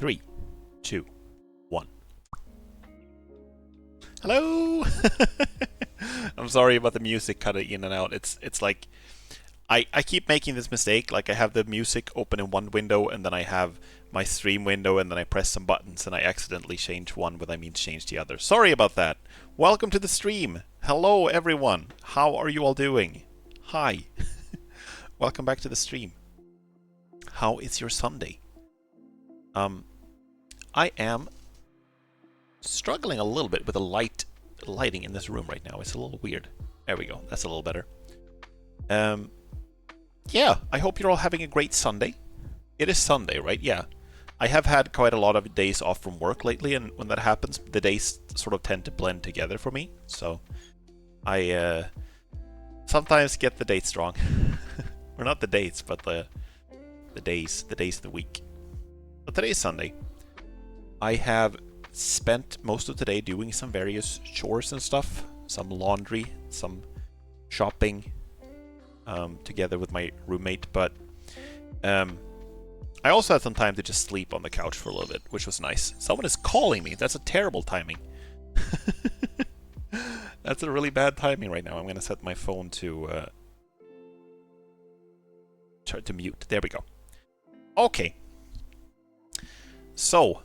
3, 2, 1. Hello! I'm sorry about the music cutting in and out. It's like I keep making this mistake. Like I have the music open in one window and then I have my stream window and then I press some buttons and I accidentally change one when I mean to change the other. Sorry about that. Welcome to the stream. Hello everyone. How are you all doing? Hi. Welcome back to the stream. How is your Sunday? I am struggling a little bit with the lighting in this room right now. It's a little weird. There we go. That's a little better. Yeah, I hope you're all having a great Sunday. It is Sunday, right? Yeah. I have had quite a lot of days off from work lately, and when that happens, the days sort of tend to blend together for me. So I sometimes get the dates wrong. Or not the dates, but the days of the week. But today is Sunday. I have spent most of today doing some various chores and stuff. Some laundry, some shopping, together with my roommate. But I also had some time to just sleep on the couch for a little bit, which was nice. Someone is calling me. That's a terrible timing. That's a really bad timing right now. I'm going to set my phone to mute. There we go. Okay. So,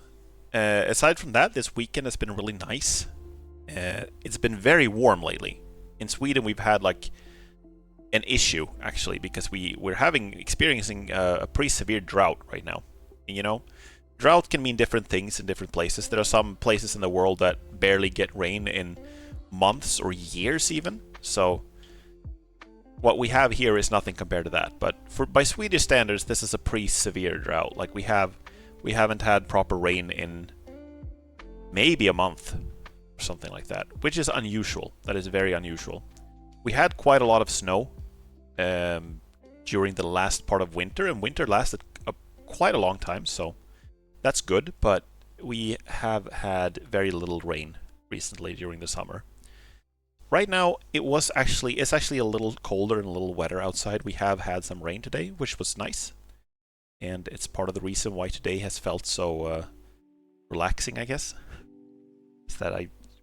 aside from that, this weekend has been really nice. It's been very warm lately. In Sweden, we've had like an issue actually because we're experiencing a pretty severe drought right now. You know, drought can mean different things in different places. There are some places in the world that barely get rain in months or years even. So what we have here is nothing compared to that. But by Swedish standards, this is a pretty severe drought. Like we haven't had proper rain in maybe a month or something like that, which is unusual. That is very unusual. We had quite a lot of snow during the last part of winter, and winter lasted quite a long time, so that's good, but we have had very little rain recently during the summer. Right now, it's actually a little colder and a little wetter outside. We have had some rain today, which was nice. And it's part of the reason why today has felt so relaxing, I guess. Is that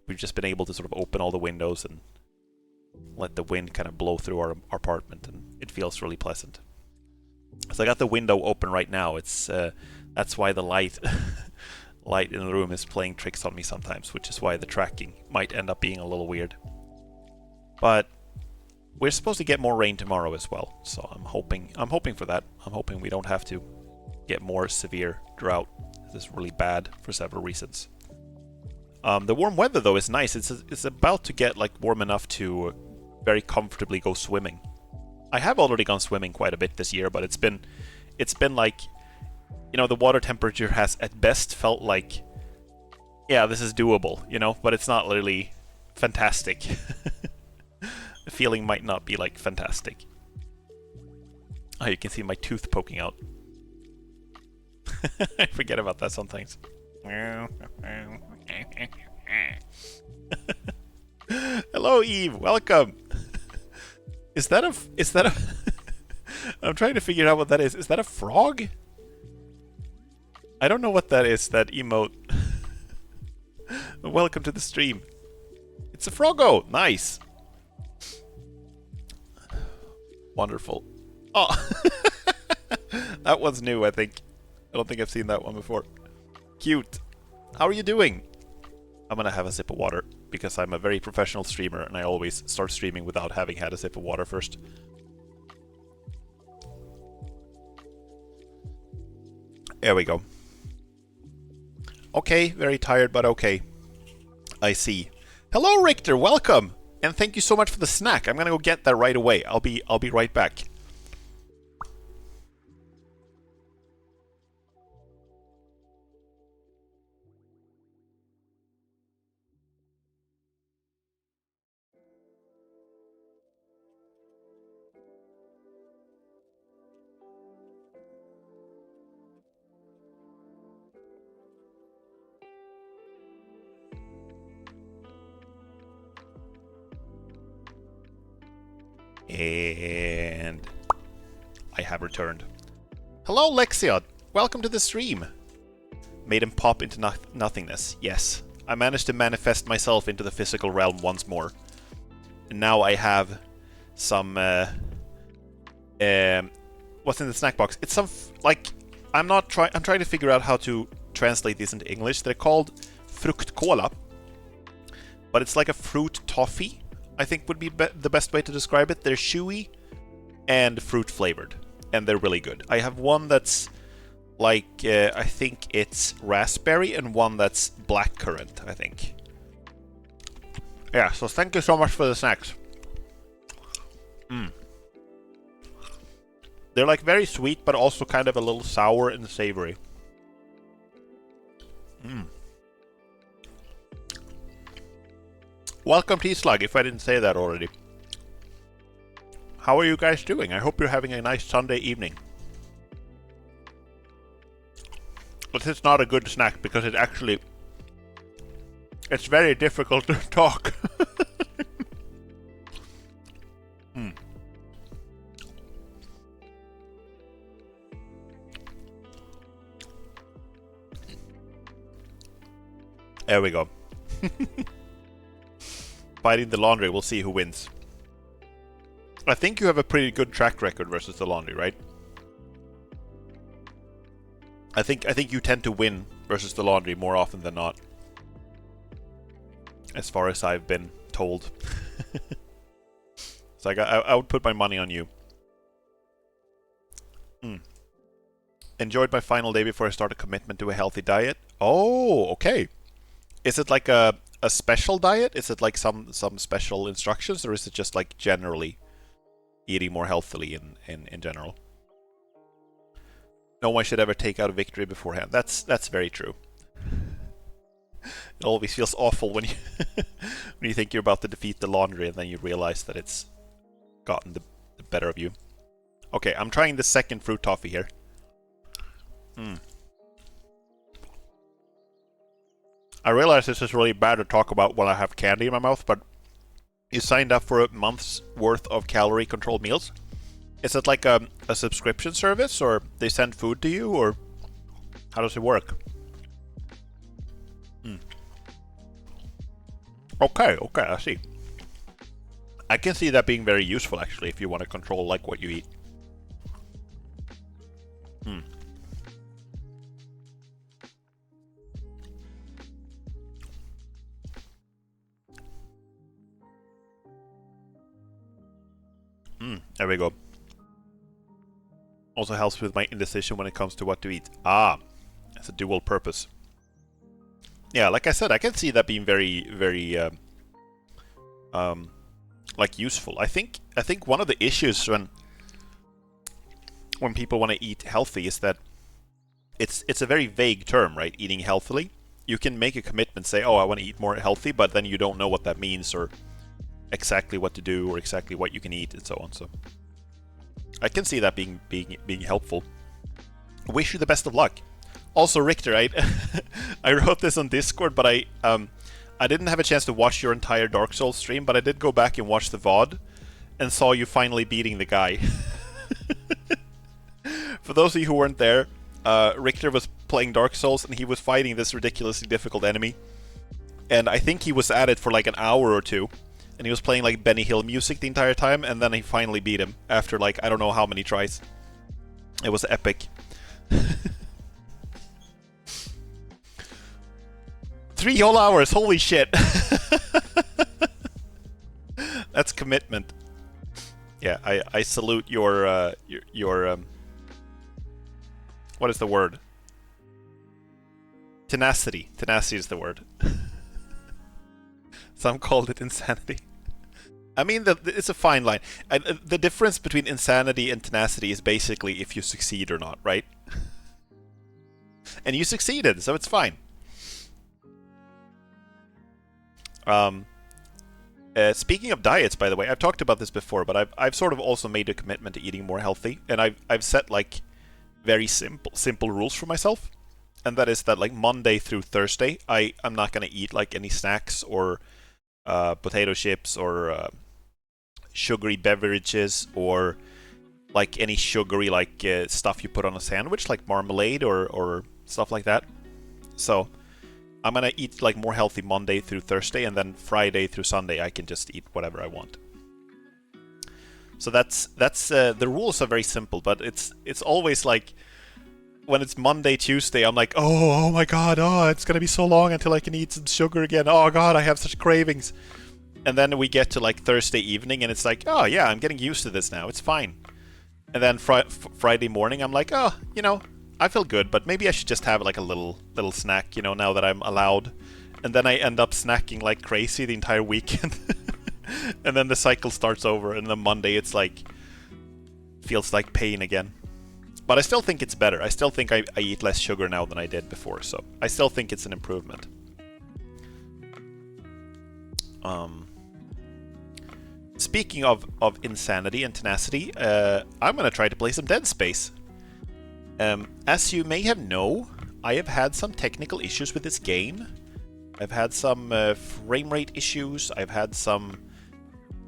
we've just been able to sort of open all the windows and let the wind kind of blow through our apartment, and it feels really pleasant. So I got the window open right now. It's that's why the light in the room is playing tricks on me sometimes, which is why the tracking might end up being a little weird. But we're supposed to get more rain tomorrow as well, so I'm hoping for that. I'm hoping we don't have to get more severe drought. This is really bad for several reasons. The warm weather though is nice. It's about to get like warm enough to very comfortably go swimming. I have already gone swimming quite a bit this year, but it's been like, you know, the water temperature has at best felt like, yeah, this is doable, you know, but it's not really fantastic. The feeling might not be like fantastic. Oh, you can see my tooth poking out. I forget about that sometimes. Hello, Eve. Welcome. Is that a? I'm trying to figure out what that is. Is that a frog? I don't know what that is. That emote. Welcome to the stream. It's a froggo. Nice. Wonderful. Oh, that one's new, I think. I don't think I've seen that one before. Cute. How are you doing? I'm gonna have a sip of water because I'm a very professional streamer and I always start streaming without having had a sip of water first. There we go. Okay, very tired, but okay. I see. Hello, Richter. Welcome. And thank you so much for the snack. I'm gonna go get that right away. I'll be right back. And I have returned. Hello, Lexiot. Welcome to the stream. Made him pop into nothingness. Yes. I managed to manifest myself into the physical realm once more. And now I have some... what's in the snack box? It's some... like... I'm trying to figure out how to translate this into English. They're called fruktkola. But it's like a fruit toffee, I think would be the best way to describe it. They're chewy and fruit flavored. And they're really good. I have one that's like, I think it's raspberry, and one that's blackcurrant, I think. Yeah, so thank you so much for the snacks. They're like very sweet, but also kind of a little sour and savory. Welcome, T-Slug, if I didn't say that already. How are you guys doing? I hope you're having a nice Sunday evening. But it's not a good snack because it actually... it's very difficult to talk. There we go. Fighting the laundry, we'll see who wins. I think you have a pretty good track record versus the laundry, right? I think you tend to win versus the laundry more often than not. As far as I've been told. So I would put my money on you. Enjoyed my final day before I start a commitment to a healthy diet. Oh, okay. Is it like a special diet? Is it like some special instructions, or is it just like generally eating more healthily in general? No one should ever take out a victory beforehand. That's very true. It always feels awful when you when you think you're about to defeat the laundry and then you realize that it's gotten the better of you. Okay, I'm trying the second fruit toffee here. I realize this is really bad to talk about when I have candy in my mouth, but you signed up for a month's worth of calorie-controlled meals. Is it like a subscription service, or they send food to you, or how does it work? Okay, I see. I can see that being very useful, actually, if you want to control like what you eat. There we go. Also helps with my indecision when it comes to what to eat. Ah, it's a dual purpose. Yeah, like I said, I can see that being very, very, like useful. I think one of the issues when people want to eat healthy is that it's a very vague term, right? Eating healthily. You can make a commitment, say, oh, I want to eat more healthy, but then you don't know what that means, or exactly what to do, or exactly what you can eat, and so on. So I can see that being helpful. I wish you the best of luck. Also, Richter, I wrote this on Discord, but I didn't have a chance to watch your entire Dark Souls stream, but I did go back and watch the VOD and saw you finally beating the guy. For those of you who weren't there, Richter was playing Dark Souls and he was fighting this ridiculously difficult enemy. And I think he was at it for like an hour or two. And he was playing like Benny Hill music the entire time, and then he finally beat him after like I don't know how many tries. It was epic. 3 whole hours, holy shit. That's commitment. Yeah, I salute your what is the word? Tenacity. Tenacity is the word. Some called it insanity. I mean, it's a fine line. And the difference between insanity and tenacity is basically if you succeed or not, right? And you succeeded, so it's fine. Speaking of diets, by the way, I've talked about this before, but I've sort of also made a commitment to eating more healthy, and I've set like very simple rules for myself, and that is that like Monday through Thursday, I'm not gonna eat like any snacks or potato chips or sugary beverages or like any sugary like stuff you put on a sandwich, like marmalade or stuff like that. So I'm gonna eat like more healthy Monday through Thursday, and then Friday through Sunday I can just eat whatever I want. So that's the rules are very simple, but it's always like when it's Monday, Tuesday, I'm like, oh my god, oh, it's gonna be so long until I can eat some sugar again. Oh god, I have such cravings. And then we get to like Thursday evening, and it's like, oh yeah, I'm getting used to this now. It's fine. And then Friday morning, I'm like, oh, you know, I feel good, but maybe I should just have like a little snack, you know, now that I'm allowed. And then I end up snacking like crazy the entire weekend. And then the cycle starts over, and then Monday it's like, feels like pain again. But I still think it's better. I still think I eat less sugar now than I did before, so I still think it's an improvement. Speaking of insanity and tenacity, I'm gonna try to play some Dead Space. As you may have known, I have had some technical issues with this game. I've had some frame rate issues. I've had some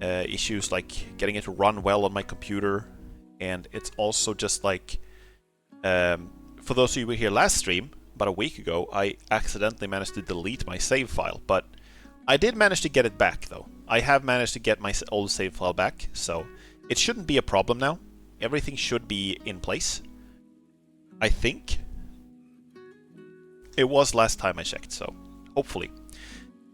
issues like getting it to run well on my computer, and it's also just like, for those of you who were here last stream, about a week ago, I accidentally managed to delete my save file, but I did manage to get it back though. I have managed to get my old save file back, so it shouldn't be a problem now. Everything should be in place. I think. It was last time I checked, so hopefully.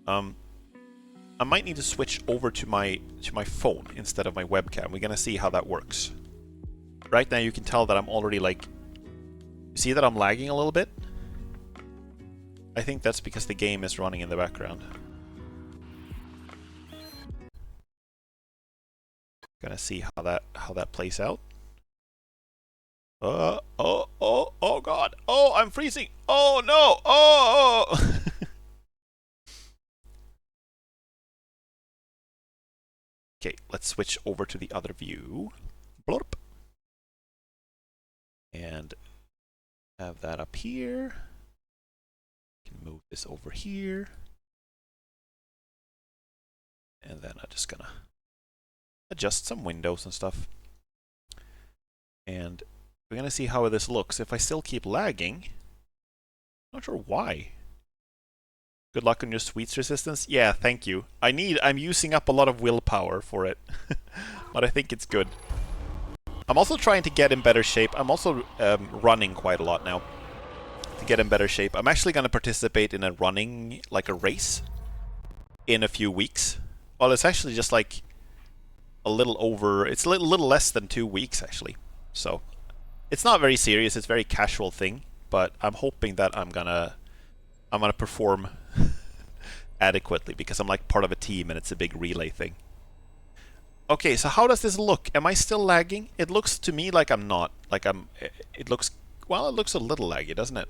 I might need to switch over to my phone instead of my webcam. We're gonna see how that works. Right now you can tell that I'm already like... See that I'm lagging a little bit? I think that's because the game is running in the background. Gonna see how that plays out. Oh god. Oh, I'm freezing. Oh no. Oh. Okay, let's switch over to the other view. Blurp. And have that up here. Can move this over here. And then I'm just gonna adjust some windows and stuff. And we're gonna see how this looks. If I still keep lagging, not sure why. Good luck on your sweets resistance. Yeah, thank you. I'm using up a lot of willpower for it. But I think it's good. I'm also trying to get in better shape. I'm also running quite a lot now to get in better shape. I'm actually going to participate in a running, like a race, in a few weeks. Well, it's actually just like a little over... It's a little less than 2 weeks, actually. So, it's not very serious. It's a very casual thing. But I'm hoping that I'm gonna perform adequately, because I'm like part of a team and it's a big relay thing. Okay, so how does this look? Am I still lagging? It looks to me like I'm not. Like it looks... Well, it looks a little laggy, doesn't it?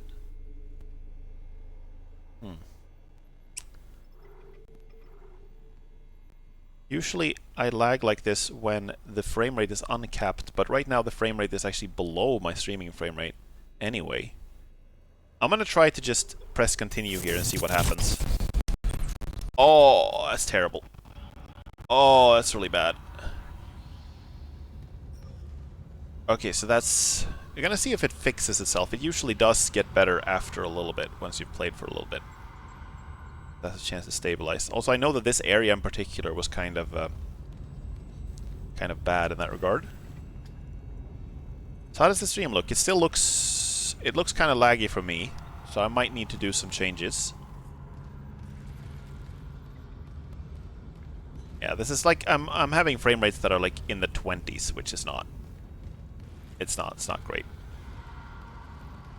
Usually I lag like this when the frame rate is uncapped, but right now the frame rate is actually below my streaming frame rate anyway. I'm gonna try to just press continue here and see what happens. Oh, that's terrible. Oh, that's really bad. Okay, so that's... You're gonna see if it fixes itself. It usually does get better after a little bit, once you've played for a little bit. That's a chance to stabilize. Also, I know that this area in particular was kind of bad in that regard. So how does the stream look? It still looks... It looks kind of laggy for me, so I might need to do some changes. Yeah, this is like... I'm having frame rates that are like in the 20s, which is not... It's not great.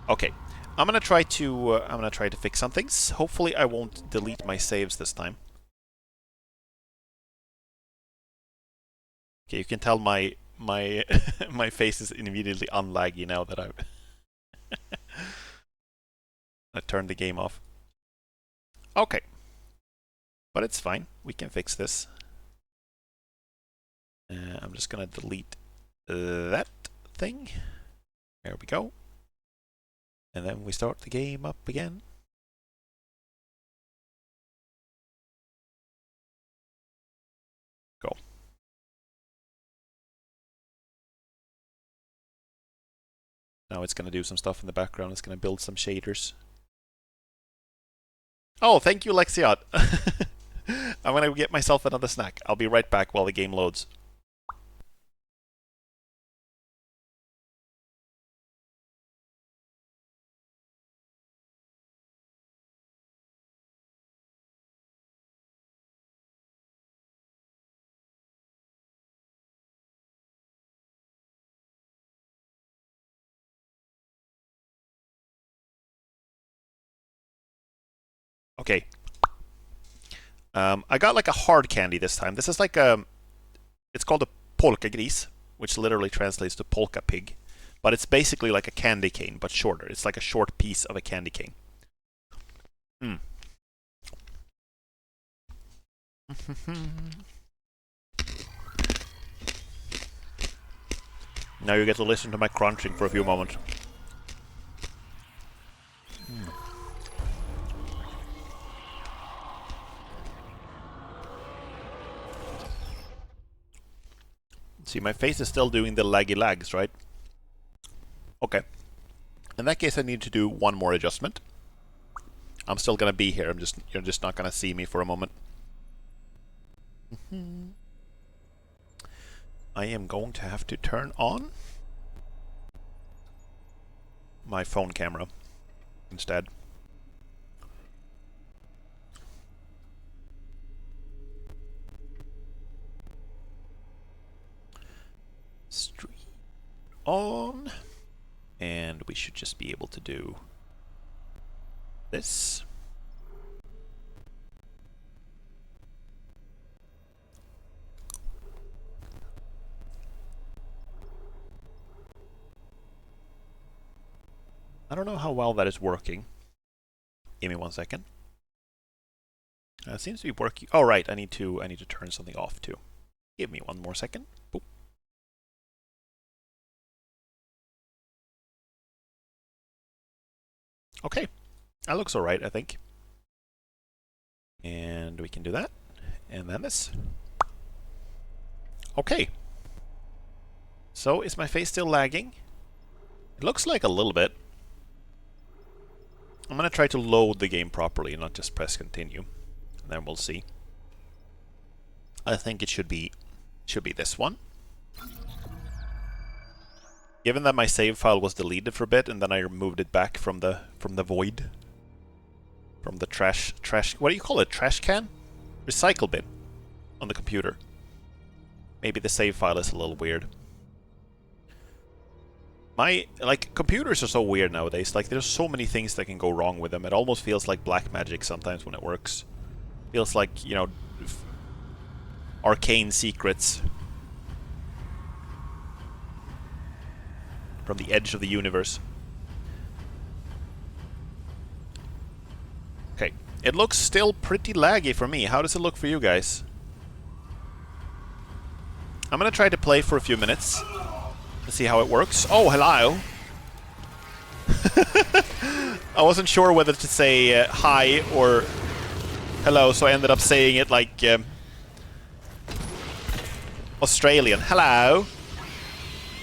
Okay, I'm gonna try to fix some things. Hopefully, I won't delete my saves this time. Okay, you can tell my my face is immediately unlaggy now that I turned the game off. Okay, but it's fine. We can fix this. I'm just gonna delete that thing. There we go. And then we start the game up again. Go. Now it's going to do some stuff in the background. It's going to build some shaders. Oh, thank you, Lexiot. I'm gonna get myself another snack. I'll be right back while the game loads. Okay. I got like a hard candy this time. This is like a... It's called a polka gris, which literally translates to polka pig. But it's basically like a candy cane, but shorter. It's like a short piece of a candy cane. Mm. Now you get to listen to my crunching for a few moments. See, my face is still doing the laggy lags, right? Okay. In that case, I need to do one more adjustment. I'm still gonna be here. You're just not gonna see me for a moment. I am going to have to turn on my phone camera instead. Stream on. And we should just be able to do this. I don't know how well that is working. Give me 1 second. It seems to be working. Oh right, I need to turn something off too. Give me 1 more second. Boop. Okay, that looks alright, I think. And we can do that. And then this. Okay. So, is my face still lagging? It looks like a little bit. I'm gonna try to load the game properly and not just press continue. And then we'll see. I think it should be this one. Given that my save file was deleted for a bit and then I removed it back from the void. From the trash what do you call it? Trash can? Recycle bin on the computer. Maybe the save file is a little weird. Computers are so weird nowadays. Like, there's so many things that can go wrong with them. It almost feels like black magic sometimes when it works. Feels like, you know, arcane secrets from the edge of the universe. Okay, it looks still pretty laggy for me. How does it look for you guys? I'm gonna try to play for a few minutes to see how it works. Oh, hello! I wasn't sure whether to say hi or hello, so I ended up saying it like Australian. Hello!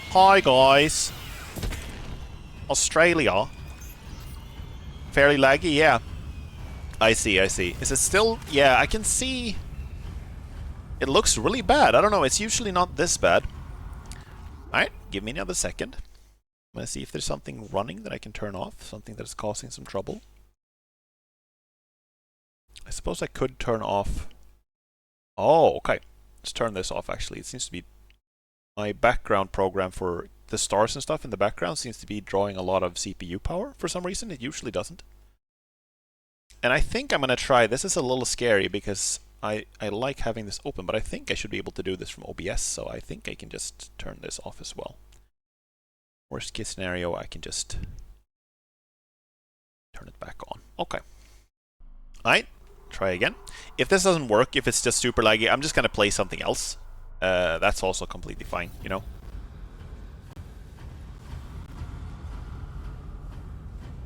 Hi, guys! Australia. Fairly laggy, yeah. I see, I see. Is it still... Yeah, I can see... It looks really bad. I don't know, it's usually not this bad. Alright, give me another second. I'm gonna see if there's something running that I can turn off. Something that's causing some trouble. I suppose I could turn off... Oh, okay. Let's turn this off, actually. It seems to be... My background program for the stars and stuff in the background seems to be drawing a lot of CPU power for some reason. It usually doesn't. And I think I'm gonna try... This is a little scary because I like having this open, but I think I should be able to do this from OBS, so I think I can just turn this off as well. Worst case scenario, I can just turn it back on. Okay. Alright, try again. If this doesn't work, if it's just super laggy, I'm just gonna play something else. That's also completely fine, you know?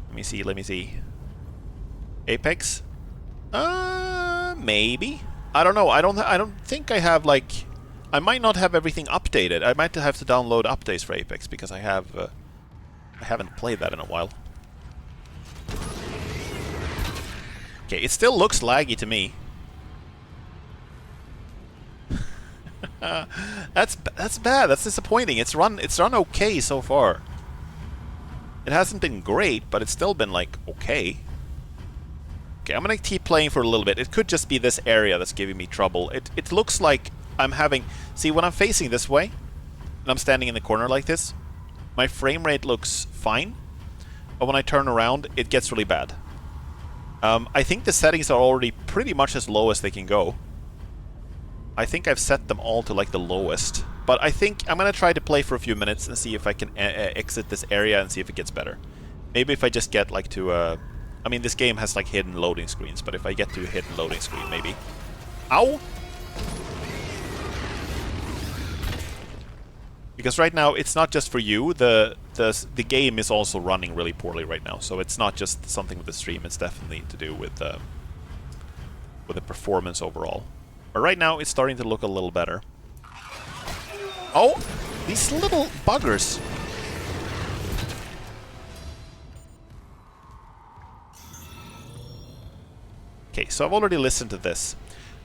Let me see. Apex? Maybe. I don't know. I don't think I have, like... I might not have everything updated. I might have to download updates for Apex because I haven't played that in a while. Okay, it still looks laggy to me. That's bad. That's disappointing. It's run okay so far. It hasn't been great, but it's still been like okay. Okay, I'm gonna keep playing for a little bit. It could just be this area that's giving me trouble. It looks like I'm having... See, when I'm facing this way, and I'm standing in the corner like this, my frame rate looks fine. But when I turn around, it gets really bad. I think the settings are already pretty much as low as they can go. I think I've set them all to like the lowest. But I think I'm gonna try to play for a few minutes and see if I can exit this area and see if it gets better. Maybe if I just get like to... I mean, this game has like hidden loading screens, but if I get to a hidden loading screen, maybe. Ow! Because right now, it's not just for you. The game is also running really poorly right now, so it's not just something with the stream. It's definitely to do with the performance overall. But right now, it's starting to look a little better. Oh, these little buggers! Okay, so I've already listened to this.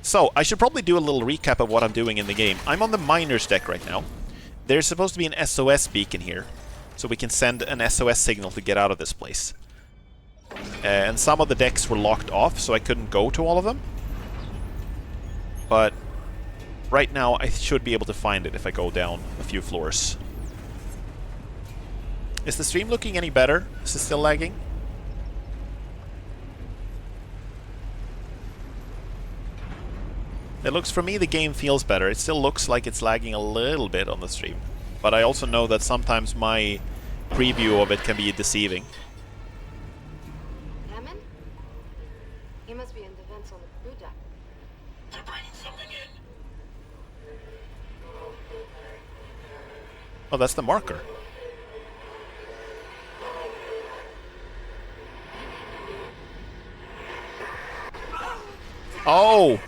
So, I should probably do a little recap of what I'm doing in the game. I'm on the miner's deck right now. There's supposed to be an SOS beacon here, so we can send an SOS signal to get out of this place. And some of the decks were locked off, so I couldn't go to all of them. But right now, I should be able to find it if I go down a few floors. Is the stream looking any better? Is it still lagging? It looks, for me, the game feels better. It still looks like it's lagging a little bit on the stream. But I also know that sometimes my preview of it can be deceiving. Hammond? He must be in the vents on the crew deck. They're bringing something in. Oh, that's the marker. Oh!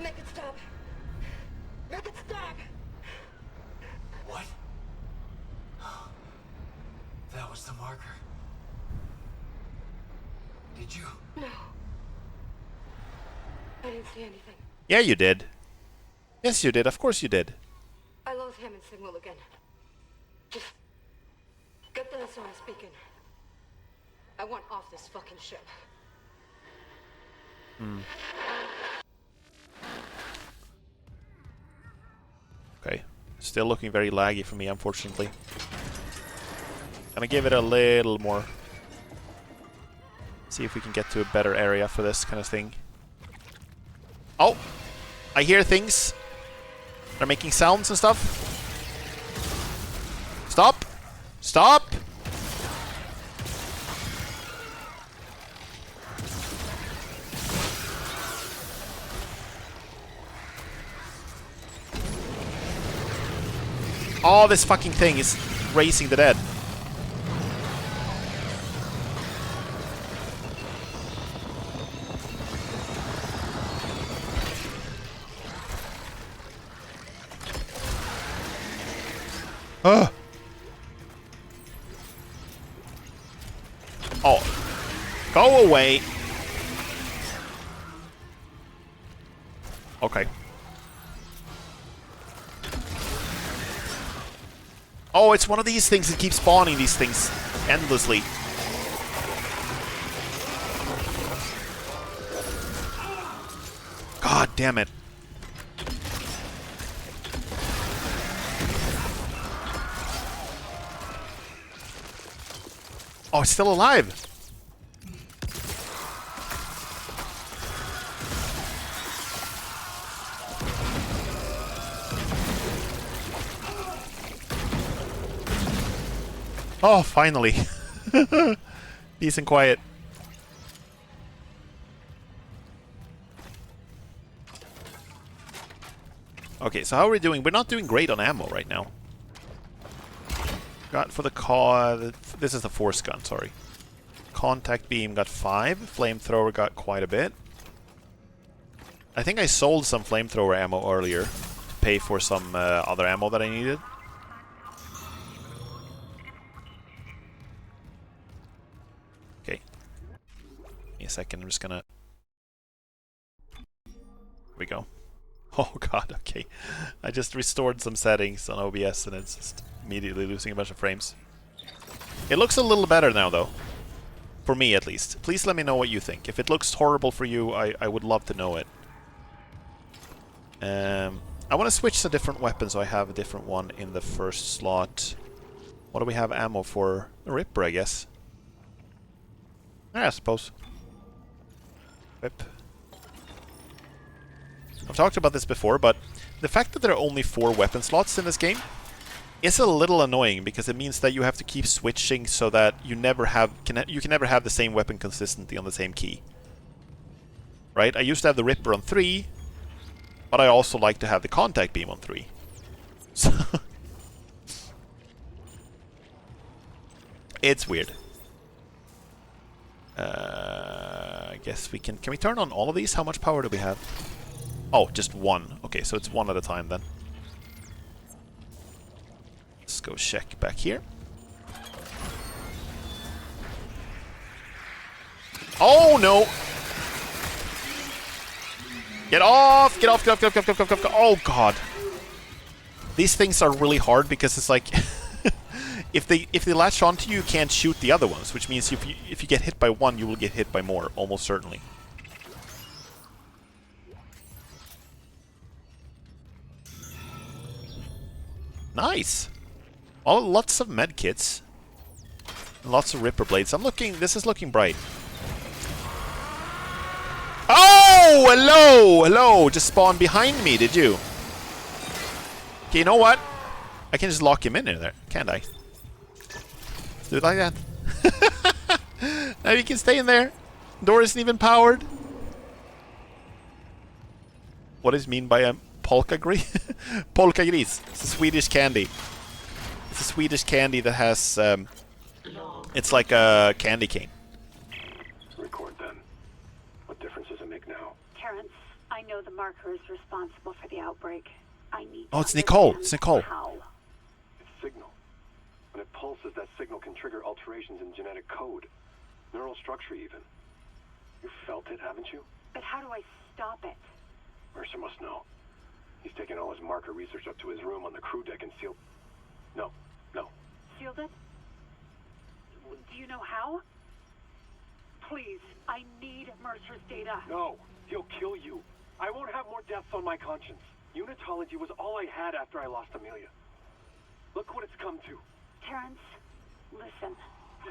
Make it stop! Make it stop! What? That was the marker. Did you? No. I didn't see anything. Yeah, you did. Yes, you did. Of course you did. I lost Hammond's signal again. Just get the SOS beacon. I want off this fucking ship. Okay. Still looking very laggy for me, unfortunately. Gonna give it a little more. See if we can get to a better area for this kind of thing. Oh! I hear things. They're making sounds and stuff. Stop! Stop! Oh, this fucking thing is raising the dead. Oh. Go away. Okay. Oh, it's one of these things that keeps spawning these things endlessly. God damn it. Oh, it's still alive. Oh, finally. Peace and quiet. Okay, so how are we doing? We're not doing great on ammo right now. Got for the this is the force gun, sorry. Contact beam got 5. Flamethrower got quite a bit. I think I sold some flamethrower ammo earlier to pay for some other ammo that I needed. Okay. Give me a second, I'm just gonna Oh god, okay. I just restored some settings on OBS and it's just immediately losing a bunch of frames. It looks a little better now though. For me at least. Please let me know what you think. If it looks horrible for you, I would love to know it. I want to switch to a different weapon, so I have a different one in the first slot. What do we have ammo for? The Ripper, I guess. Yeah, I suppose. Whip. I've talked about this before, but the fact that there are only 4 weapon slots in this game is a little annoying, because it means that you have to keep switching so that you never have you can never have the same weapon consistently on the same key. Right? I used to have the Ripper on 3, but I also like to have the contact beam on 3. So it's weird. I guess we can we turn on all of these? How much power do we have? Oh, just 1. Okay, so it's 1 at a time then. Let's go check back here. Oh no! Get off! Get off! Get off! Get off! Get off! Get off! Get off! Oh god! These things are really hard because it's like if they latch onto you, you can't shoot the other ones, which means if you get hit by one, you will get hit by more, almost certainly. Nice! Lots of med kits. Lots of Ripper blades. This is looking bright. Oh! Hello! Hello! Just spawned behind me, did you? Okay, you know what? I can just lock him in there, can't I? Let's do it like that. Now you can stay in there. Door isn't even powered. What does it mean by a polka gris? Polka gris. It's a Swedish candy. It's a Swedish candy that has it's like a candy cane. Record them. What difference does it make now? Terrence, I know the marker is responsible for the outbreak. I need Oh, to it's Nicole. understand It's Nicole. How. It's signal. When it pulses, that signal can trigger alterations in genetic code. Neural structure even. You felt it, haven't you? But how do I stop it? Mercer must know. He's taken all his marker research up to his room on the crew deck and sealed... No. Sealed it? Do you know how? Please, I need Mercer's data. No! He'll kill you. I won't have more deaths on my conscience. Unitology was all I had after I lost Amelia. Look what it's come to. Terrence, listen.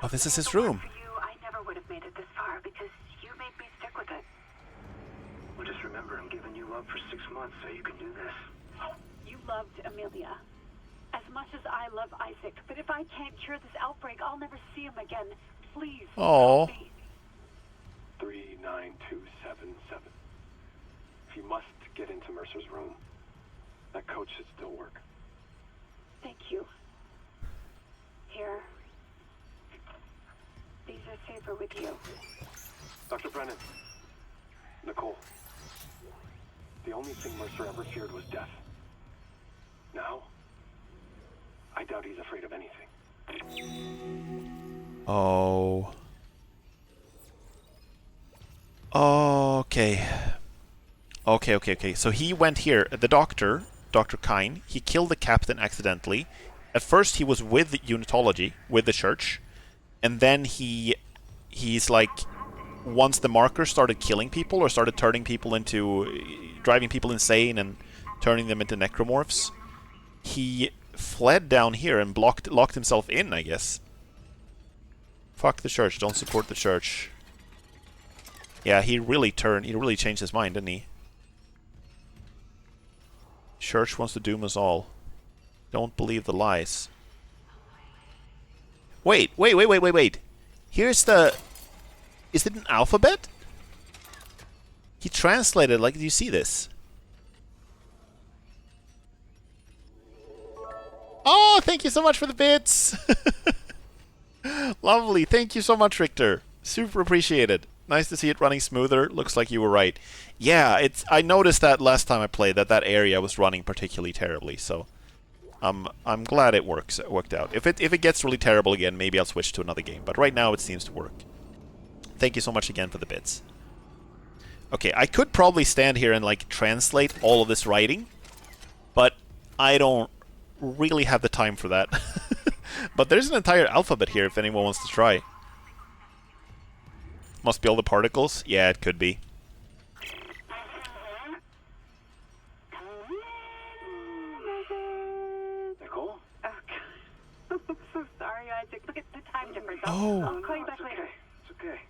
Oh, this is his If it weren't room. For you, I never would have made it this far because you made me stick with it. Well, just remember, I'm giving you up for 6 months so you can do this. You loved Amelia as much as I love Isaac, but if I can't cure this outbreak, I'll never see him again. Please, Oh. help me. 39277. If you must get into Mercer's room, that code should still work. Thank you. Here. These are safer with you. Dr. Brennan. Nicole. The only thing Mercer ever feared was death. Now, I doubt he's afraid of anything. Oh. Okay. Okay. So he went here. The doctor, Dr. Kine, he killed the captain accidentally. At first he was with Unitology, with the church. And then he's like, once the marker started killing people or started turning people into, driving people insane and turning them into necromorphs, he fled down here and locked himself in, I guess. Fuck the church, don't support the church. Yeah, he really changed his mind, didn't he? Church wants to doom us all. Don't believe the lies. Wait. Here's the... Is it an alphabet? He translated, like, do you see this? Oh, thank you so much for the bits! Lovely, thank you so much, Richter. Super appreciated. Nice to see it running smoother. Looks like you were right. Yeah, I noticed that last time I played that area was running particularly terribly, so I'm glad it worked out. If it gets really terrible again, maybe I'll switch to another game, but right now it seems to work. Thank you so much again for the bits. Okay, I could probably stand here and like translate all of this writing, but I don't really have the time for that. But there's an entire alphabet here if anyone wants to try. Must be all the particles? Yeah, it could be. Nicole? Oh, God. I'm so sorry, Isaac. Look at the time difference. Oh. I'll call you No, back it's later. okay. It's okay.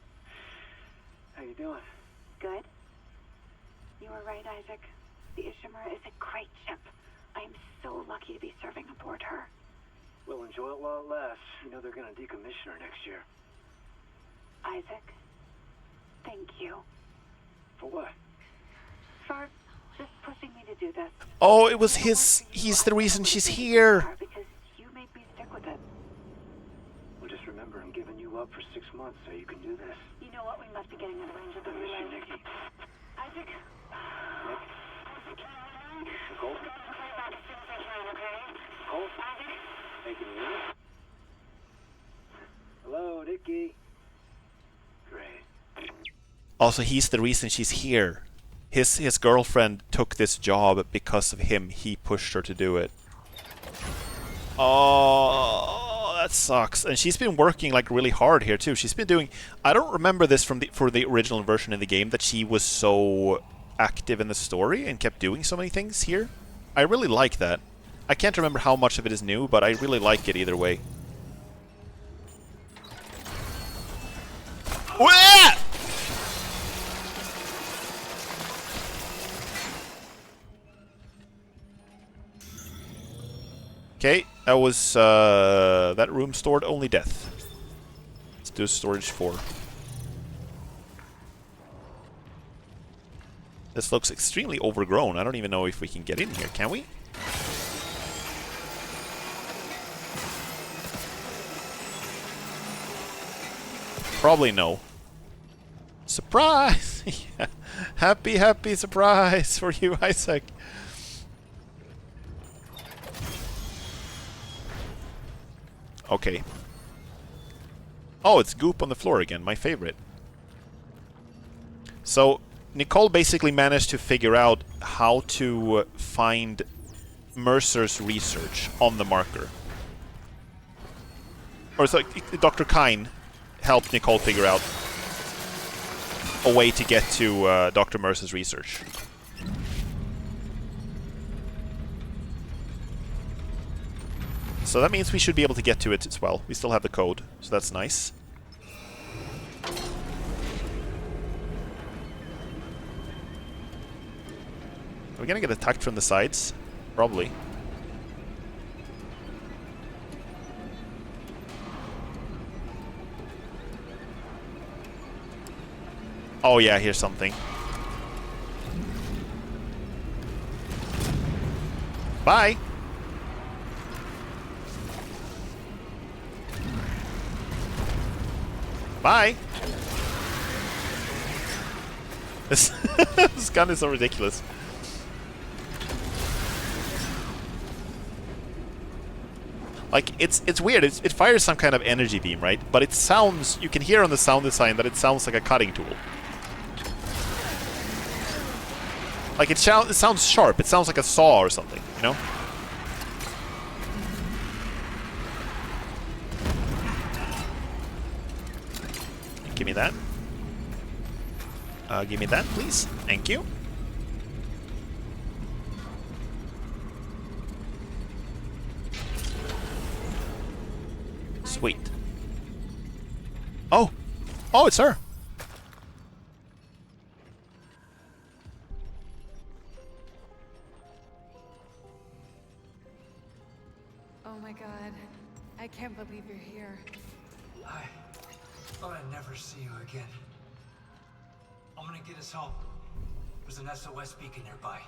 How you doing? Good. You were right, Isaac. The Ishimura is a great ship. I am so lucky to be serving aboard her. We'll enjoy it while it lasts. You know they're gonna decommission her next year. Isaac, thank you For what? for just pushing me to do this. Oh, it was his... He's the reason she's here. Because you made me stick with it. Well, just remember, I'm giving you up for 6 months so you can do this. You know what? We must be getting out of range of the I miss you, relay. Nikki. Isaac, Nick? Nicole? Nicole? Hey, can you hear me? Hello, Nikki. Great. Also, he's the reason she's here. His girlfriend took this job because of him. He pushed her to do it. Oh, that sucks. And she's been working like really hard here too. She's been doing... I don't remember this from for the original version in the game, that she was so active in the story and kept doing so many things here. I really like that. I can't remember how much of it is new, but I really like it either way. Wah! Okay, that was, that room stored only death. Let's do storage 4. This looks extremely overgrown. I don't even know if we can get in here, can we? Probably no. Surprise! Yeah. Happy, happy surprise for you, Isaac. Okay. Oh, it's goop on the floor again, my favorite. So, Nicole basically managed to figure out how to find Mercer's research on the marker. Or so Dr. Kyne helped Nicole figure out a way to get to Dr. Mercer's research. So that means we should be able to get to it as well. We still have the code, so that's nice. Are we gonna get attacked from the sides? Probably. Oh yeah, here's something. Bye! Bye! This, this gun is so ridiculous. Like, it's weird. It fires some kind of energy beam, right? But it sounds... You can hear on the sound design that it sounds like a cutting tool. Like, it sounds sharp. It sounds like a saw or something, you know? Give me that. Give me that, please. Thank you. Sweet. Oh! Oh, it's her! Oh my god. I can't believe you're here. I thought I'd never see you again. I'm gonna get us home. There's an SOS beacon nearby.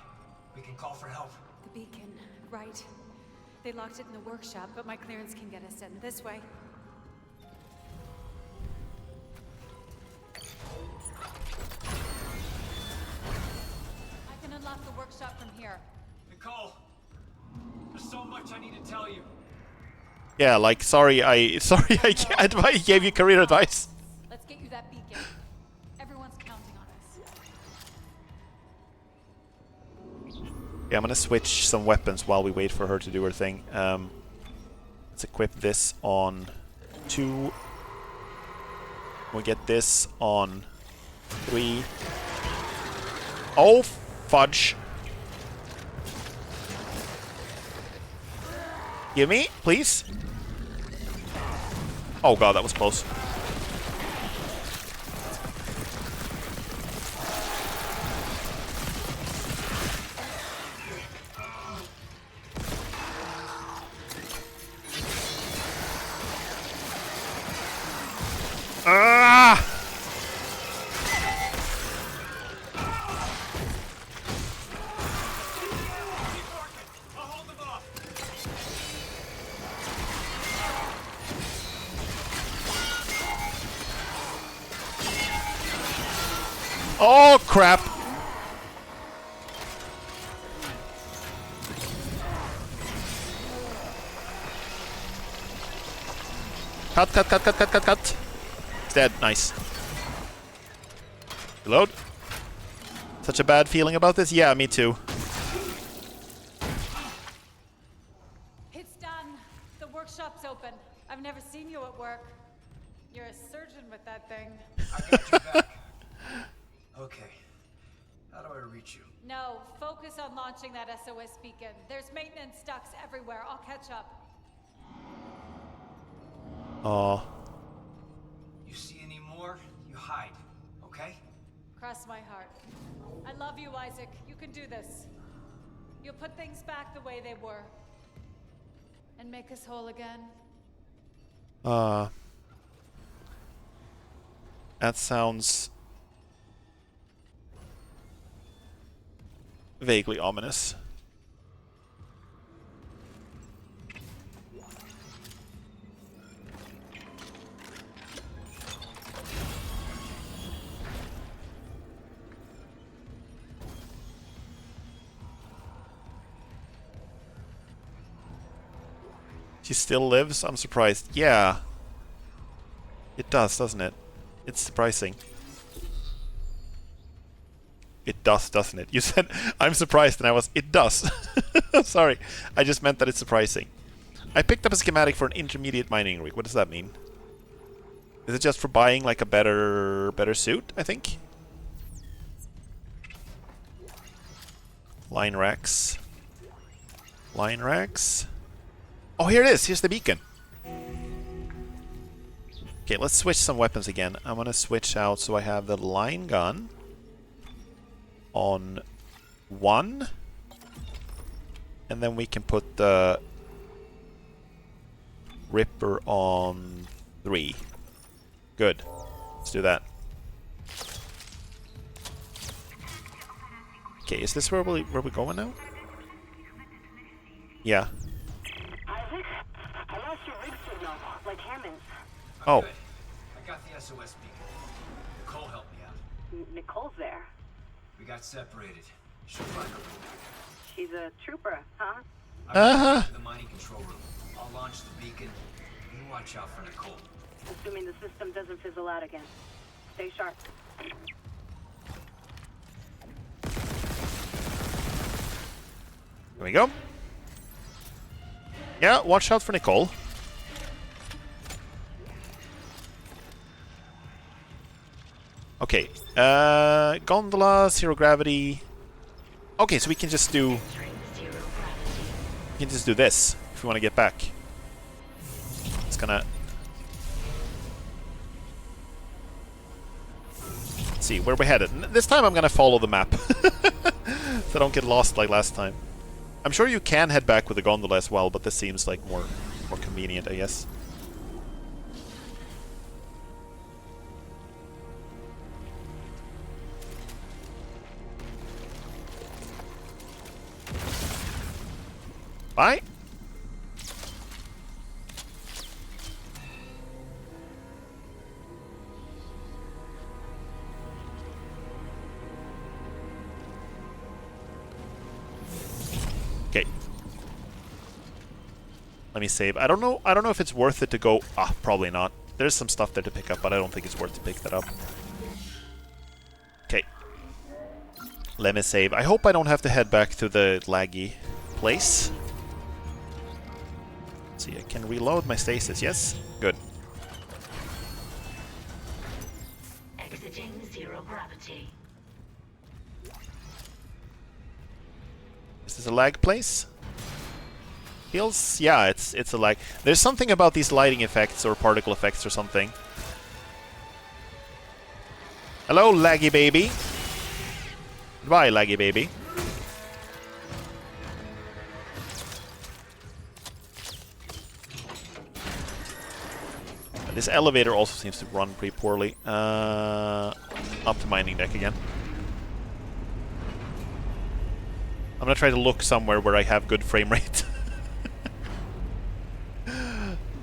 We can call for help. The beacon, right. They locked it in the workshop, but my clearance can get us in this way. I can unlock the workshop from here. Nicole, there's so much I need to tell you. Yeah, like, sorry I gave you career advice. Let's get you that beacon. Everyone's counting on us. Yeah, I'm gonna switch some weapons while we wait for her to do her thing. Let's equip this on 2. We'll get this on 3. Oh, fudge. Give me, please. Oh god, that was close. Ah! Oh crap! Cut, cut, cut, cut, cut, cut, cut. It's dead. Nice. Reload. Such a bad feeling about this? Yeah, me too. It's done. The workshop's open. I've never seen you at work. You're a surgeon with that thing. I got your back. Okay. How do I reach you? No, focus on launching that SOS beacon. There's maintenance ducts everywhere. I'll catch up. Oh. You see any more, you hide, okay? Cross my heart. I love you, Isaac. You can do this. You'll put things back the way they were. And make us whole again. That sounds vaguely ominous. She still lives? I'm surprised. Yeah. It does, doesn't it? It's surprising. It does, doesn't it? You said, I'm surprised, and I was, it does. Sorry. I just meant that it's surprising. I picked up a schematic for an intermediate mining rig. What does that mean? Is it just for buying, like, a better suit, I think? Line racks. Line racks. Oh, here it is. Here's the beacon. Okay, let's switch some weapons again. I'm gonna switch out so I have the line gun on 1. And then we can put the Ripper on 3. Good. Let's do that. Okay, is this where we're going now? Yeah. Isaac, I lost your rig signal, like Hammond's. Oh. Good. I got the SOS beacon. Nicole helped me out. Nicole's there. We got separated. She'll find her. She's a trooper, huh? I'm to the mining control room. I'll launch the beacon. You watch out for Nicole. Assuming the system doesn't fizzle out again. Stay sharp. There we go. Yeah, watch out for Nicole. Okay, gondola, zero gravity. Okay, so we can just do... We can just do this if we want to get back. It's gonna... Let's see, where are we headed? This time I'm gonna follow the map. So I don't get lost like last time. I'm sure you can head back with the gondola as well, but this seems like more convenient, I guess. Bye. Okay. Let me save. I don't know if it's worth it to go. Probably not. There's some stuff there to pick up, but I don't think it's worth to pick that up. Okay. Let me save. I hope I don't have to head back to the laggy place. Let's see, I can reload my stasis. Yes? Good. Exiting zero gravity. Is this a lag place? Feels... yeah, it's a lag. There's something about these lighting effects or particle effects or something. Hello, laggy baby. Goodbye, laggy baby. This elevator also seems to run pretty poorly. Up to mining deck again. I'm gonna try to look somewhere where I have good frame rate.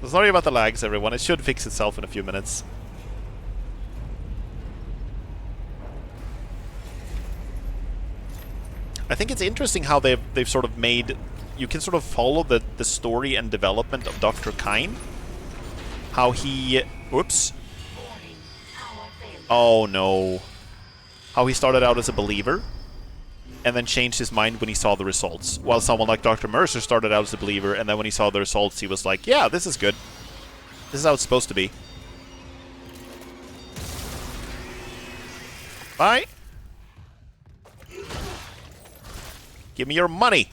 Sorry about the lags, everyone. It should fix itself in a few minutes. I think it's interesting how they've sort of made... you can sort of follow the story and development of Dr. Kyne. How he... oops. Oh no. How he started out as a believer and then changed his mind when he saw the results. While someone like Dr. Mercer started out as a believer and then when he saw the results he was like, yeah, this is good. This is how it's supposed to be. Bye. Give me your money.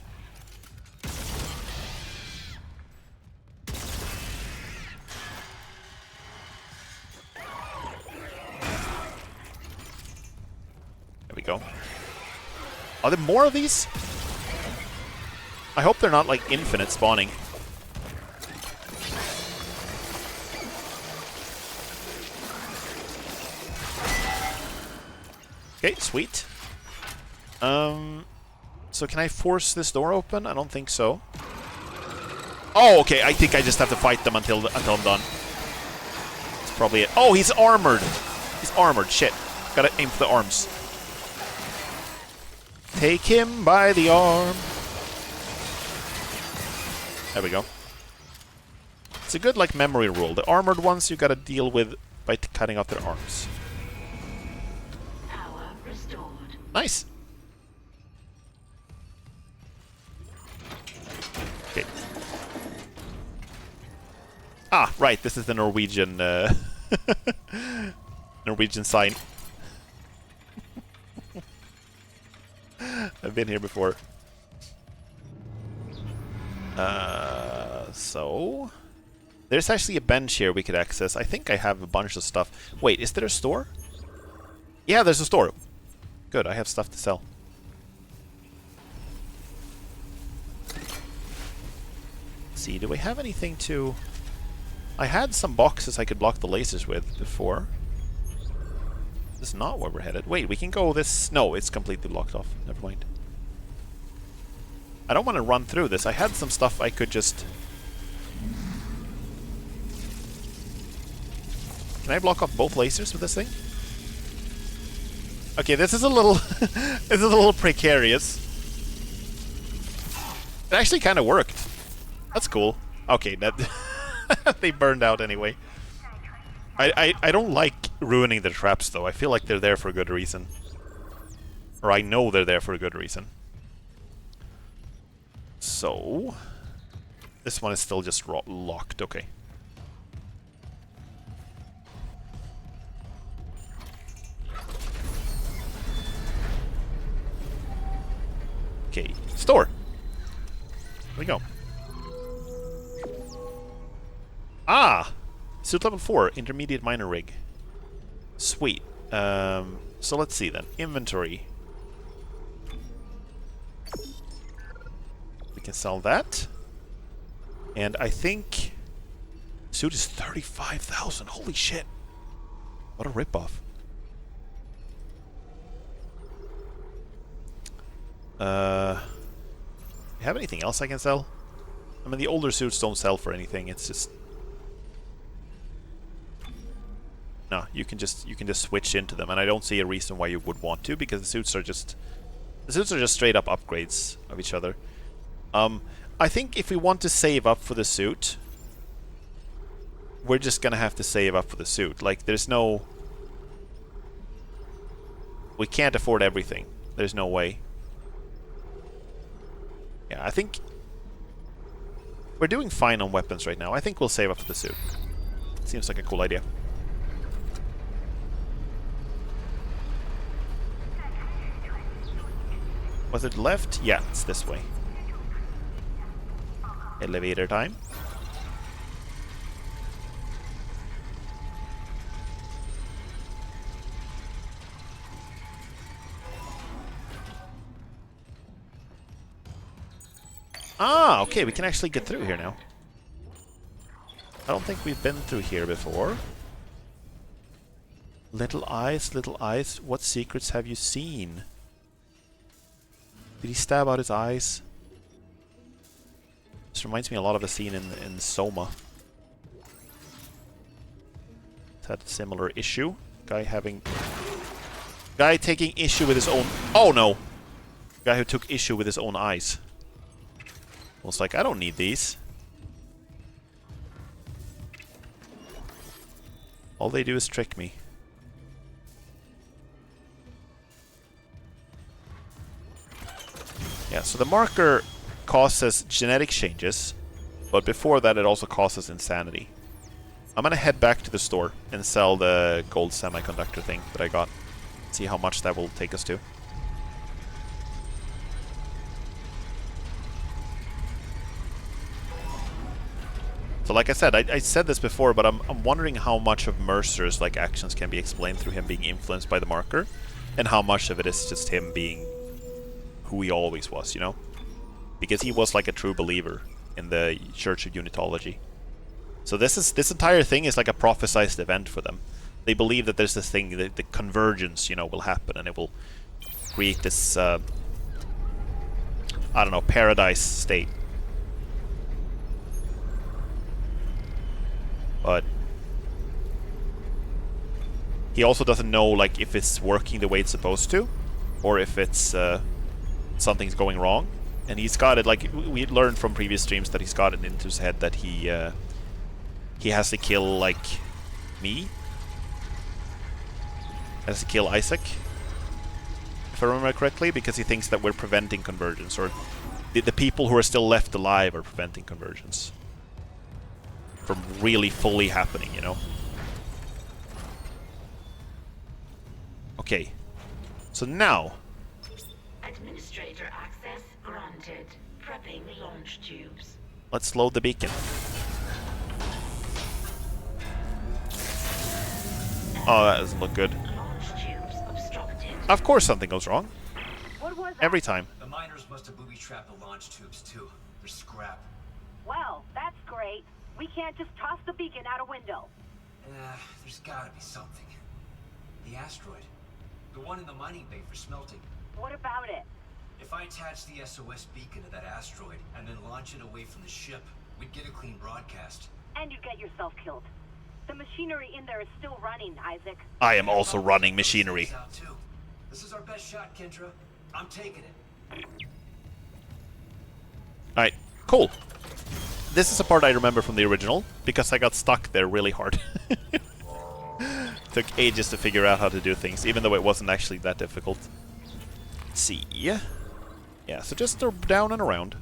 There we go. Are there more of these? I hope they're not like infinite spawning. Okay, sweet. So can I force this door open? I don't think so. Oh, okay. I think I just have to fight them until I'm done. That's probably it. Oh, he's armored. He's armored. Shit. Gotta aim for the arms. Take him by the arm. There we go. It's a good, like, memory rule. The armored ones you gotta deal with by cutting off their arms. Power restored. Nice. Okay. Ah, right. This is the Norwegian Norwegian sign. I've been here before. So there's actually a bench here we could access. I think I have a bunch of stuff. Wait, is there a store? Yeah, there's a store. Good, I have stuff to sell. Let's see, do we have anything to... I had some boxes I could block the lasers with before. This is not where we're headed. Wait, we can go this... No, it's completely blocked off. Never mind. I don't want to run through this. I had some stuff I could just... Can I block off both lasers with this thing? Okay, this is a little... this is a little precarious. It actually kind of worked. That's cool. Okay, that... they burned out anyway. I don't like ruining the traps, though. I feel like they're there for a good reason. Or I know they're there for a good reason. So... This one is still just locked. Okay. Okay, store. Here we go. Ah! Suit level 4, intermediate minor rig. Sweet. So let's see then. Inventory. We can sell that. And I think... Suit is 35,000. Holy shit. What a ripoff. You have anything else I can sell? I mean, the older suits don't sell for anything. It's just... No, you can just switch into them, and I don't see a reason why you would want to, because the suits are just straight up upgrades of each other. I think if we want to save up for the suit, we're just gonna have to save up for the suit. Like, there's no... We can't afford everything. There's no way. Yeah, I think we're doing fine on weapons right now. I think we'll save up for the suit. Seems like a cool idea. Was it left? Yeah, it's this way. Elevator time. Ah, okay, we can actually get through here now. I don't think we've been through here before. Little eyes, what secrets have you seen? Did he stab out his eyes? This reminds me a lot of a scene in Soma. It's had a similar issue. Guy taking issue with his own... Oh no! Guy who took issue with his own eyes. Was like, I don't need these. All they do is trick me. Yeah, so the marker causes genetic changes, but before that it also causes insanity. I'm gonna head back to the store and sell the gold semiconductor thing that I got. See how much that will take us to. So like I said, I said this before, but I'm wondering how much of Mercer's like actions can be explained through him being influenced by the marker, and how much of it is just him being who he always was, you know? Because he was like a true believer in the Church of Unitology. So this entire thing is like a prophesized event for them. They believe that there's this thing, the convergence, you know, will happen, and it will create this, I don't know, paradise state. But he also doesn't know, like, if it's working the way it's supposed to, or if it's something's going wrong. And he's got it, like, we learned from previous streams that he's got it into his head that he has to kill, like, me. Has to kill Isaac, if I remember correctly, because he thinks that we're preventing convergence, or the people who are still left alive are preventing convergence from really fully happening, you know? Okay. So now... Administrator access granted. Prepping launch tubes. Let's load the beacon. Oh, that doesn't look good. Launch tubes obstructed. Of course something goes wrong. What was that? Every time. The miners must have booby-trapped the launch tubes, too. They're scrap. Well, that's great. We can't just toss the beacon out a window. There's gotta be something. The asteroid. The one in the mining bay for smelting. What about it? If I attach the SOS beacon to that asteroid and then launch it away from the ship, we'd get a clean broadcast. And you'd get yourself killed. The machinery in there is still running, Isaac. I am also running machinery. Out too. This is our best shot, Kendra. I'm taking it. Alright, cool. This is a part I remember from the original, because I got stuck there really hard. Took ages to figure out how to do things, even though it wasn't actually that difficult. Let's see. Yeah, so just down and around.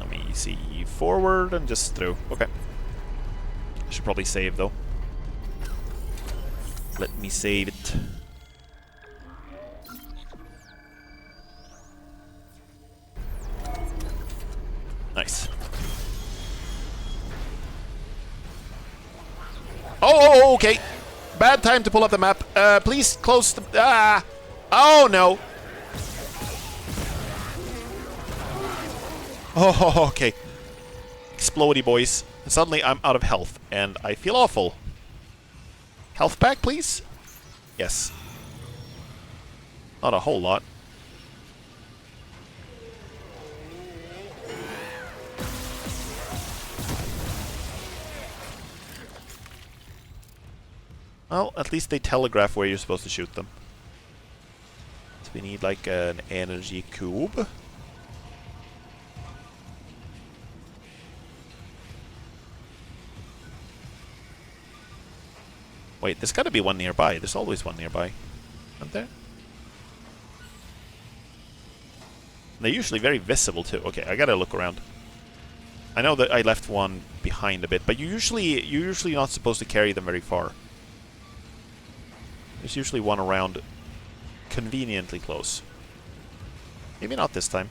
Let me see. Forward and just through. Okay. I should probably save, though. Let me save it. Nice. Oh, okay. Bad time to pull up the map. Please close the... Ah! Oh, no. Oh, okay. Explodey, boys. Suddenly I'm out of health, and I feel awful. Health pack, please? Yes. Not a whole lot. Well, at least they telegraph where you're supposed to shoot them. So we need like an energy cube. Wait, there's gotta be one nearby. There's always one nearby. Isn't there? They're usually very visible too. Okay, I gotta look around. I know that I left one behind a bit, but you're usually not supposed to carry them very far. There's usually one around conveniently close. Maybe not this time.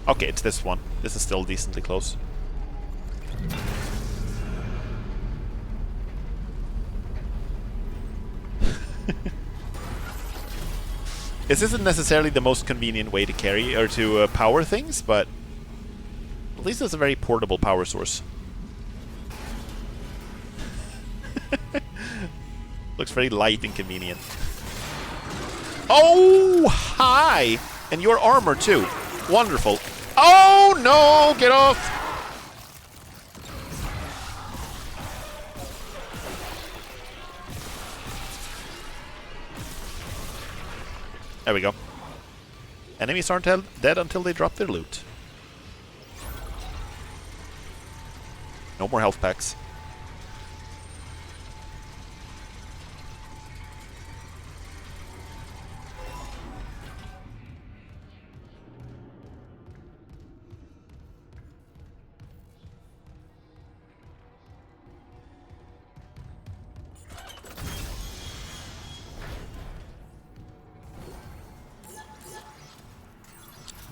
Okay, it's this one. This is still decently close. This isn't necessarily the most convenient way to carry or to power things, but at least it's a very portable power source. Looks very light and convenient. Oh, hi! And your armor too. Wonderful. Oh no! Get off! There we go. Enemies aren't dead until they drop their loot. No more health packs.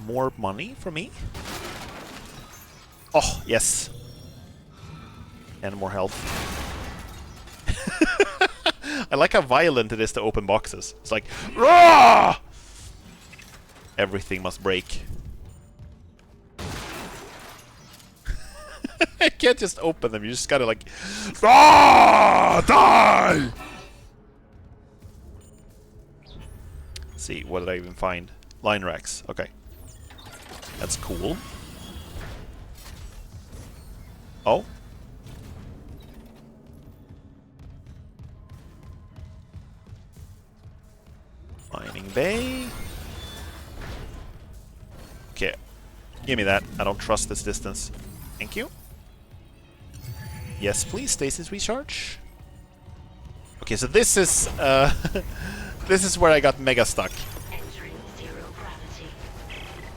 More money for me? Oh, yes. And more health. I like how violent it is to open boxes. It's like, Rah! Everything must break. I can't just open them, you just gotta like, die! Let's see, what did I even find? Line racks, okay. That's cool. Oh. Mining bay. Okay. Give me that. I don't trust this distance. Thank you. Yes, please. Stasis recharge. Okay, so this is this is where I got mega stuck.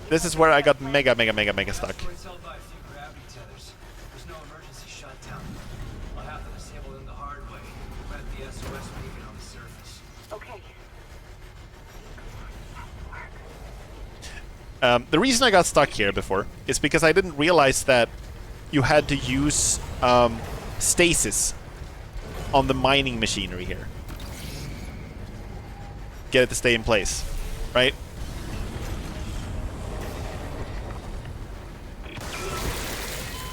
This is where I got mega stuck. It's held by a few gravity tethers. There's no emergency shutdown. I'll have to disable them the hard way. Plant the SOS beacon on the surface. Okay. The reason I got stuck here before is because I didn't realize that you had to use stasis on the mining machinery here. Get it to stay in place, right?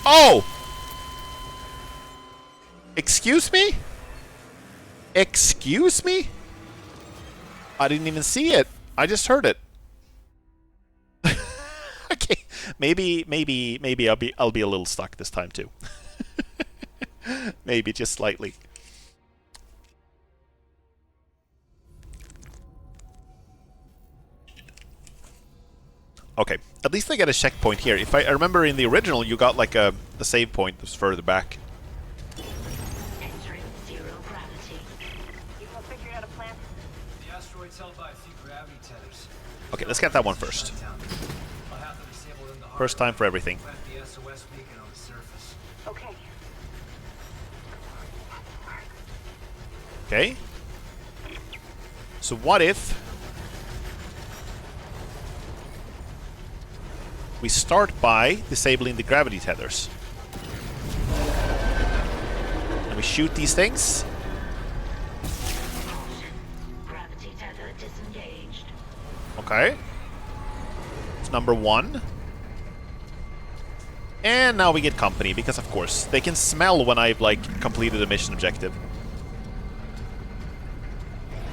Oh! Excuse me? Excuse me? I didn't even see it. I just heard it. Okay, maybe I'll be a little stuck this time too. Maybe just slightly. Okay, at least I get a checkpoint here. If I remember in the original, you got like a save point that was further back. Entering zero gravity. You have figured out a plan? The asteroid's held by a few gravity tethers. Okay, let's get that one first. I'll have to disable them the hard First time way. for everything. Plant the SOS beacon on the surface. Okay. Okay. So what if we start by disabling the gravity tethers? And we shoot these things. Gravity tether disengaged. Okay. It's number one. And now we get company, because of course, they can smell when I've, like, completed a mission objective.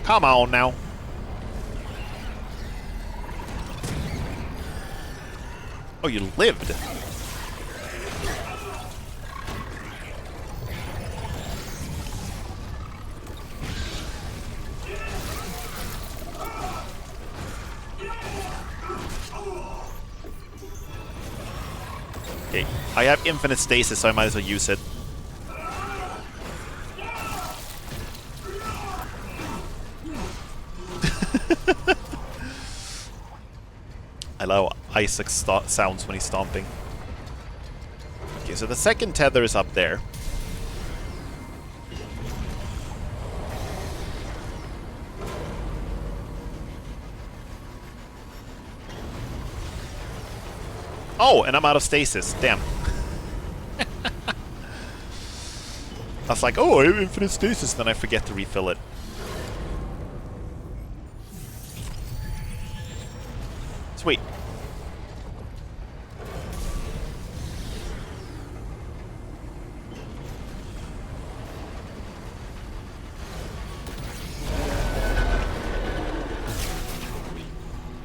Come on now. Oh, you lived. Okay, I have infinite stasis, so I might as well use it. I love Isaac's sounds when he's stomping. Okay, so the second tether is up there. Oh, and I'm out of stasis. Damn. I was like, oh, I have infinite stasis, then I forget to refill it. Sweet.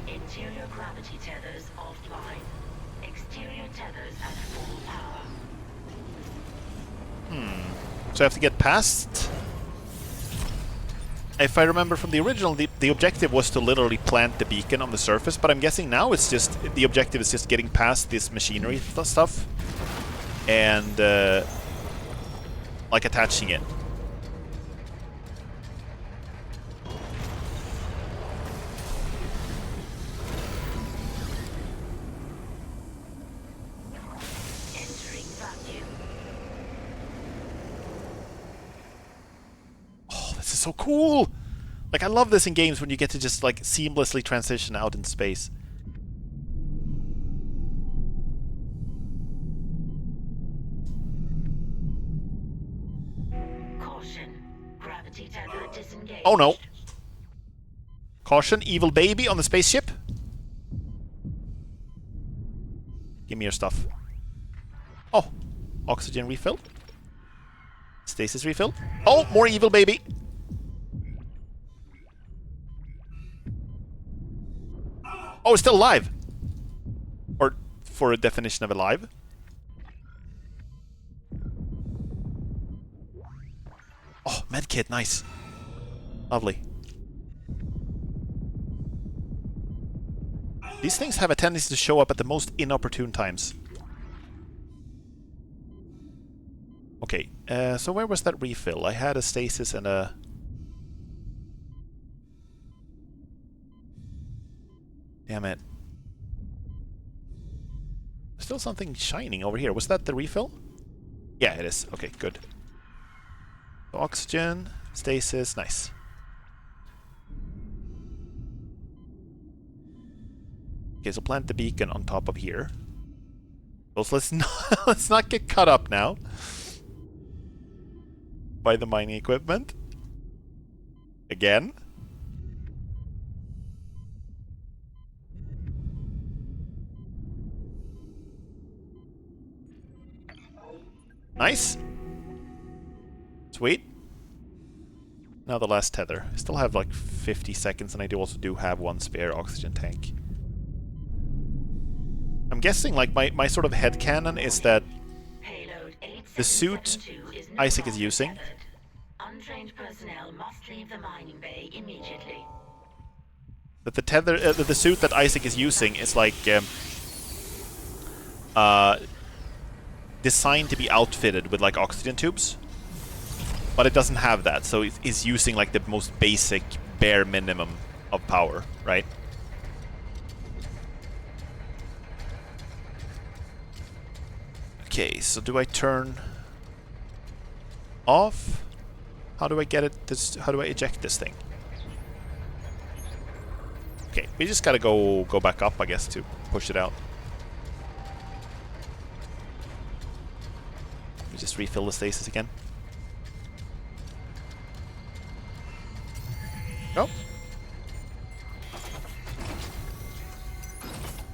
Interior gravity tethers offline. Exterior tethers at full power. So I have to get past... If I remember from the original, the objective was to literally plant the beacon on the surface, but I'm guessing now it's just... The objective is just getting past this machinery stuff. And, like, attaching it. Entering vacuum. This is so cool! Like, I love this in games when you get to just, like, seamlessly transition out in space. Caution. Gravity tether disengaged. Oh no! Caution, evil baby on the spaceship! Give me your stuff. Oh! Oxygen refill. Stasis refill. Oh! More evil baby! Oh, it's still alive! Or, for a definition of alive. Oh, medkit, nice. Lovely. These things have a tendency to show up at the most inopportune times. Okay, so where was that refill? I had a stasis and a... Damn it. Still something shining over here. Was that the refill? Yeah, it is. Okay, good. So oxygen, stasis, nice. Okay, so plant the beacon on top of here. So let's not get cut up now by the mining equipment. Again. Nice. Sweet. Now the last tether. I still have like 50 seconds and I do have one spare oxygen tank. I'm guessing like my sort of headcanon is that the suit Isaac is using Untrained personnel must leave the mining bay immediately. that the tether the suit that Isaac is using is like designed to be outfitted with like oxygen tubes, but it doesn't have that, so it's using like the most basic bare minimum of power, right? Okay, so do I turn off? How do I get it? How do I eject this thing? Okay, we just gotta go back up, I guess, to push it out. Let me just refill the stasis again. Go.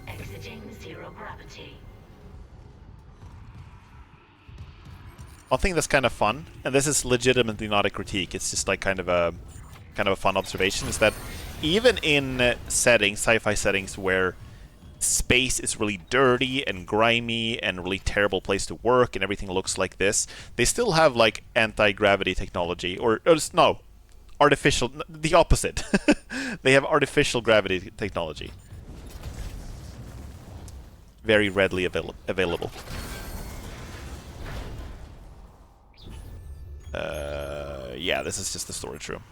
Exiting zero gravity. One thing that's kind of fun, and this is legitimately not a critique, it's just like kind of a fun observation, is that even in settings, sci-fi settings, where space is really dirty and grimy and a really terrible place to work and everything looks like this, they still have like anti-gravity technology, or no, artificial, the opposite. They have artificial gravity technology. Very readily available. Yeah, this is just the storage room.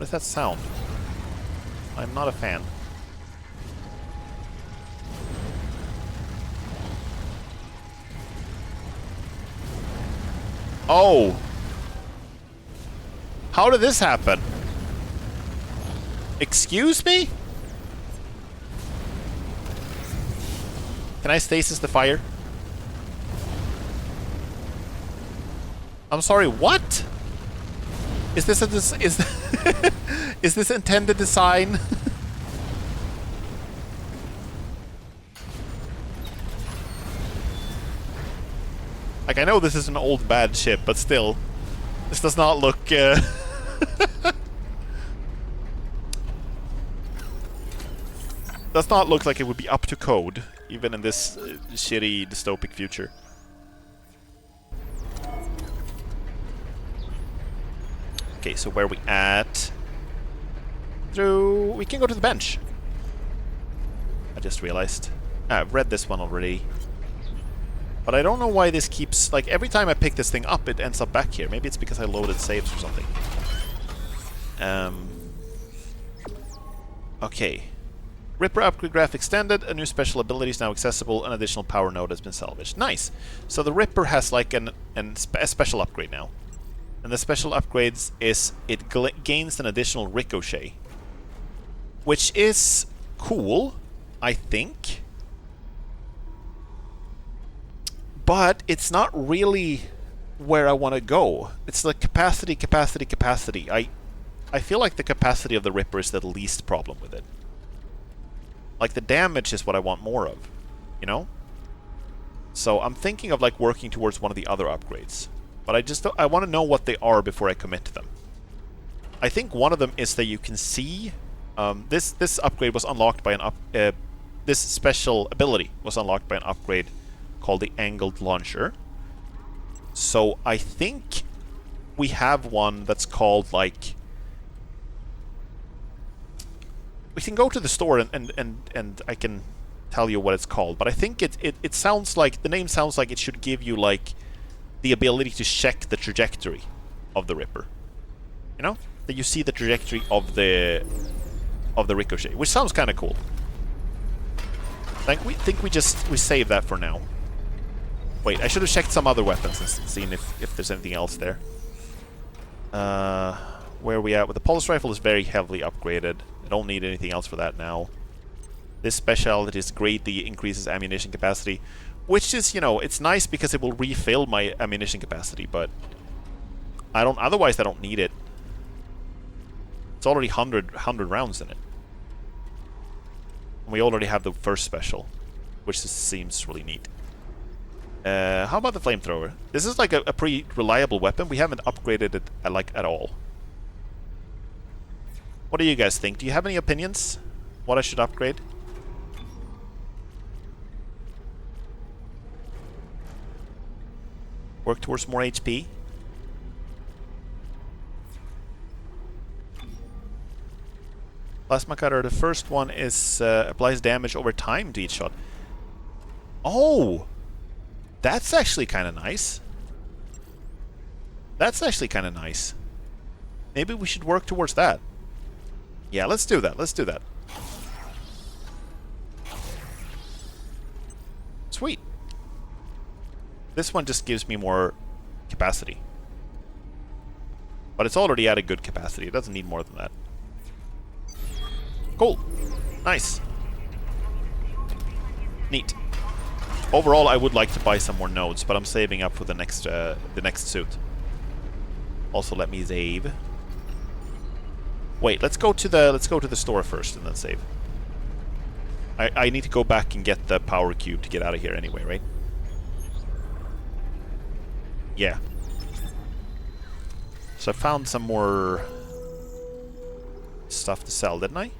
What is that sound? I'm not a fan. Oh! How did this happen? Excuse me? Can I stasis the fire? I'm sorry, what? Is this is this intended design? Like, I know this is an old bad ship, but still, this does not look does not look like it would be up to code, even in this shitty dystopic future. Okay, so where are we at? We can go to the bench. I just realized. I've read this one already. But I don't know why this keeps... Like, every time I pick this thing up, it ends up back here. Maybe it's because I loaded saves or something. Okay. Ripper upgrade graph extended, a new special ability is now accessible, an additional power node has been salvaged. Nice! So the Ripper has like a special upgrade now. And the special upgrades is it gains an additional ricochet. Which is cool, I think. But it's not really where I want to go. It's the capacity. I feel like the capacity of the Ripper is the least problem with it. Like, the damage is what I want more of, you know? So I'm thinking of, like, working towards one of the other upgrades. But I just I want to know what they are before I commit to them. I think one of them is that you can see... this upgrade was unlocked by an this special ability was unlocked by an upgrade called the Angled Launcher. So I think we have one that's called, like... We can go to the store and I can tell you what it's called, but I think it sounds like... The name sounds like it should give you, like, the ability to check the trajectory of the Ripper. You know? That you see the trajectory of the ricochet, which sounds kind of cool. Like, we save that for now. Wait, I should have checked some other weapons and seen if there's anything else there. Where are we at? With the pulse rifle is very heavily upgraded. I don't need anything else for that now. This specialty is greatly increases ammunition capacity, which is, you know, it's nice because it will refill my ammunition capacity, but otherwise I don't need it. It's already 100 rounds in it. And we already have the first special, which seems really neat. How about the flamethrower? This is like a pretty reliable weapon. We haven't upgraded it at all. What do you guys think? Do you have any opinions? What I should upgrade? Work towards more HP. Plasma cutter. The first one is applies damage over time to each shot. Oh! That's actually kind of nice. That's actually kind of nice. Maybe we should work towards that. Yeah, let's do that. Let's do that. Sweet. This one just gives me more capacity. But it's already at a good capacity. It doesn't need more than that. Cool. Nice. Neat. Overall, I would like to buy some more nodes, but I'm saving up for the next suit. Also, let me save. Wait, let's go to the store first and then save. I need to go back and get the power cube to get out of here anyway, right? Yeah. So I found some more stuff to sell, didn't I?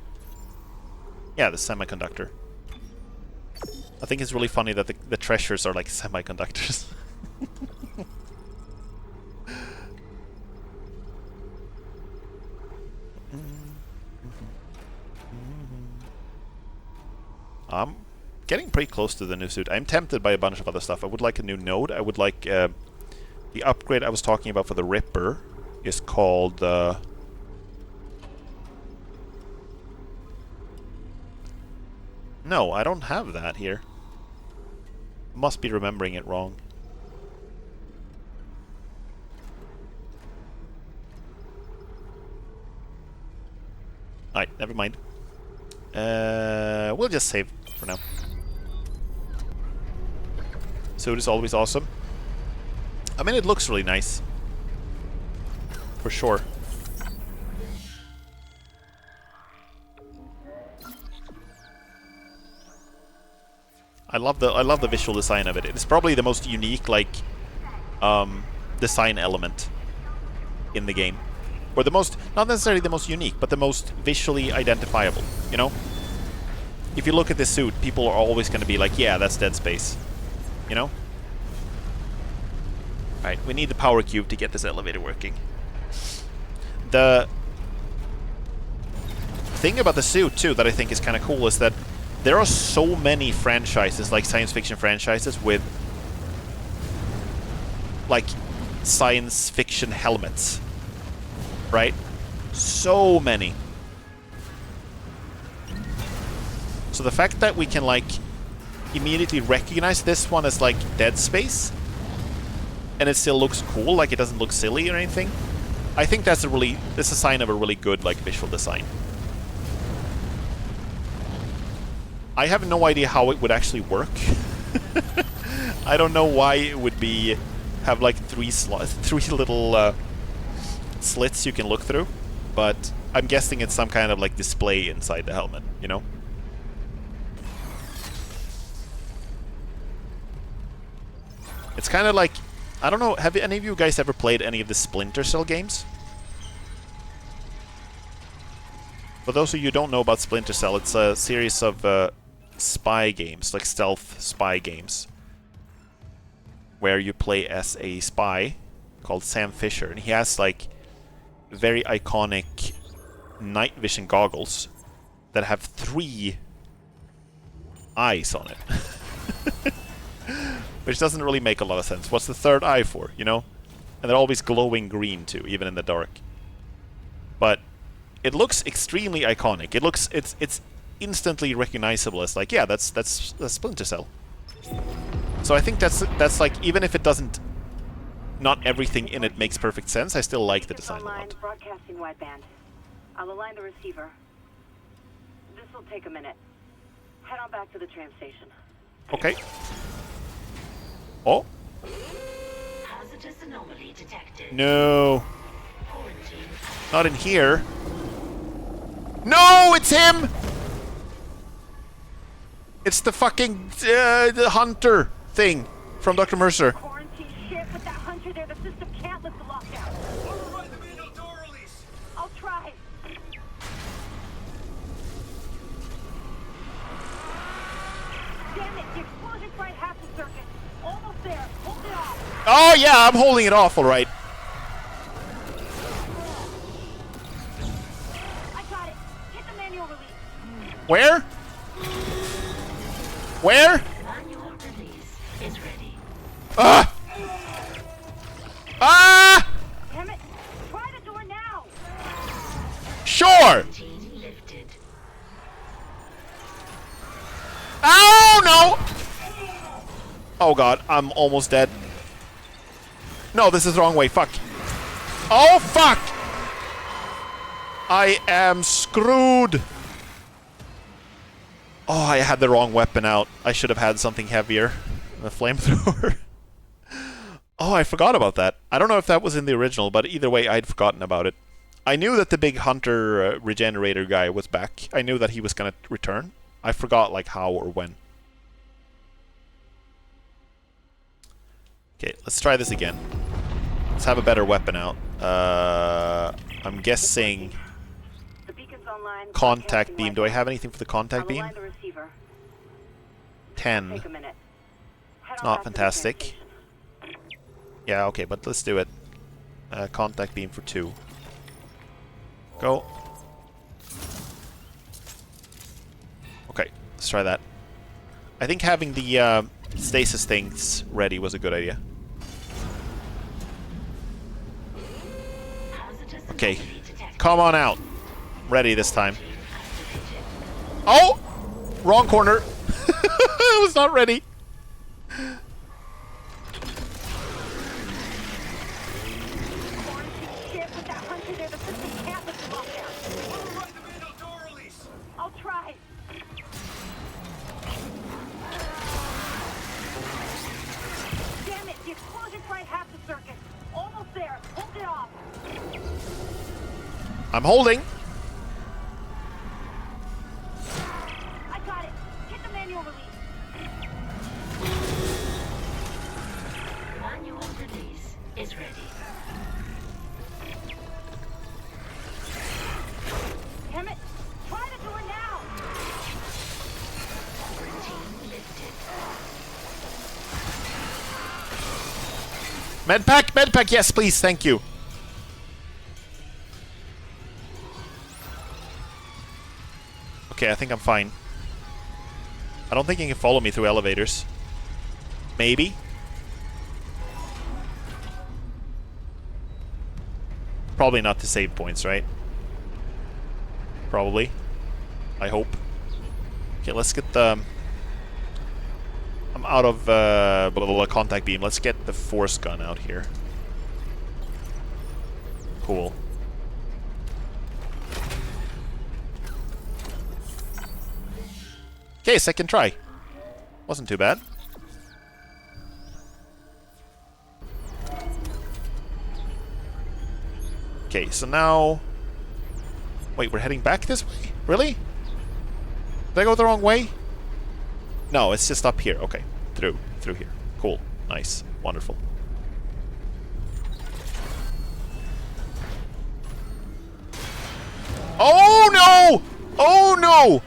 Yeah, the semiconductor. I think it's really funny that the treasures are like semiconductors. I'm getting pretty close to the new suit. I'm tempted by a bunch of other stuff. I would like a new node. I would like the upgrade I was talking about for the Ripper is called No, I don't have that here. Must be remembering it wrong. Alright, never mind. We'll just save for now. Suit is always awesome. I mean, it looks really nice. For sure. I love the visual design of it. It's probably the most unique, like, design element in the game. Or the most, not necessarily the most unique, but the most visually identifiable, you know? If you look at this suit, people are always going to be like, yeah, that's Dead Space. You know? Alright, we need the power cube to get this elevator working. The thing about the suit, too, that I think is kind of cool is that there are so many franchises, like science fiction franchises, with like science fiction helmets. Right? So many. So the fact that we can like immediately recognize this one as like Dead Space and it still looks cool, like it doesn't look silly or anything, I think that's a sign of a really good like visual design. I have no idea how it would actually work. I don't know why it would be have like three little slits you can look through, but I'm guessing it's some kind of like display inside the helmet, you know? It's kind of like, I don't know, have any of you guys ever played any of the Splinter Cell games? For those of you who don't know about Splinter Cell, it's a series of spy games, like stealth spy games, where you play as a spy called Sam Fisher, and he has like very iconic night vision goggles that have 3 eyes on it. Which doesn't really make a lot of sense. What's the 3rd eye for, you know? And they're always glowing green too, even in the dark. But it looks extremely iconic. It's instantly recognizable as like, yeah, that's Splinter Cell. So I think that's like, even if it doesn't, not everything in it makes perfect sense, I still like the design a lot. Broadcasting wideband. I'll align the receiver. This will take a minute. Head on back to the tram station. Okay. Oh. Hazardous anomaly detected. No. Quarantine. Not in here. No, it's him! It's the fucking the hunter thing from Dr. Mercer. Quarantine shit with that hunter there. The system can't lift the lockdown. Override the manual door release. I'll try. Damn it! The explosion's right half the circuit. Almost there. Hold it off. Oh yeah, I'm holding it off, all right. I got it. Hit the manual release. Where? Where? Manual release is ready. Ah! Ah! Damn it! Try the door now. Sure. Quarantine lifted. Oh no! Oh god, I'm almost dead. No, this is the wrong way. Fuck. Oh fuck! I am screwed. Oh, I had the wrong weapon out. I should have had something heavier. The flamethrower. Oh, I forgot about that. I don't know if that was in the original, but either way, I'd forgotten about it. I knew that the big hunter regenerator guy was back. I knew that he was gonna return. I forgot, like, how or when. Okay, let's try this again. Let's have a better weapon out. I'm guessing The beacon's online. contact beam. Do I have anything for the contact I'll beam? align the receiver. 10. Take a minute. Head on Not back to the fantastic. train station. Yeah, okay, but let's do it. Contact beam for 2. Go. Okay, let's try that. I think having the stasis things ready was a good idea. Hazardous Okay, anomaly detected. come on out. Ready this time. Oh! wrong corner. I was not ready. Shit, with that hunter there, the system can't lift him up there. Override the manual door release. I'll try. Damn it, the explosion tried half the circuit. Almost there. Hold it off. I'm holding. I got it. Hit the manual release. Manual release is ready. Damn it. Try the door now. Routine lifted. Medpack, yes, please, thank you. Okay, I think I'm fine. I don't think you can follow me through elevators. Maybe. Probably not to save points, right? Probably. I hope. Okay, let's get the... I'm out of blah, blah, blah, contact beam. Let's get the force gun out here. Cool. Okay, second try. Wasn't too bad. Okay, so now... Wait, we're heading back this way? Really? Did I go the wrong way? No, it's just up here. Okay, through here. Cool, nice, wonderful. Oh no! Oh no!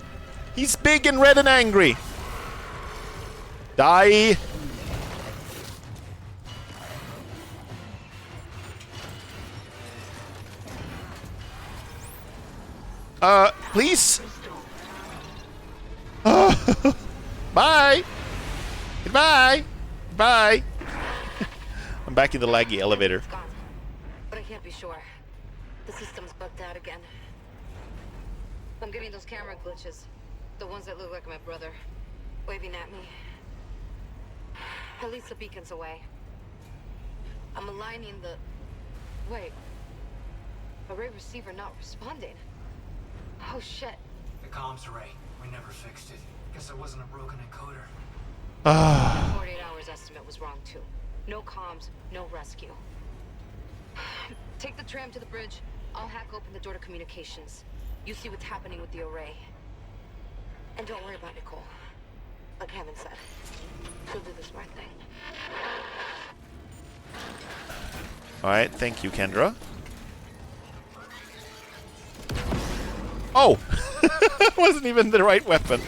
He's big and red and angry. Die. Please? Bye! Goodbye! Bye! I'm back in the laggy elevator. It's gone. But I can't be sure. The system's bugged out again. I'm getting those camera glitches. The ones that look like my brother. Waving at me. At least the beacon's away. I'm aligning the... Wait. Array receiver not responding. Oh shit. The comms array. We never fixed it. Guess it wasn't a broken encoder. 48 hours estimate was wrong too. No comms, no rescue. Take the tram to the bridge. I'll hack open the door to communications. You see what's happening with the array. And don't worry about Nicole. Like Hammond said, she'll do the smart thing. Alright, thank you, Kendra. Oh! Wasn't even the right weapon.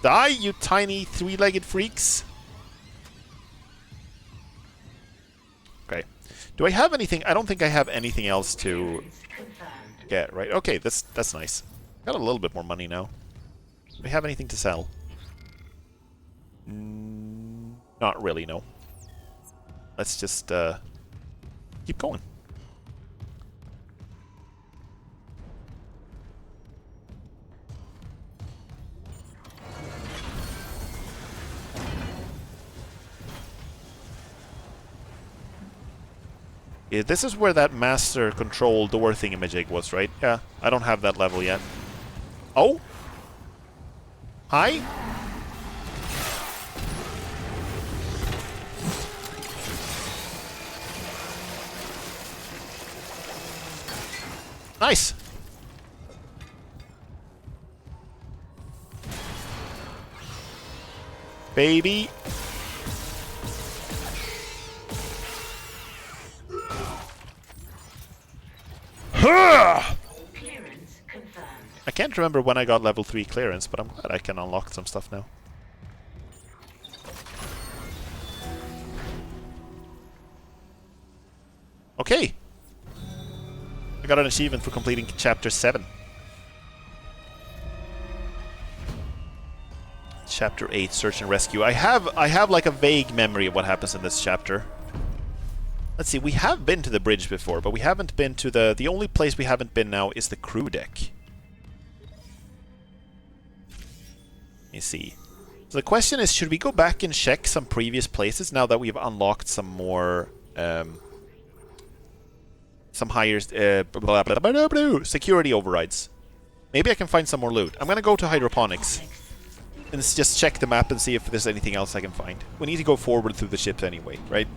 Die, you tiny three-legged freaks. Okay. Do I have anything? I don't think I have anything else to get, right? Okay, that's nice. Got a little bit more money now. Do we have anything to sell? Not really, no. Let's just keep going. Yeah, this is where that master control door thingamajig was, right? Yeah, I don't have that level yet. Oh? Hi? Nice! Baby! Clearance confirmed. I can't remember when I got level 3 clearance, but I'm glad I can unlock some stuff now. Okay! I got an achievement for completing chapter 7. Chapter 8, Search and Rescue. I have like a vague memory of what happens in this chapter. Let's see, we have been to the bridge before, but we haven't been to the only place we haven't been now is the crew deck. You see. So the question is, should we go back and check some previous places now that we've unlocked some more, some higher security overrides? Maybe I can find some more loot. I'm gonna go to hydroponics and just check the map and see if there's anything else I can find. We need to go forward through the ships anyway, right?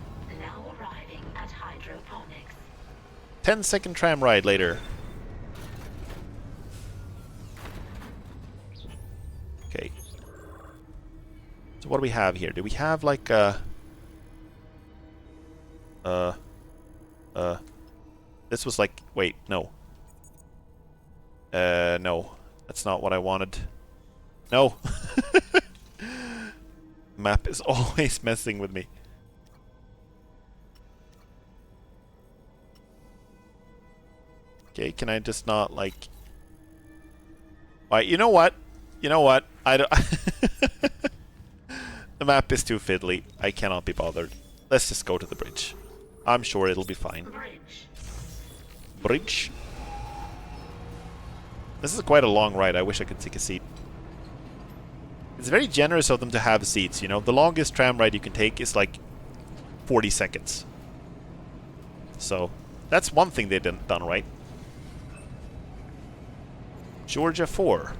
Now arriving at hydroponics. 10-second tram ride later. Okay. So what do we have here? Do we have like a... This was like... Wait, no. No. That's not what I wanted. No! Map is always messing with me. Okay, can I just not, like... Alright, you know what? You know what? I don't... The map is too fiddly. I cannot be bothered. Let's just go to the bridge. I'm sure it'll be fine. Bridge? This is quite a long ride. I wish I could take a seat. It's very generous of them to have seats, you know? The longest tram ride you can take is like 40 seconds. So, that's one thing they've done right. Georgia 4.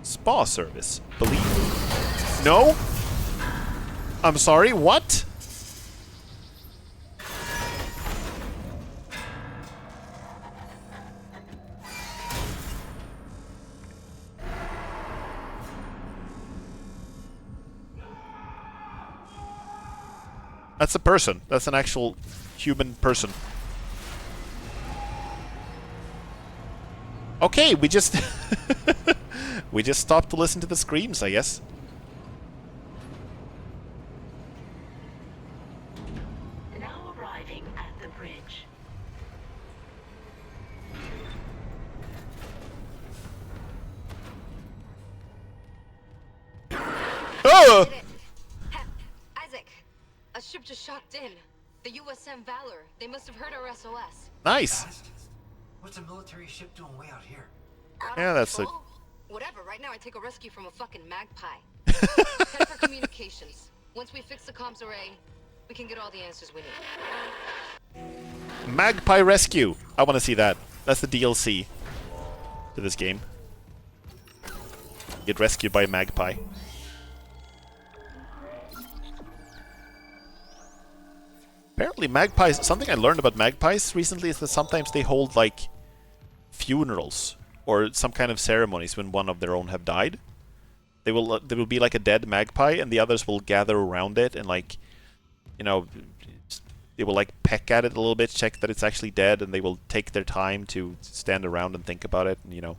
Spa service. Believe. No? I'm sorry, what? That's a person. That's an actual human person. Okay, we just... we just stopped to listen to the screams, I guess. Now arriving at the bridge. Oh! Isaac, a ship just shocked in. The USM Valor. They must have heard our SOS. Nice. What's a military ship doing way out here? Out Yeah, of that's control? Whatever. Right now, I take a rescue from a fucking magpie. Head for communications. Once we fix the comms array, we can get all the answers we need. Magpie Rescue. I want to see that. That's the DLC to this game. Get rescued by a magpie. Apparently magpies, something I learned about magpies recently is that sometimes they hold like funerals or some kind of ceremonies when one of their own have died. There will be like a dead magpie and the others will gather around it and like, you know, they will like peck at it a little bit, check that it's actually dead, and they will take their time to stand around and think about it, and, you know.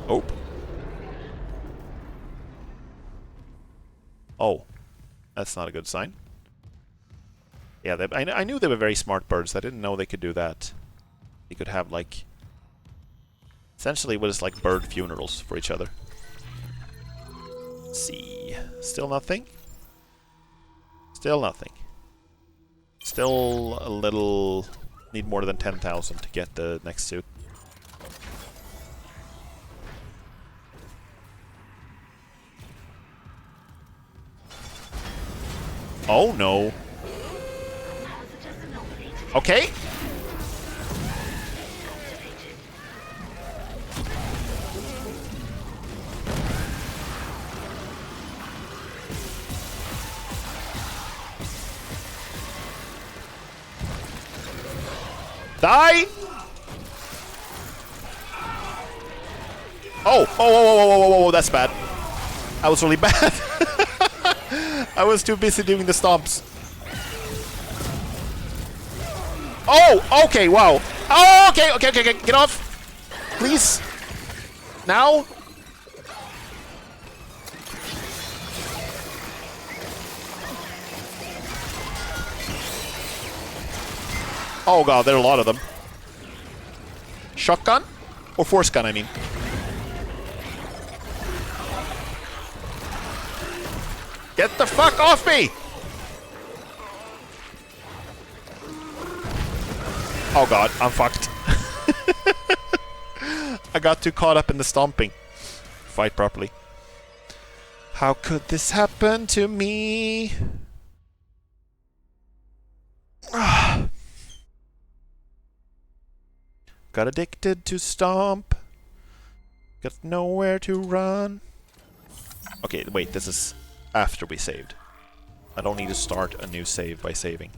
Oh. Oh. That's not a good sign. Yeah, I knew they were very smart birds. I didn't know they could do that. They could have, like... Essentially what is like bird funerals for each other. Let's see. Still nothing? Still nothing. Still a little... Need more than 10,000 to get the next suit. Oh no. Okay. Die! Oh, that's bad. That was really bad. I was too busy doing the stomps. Oh, okay, wow. Oh, okay, get off. Please. Now. Oh god, there are a lot of them. Shotgun? Or force gun, I mean. Get the fuck off me! Oh god, I'm fucked. I got too caught up in the stomping. Fight properly. How could this happen to me? Got addicted to stomp. Got nowhere to run. Okay, wait, this is after we saved. I don't need to start a new save by saving.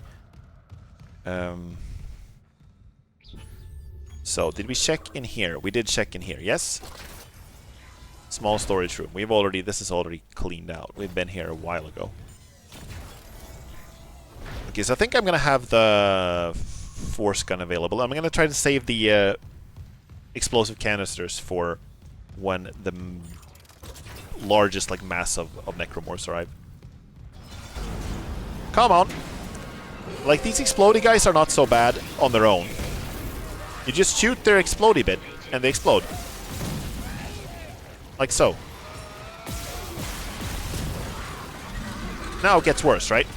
So, did we check in here? We did check in here, yes? Small storage room. This is already cleaned out. We've been here a while ago. Okay, so I think I'm gonna have the force gun available. I'm gonna try to save the explosive canisters for when the largest like mass of necromorphs arrive. Come on! Like, these explodey guys are not so bad on their own. You just shoot their explodey bit, and they explode. Like so. Now it gets worse, right?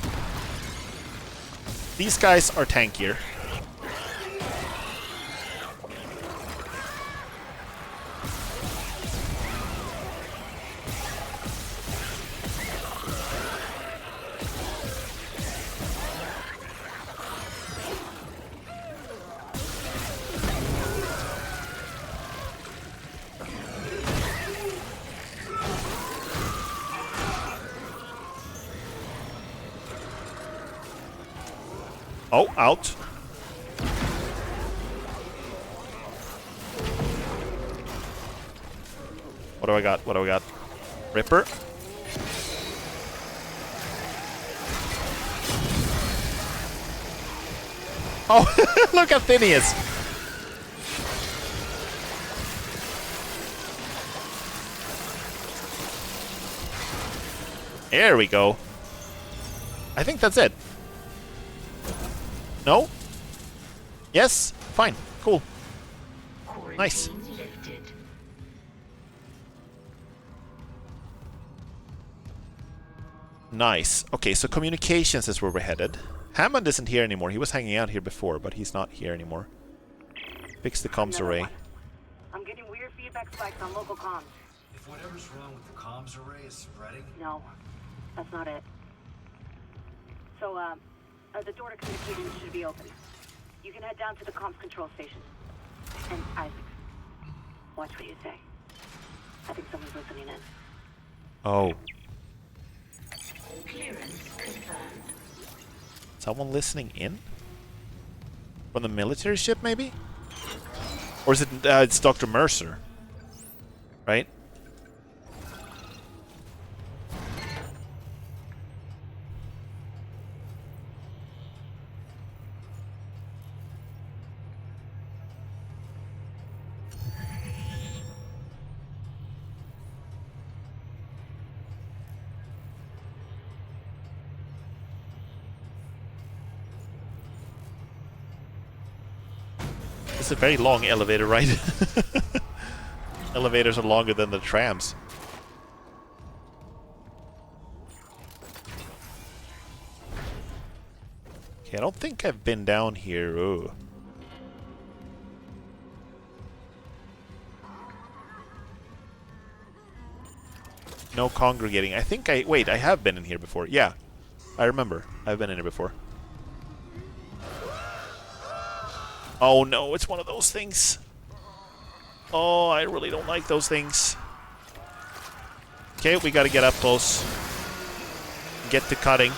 These guys are tankier. Oh, out. What do I got? What do I got? Ripper. Oh, look how thin he is. There we go. I think that's it. No? Yes? Fine. Cool. Nice. Nice. Okay, so communications is where we're headed. Hammond isn't here anymore. He was hanging out here before, but he's not here anymore. Fix the comms array. I'm getting weird feedback spikes on local comms. If whatever's wrong with the comms array is spreading... No, that's not it. So, the door to communications should be open. You can head down to the comms control station. And Isaac, watch what you say. I think someone's listening in. Oh. Clearance confirmed. Someone listening in? From the military ship, maybe? Or is it, it's Dr. Mercer. Right? It's a very long elevator ride. Elevators are longer than the trams. Okay, I don't think I've been down here. Ooh. No congregating. I think I... Wait, I have been in here before. Yeah, I remember. I've been in here before. Oh no, it's one of those things. Oh, I really don't like those things. Okay, we gotta get up close. Get to cutting.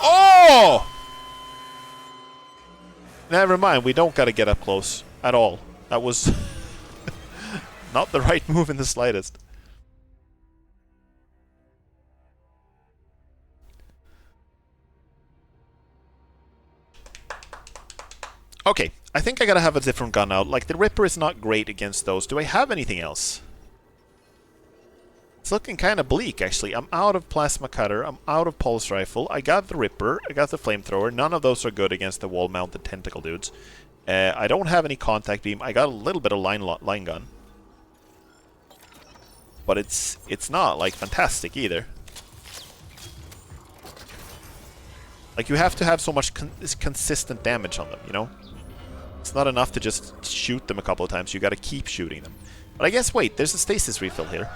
Oh! Never mind, we don't gotta get up close at all. That was not the right move in the slightest. Okay, I think I gotta have a different gun out. Like, the Ripper is not great against those. Do I have anything else? It's looking kind of bleak, actually. I'm out of Plasma Cutter. I'm out of Pulse Rifle. I got the Ripper. I got the Flamethrower. None of those are good against the wall-mounted tentacle dudes. I don't have any Contact Beam. I got a little bit of line gun. But it's not, like, fantastic either. Like, you have to have so much consistent damage on them, you know? It's not enough to just shoot them a couple of times. You gotta keep shooting them. But I guess, wait, there's a stasis refill here.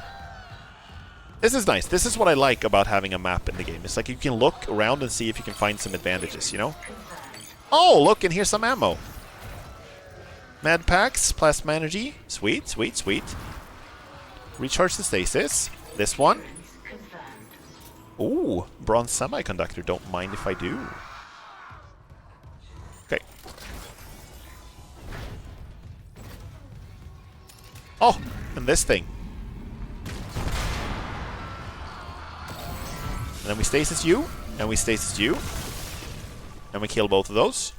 This is nice. This is what I like about having a map in the game. It's like you can look around and see if you can find some advantages, you know? Oh, look, and here's some ammo. Med packs, plasma energy. Sweet, sweet, sweet. Recharge the stasis. This one. Ooh, bronze semiconductor. Don't mind if I do. Okay. Oh, and this thing. And then we stasis you, and we stasis you. And we kill both of those.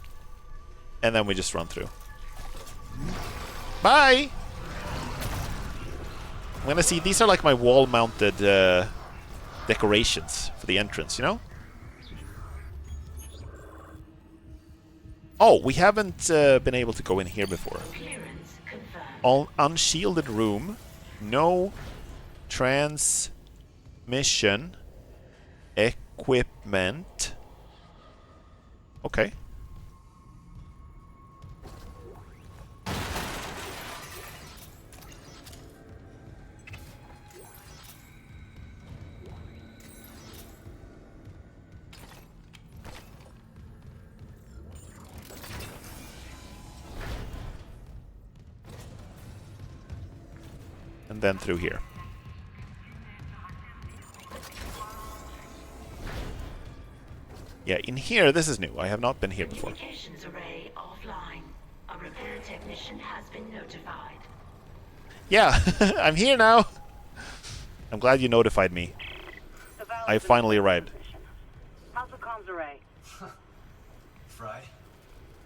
And then we just run through. Bye! I'm gonna see, these are like my wall-mounted decorations for the entrance, you know? Oh, we haven't been able to go in here before. All unshielded room. No transmission equipment. Okay. And then through here. Yeah, in here, this is new. I have not been here before. Communications array offline. A repair technician has been notified. Yeah, I'm here now. I'm glad you notified me. I finally arrived. How's the comms array? Fried.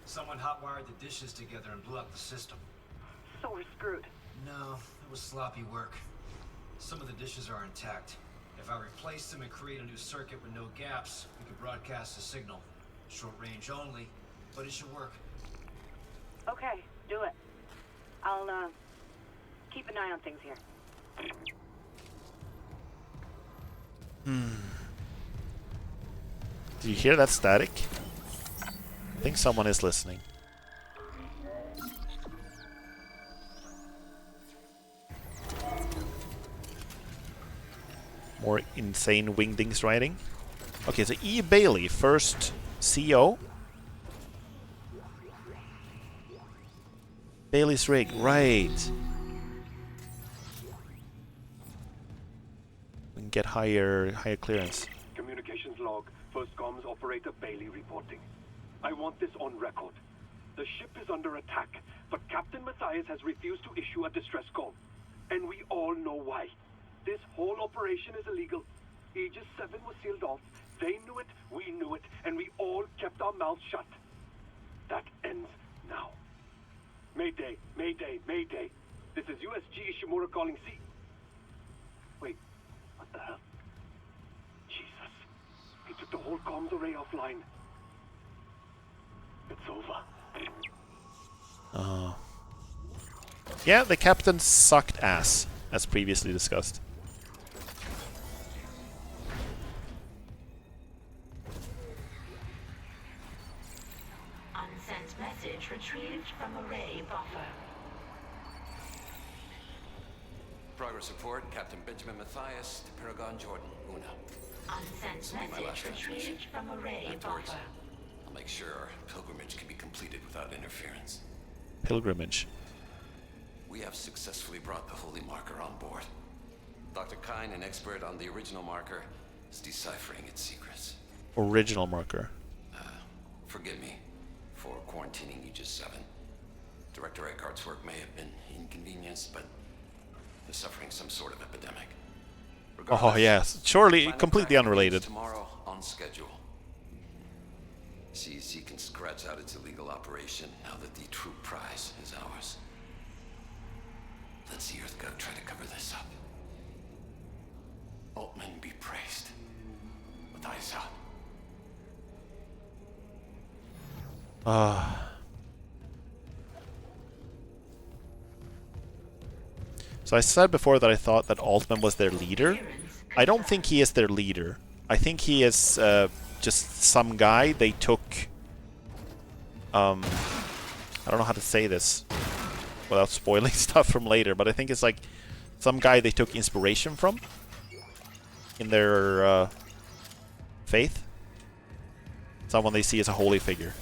Someone hotwired the dishes together and blew up the system. So we're screwed. No, it was sloppy work. Some of the dishes are intact. If I replace them and create a new circuit with no gaps, we could broadcast a signal. Short range only, but it should work. Okay, do it. I'll, keep an eye on things here. Do you hear that static? I think someone is listening. More insane wingdings riding. Okay, so E. Bailey, first CO. Bailey's rig, right. We can get higher clearance. Communications log. First comms operator Bailey reporting. I want this on record. The ship is under attack, but Captain Matthias has refused to issue a distress call. And we all know why. This whole operation is illegal. Aegis 7 was sealed off. They knew it, we knew it, and we all kept our mouths shut. That ends now. Mayday, Mayday, Mayday. This is USG Ishimura calling C. Wait, what the hell? Jesus. He took the whole comms array offline. It's over. Yeah, the captain sucked ass, as previously discussed. Unsent message retrieved from array buffer. Progress report, Captain Benjamin Matthias to Paragon Jordan, Una. Unsent My last message retrieved from array Afterwards, buffer. I'll make sure our pilgrimage can be completed without interference. Pilgrimage. We have successfully brought the Holy Marker on board. Dr. Kine, an expert on the original marker, is deciphering its secrets. Original marker. Forgive me for quarantining Aegis 7. Director Eckhart's work may have been inconvenienced, but they're suffering some sort of epidemic. Oh yes, surely Final completely tracking unrelated. begins tomorrow on schedule. CEC can scratch out its illegal operation now that the true prize is ours. Let's see Earthgov try to cover this up. Altman be praised. Matthias out. So I said before that I thought that Altman was their leader. I don't think he is their leader. I think he is just some guy they took... I don't know how to say this without spoiling stuff from later, but I think it's like some guy they took inspiration from in their faith. Someone they see as a holy figure.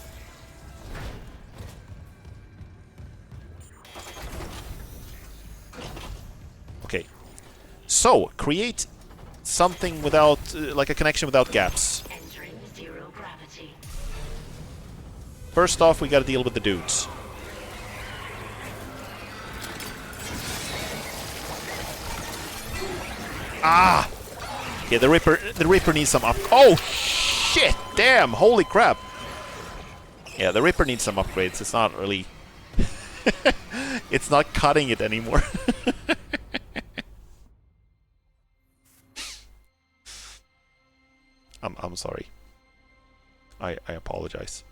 Okay. So, create something without, like a connection without gaps. Entering zero gravity. First off, we gotta deal with the dudes. Ah! Okay, the Ripper needs some up... Oh, shit! Damn! Holy crap! Yeah, the Ripper needs some upgrades. It's not really... it's not cutting it anymore. I'm sorry. I apologize.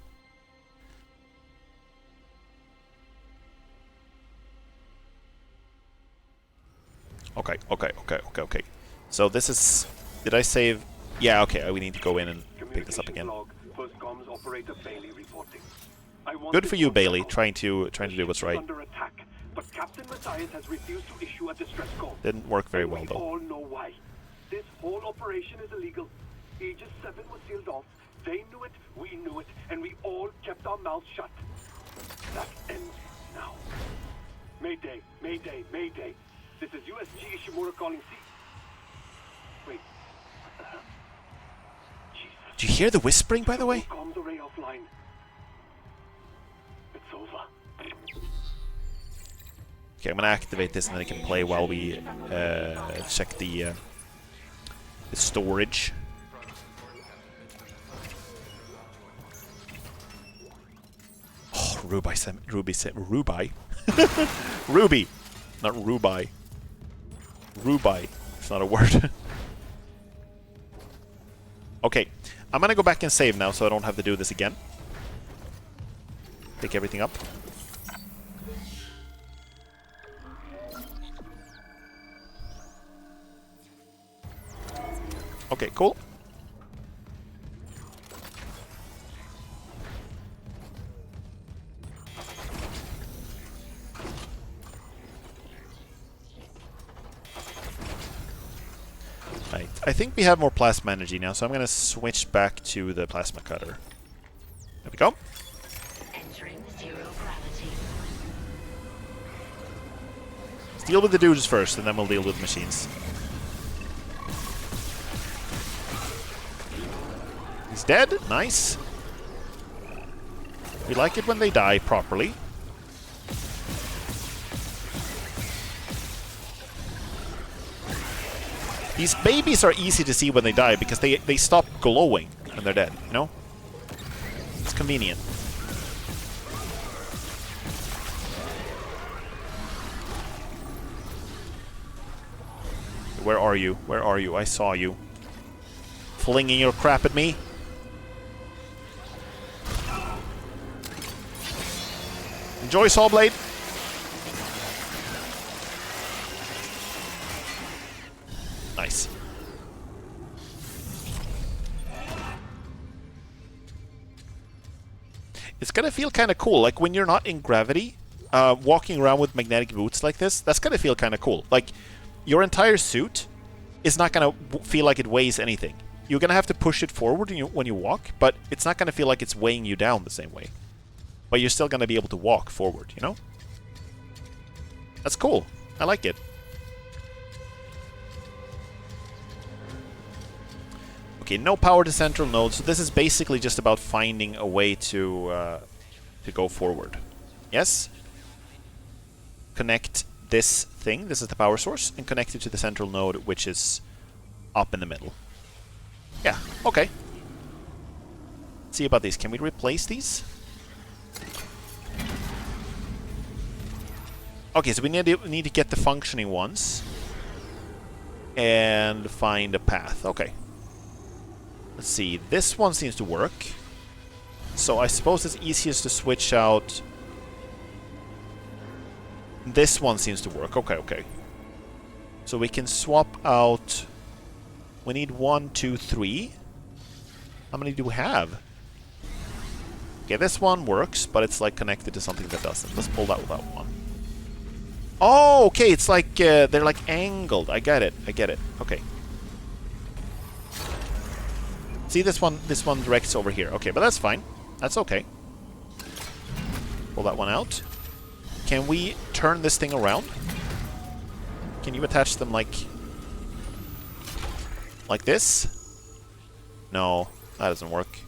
Okay. So this is... Did I save... Yeah, okay, we need to go in and pick this up again. First comms operator Bailey reporting. Good for you, Bailey, trying to do what's right. Under attack, but Captain Mathius has refused to issue a distress call. Didn't work very well, We though. all know why. This whole operation is illegal. Aegis 7 was sealed off. They knew it, we knew it, and we all kept our mouths shut. That ends now. Mayday, Mayday, Mayday. This is USG Ishimura calling C. Wait. What the hell? Jesus. Did you hear the whispering, by the way? Comms array offline. It's over. Okay, I'm gonna activate this and then I can play while we check the storage. Oh, Ruby, Ruby, not Ruby. Ruby. It's not a word. Okay, I'm gonna go back and save now, so I don't have to do this again. Pick everything up. Okay, cool. Right, I think we have more plasma energy now, so I'm gonna switch back to the plasma cutter. There we go. Entering zero gravity. Let's deal with the dudes first, and then we'll deal with machines. He's dead. Nice. We like it when they die properly. These babies are easy to see when they die because they stop glowing when they're dead, you know? It's convenient. Where are you? Where are you? I saw you. Flinging your crap at me. Enjoy, Sawblade. Nice. It's gonna feel kind of cool, like when you're not in gravity, walking around with magnetic boots like this, that's gonna feel kind of cool. Like, your entire suit is not gonna feel like it weighs anything. You're gonna have to push it forward when you walk, but it's not gonna feel like it's weighing you down the same way. But you're still gonna be able to walk forward, you know? That's cool. I like it. Okay, no power to central node, so this is basically just about finding a way to go forward. Yes? Connect this thing, this is the power source, and connect it to the central node, which is up in the middle. Yeah, okay. Let's see about these. Can we replace these? Okay, so we need to get the functioning ones and find a path. Okay. Let's see. This one seems to work. So I suppose it's easiest to switch out. This one seems to work. Okay, okay. So we can swap out. We need 1, 2, 3. How many do we have? Okay, this one works, but it's like connected to something that doesn't. Let's pull that one. Oh, okay, it's like they're like angled. I get it. Okay. See, this one directs over here. Okay, but that's fine. That's okay. Pull that one out. Can we turn this thing around? Can you attach them like this? No, that doesn't work.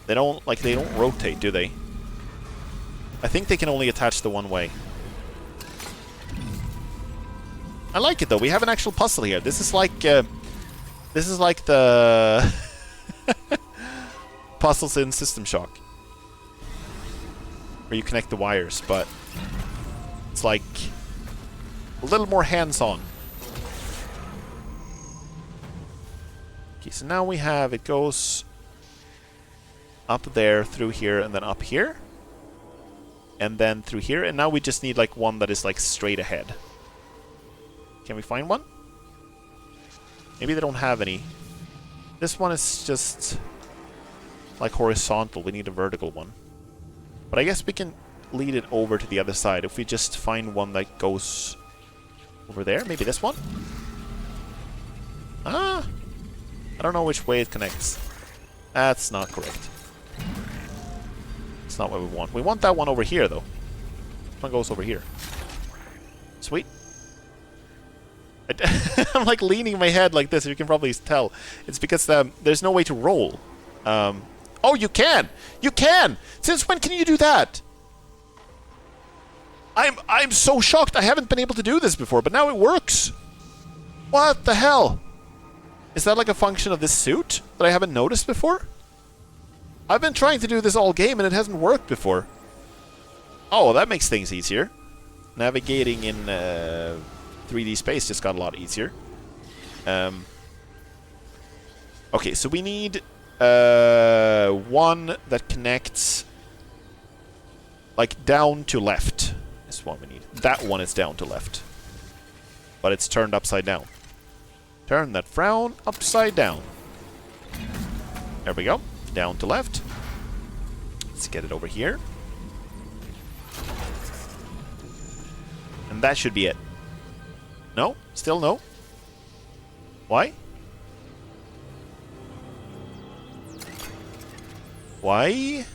They don't rotate, do they? I think they can only attach the one way. I like it though. We have an actual puzzle here. This is like the puzzles in System Shock, where you connect the wires, but it's like a little more hands-on. Okay, so now we have, it goes up there, through here, and then up here. And then through here, and now we just need like one that is like straight ahead. Can we find one? Maybe they don't have any. This one is just like horizontal. We need a vertical one. But I guess we can lead it over to the other side if we just find one that goes over there. Maybe this one? I don't know which way it connects. That's not correct. It's not what we want. We want that one over here, though. This one goes over here. Sweet. I'm like leaning my head like this, you can probably tell. It's because there's no way to roll. Oh, you can! You can! Since when can you do that? I'm so shocked. I haven't been able to do this before, but now it works. What the hell? Is that like a function of this suit that I haven't noticed before? I've been trying to do this all game and it hasn't worked before. Oh, well, that makes things easier. Navigating in 3D space just got a lot easier. Okay, so we need one that connects like down to left. Is what we need. That one is down to left. But it's turned upside down. Turn that frown upside down. There we go. Down to left. Let's get it over here. And that should be it. No? Still no? Why? Why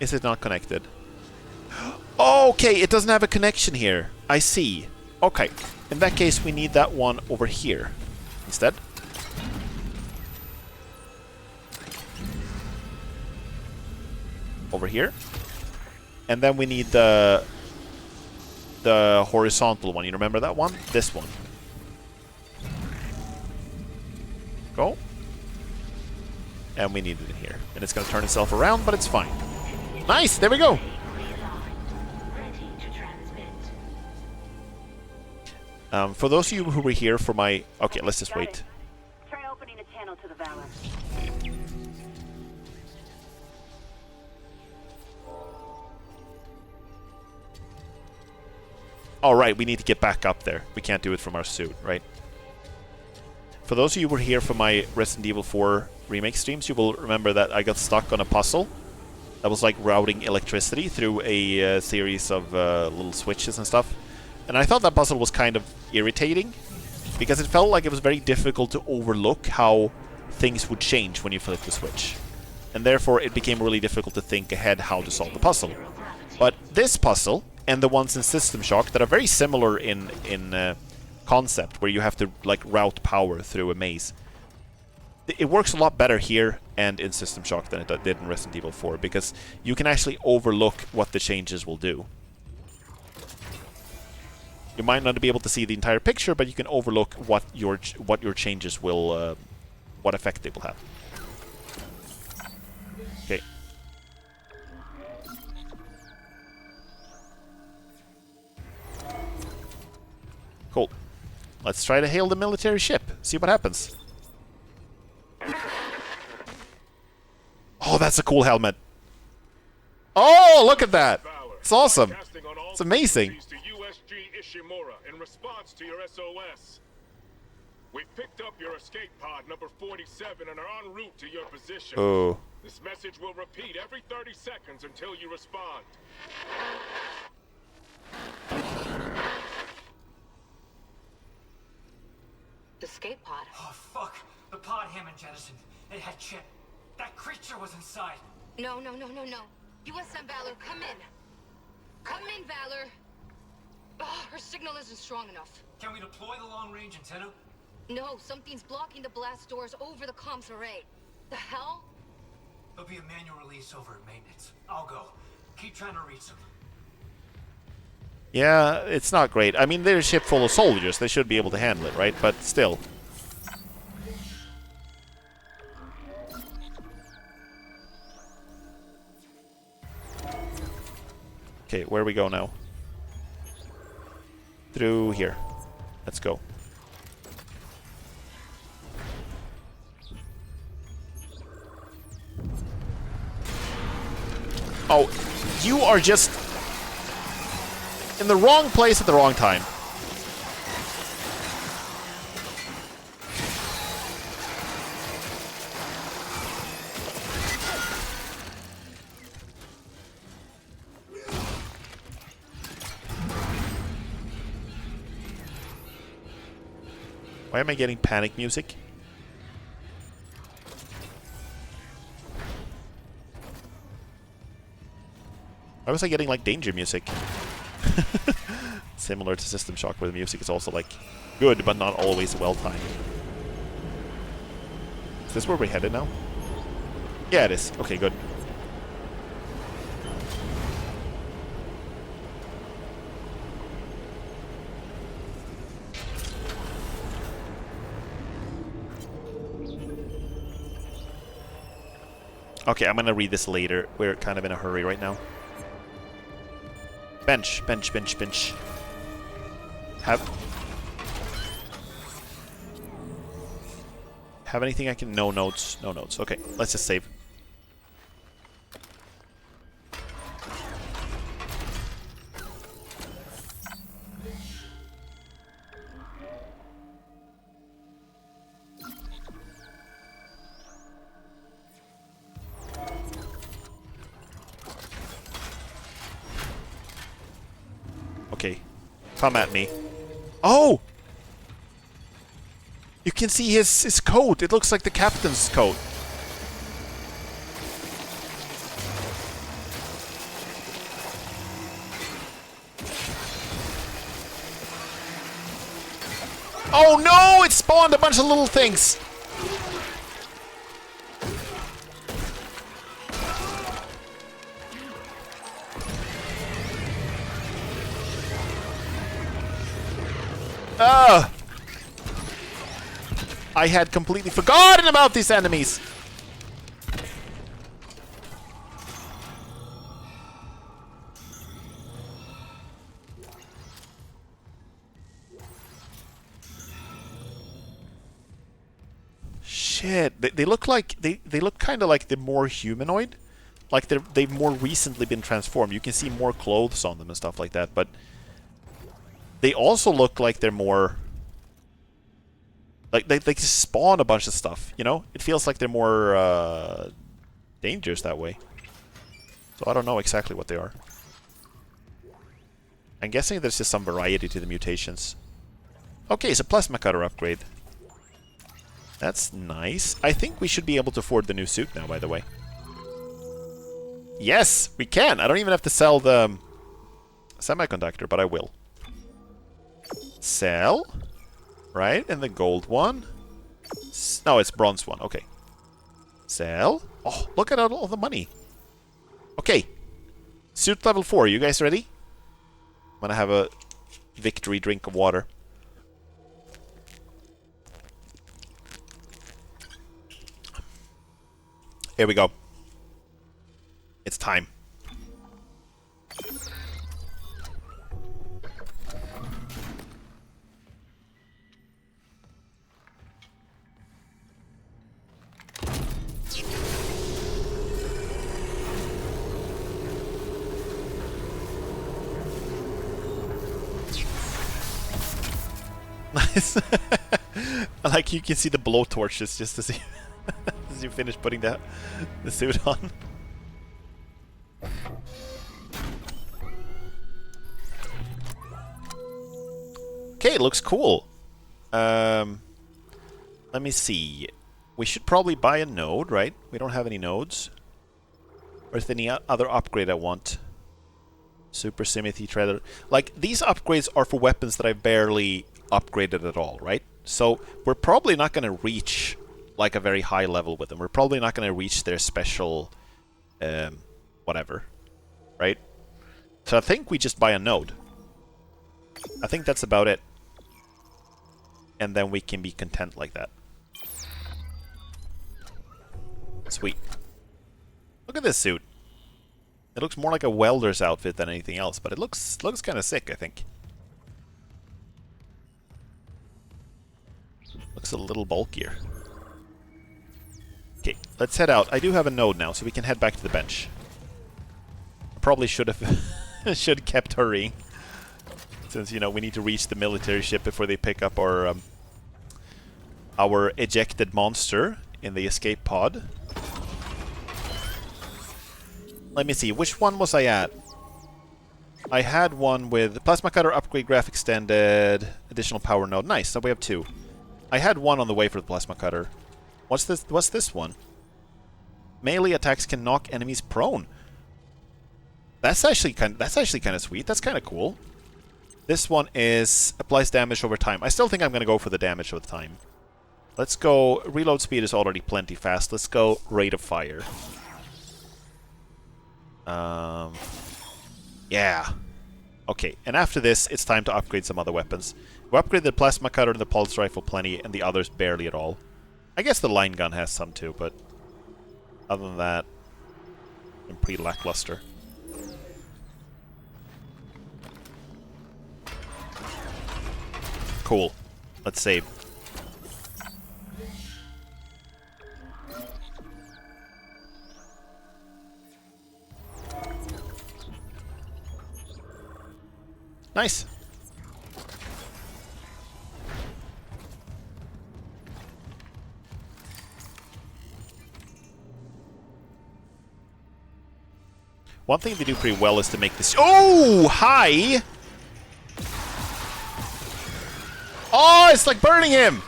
is it not connected? Okay, it doesn't have a connection here. I see. Okay. In that case, we need that one over here instead. Over here. And then we need the horizontal one. You remember that one? This one. Go. And we need it in here. And it's going to turn itself around, but it's fine. Nice! There we go! For those of you who were here for my... Okay, let's just wait. Try opening a channel to the Valor. Alright, we need to get back up there. We can't do it from our suit, right? For those of you who were here for my Resident Evil 4 remake streams, you will remember that I got stuck on a puzzle that was like routing electricity through a series of little switches and stuff. And I thought that puzzle was kind of irritating because it felt like it was very difficult to overlook how things would change when you flip the switch. And therefore it became really difficult to think ahead how to solve the puzzle. But this puzzle and the ones in System Shock that are very similar in concept, where you have to like route power through a maze, it works a lot better here and in System Shock than it did in Resident Evil 4, because you can actually overlook what the changes will do. You might not be able to see the entire picture, but you can overlook what your changes will, what effect they will have. Okay. Cool. Let's try to hail the military ship. See what happens. Oh, that's a cool helmet. Oh, look at that. It's awesome. It's amazing. In response to your SOS. We picked up your escape pod number 47 and are en route to your position. Oh. This message will repeat every 30 seconds until you respond. Escape pod. Oh, fuck. The pod Hammond jettisoned. It had Chip. That creature was inside. No. USM Valor, come in. Come in, Valor. Oh, her signal isn't strong enough. Can we deploy the long-range antenna? No, something's blocking the blast doors over the comms array. The hell? There'll be a manual release over at maintenance. I'll go. Keep trying to reach them. Yeah, it's not great. I mean, they're a ship full of soldiers. They should be able to handle it, right? But still. Okay, where we go now? Through here. Let's go. Oh, you are just in the wrong place at the wrong time. Why am I getting panic music? Why was I getting like danger music? Similar to System Shock, where the music is also like good but not always well timed. Is this where we're headed now? Yeah, it is. Okay, good. Okay, I'm gonna read this later. We're kind of in a hurry right now. Bench. Have anything I can... No notes. No notes. Okay, let's just save. Okay, come at me. Oh! You can see his coat. It looks like the captain's coat. Oh no! It spawned a bunch of little things. I had completely forgotten about these enemies. Shit, they look like they look kind of like they're more humanoid, like they've more recently been transformed. You can see more clothes on them and stuff like that, but they also look like they're more... Like, they spawn a bunch of stuff, you know? It feels like they're more, dangerous that way. So I don't know exactly what they are. I'm guessing there's just some variety to the mutations. Okay, it's a plasma cutter upgrade. That's nice. I think we should be able to afford the new suit now, by the way. Yes, we can! I don't even have to sell the semiconductor, but I will. Sell... Right, and the gold one. No, it's bronze one. Okay. Sell. Oh, look at all the money. Okay. Suit level 4. You guys ready? I'm gonna have a victory drink of water. Here we go. It's time. Nice. like you can see the blowtorches just as you, as you finish putting the suit on. Okay, it looks cool. Let me see. We should probably buy a node, right? We don't have any nodes. Or is there any other upgrade I want? Super Symmetry Treader. Like, these upgrades are for weapons that I've barely upgraded at all, right? So, we're probably not going to reach, like, a very high level with them. We're probably not going to reach their special, whatever, right? So I think we just buy a node. I think that's about it. And then we can be content like that. Sweet. Look at this suit. It looks more like a welder's outfit than anything else, but it looks kind of sick, I think. Looks a little bulkier. Okay, let's head out. I do have a node now, so we can head back to the bench. I probably should have should kept hurrying, since you know we need to reach the military ship before they pick up our ejected monster in the escape pod. Let me see, which one was I at? I had one with Plasma Cutter, Upgrade, Graph Extended, Additional Power Node. Nice, so we have two. I had one on the way for the Plasma Cutter. What's this one? Melee attacks can knock enemies prone. That's actually kind of sweet. That's kind of cool. This one is applies damage over time. I still think I'm going to go for the damage over time. Let's go. Reload speed is already plenty fast. Let's go rate of fire. Yeah. Okay, and after this, it's time to upgrade some other weapons. We upgraded the Plasma Cutter and the Pulse Rifle plenty, and the others barely at all. I guess the Line Gun has some too, but other than that, I'm pretty lackluster. Cool. Let's save. Nice. One thing they do pretty well is to make this... Oh! Hi! Oh, it's like burning him!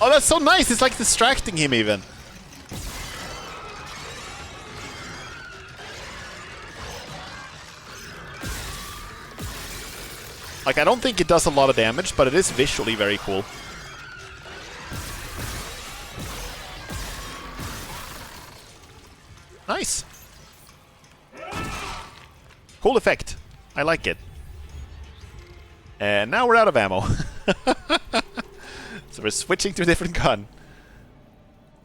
Oh, that's so nice! It's like distracting him even. Like, I don't think it does a lot of damage, but it is visually very cool. Nice. Cool effect. I like it. And now we're out of ammo. So we're switching to a different gun.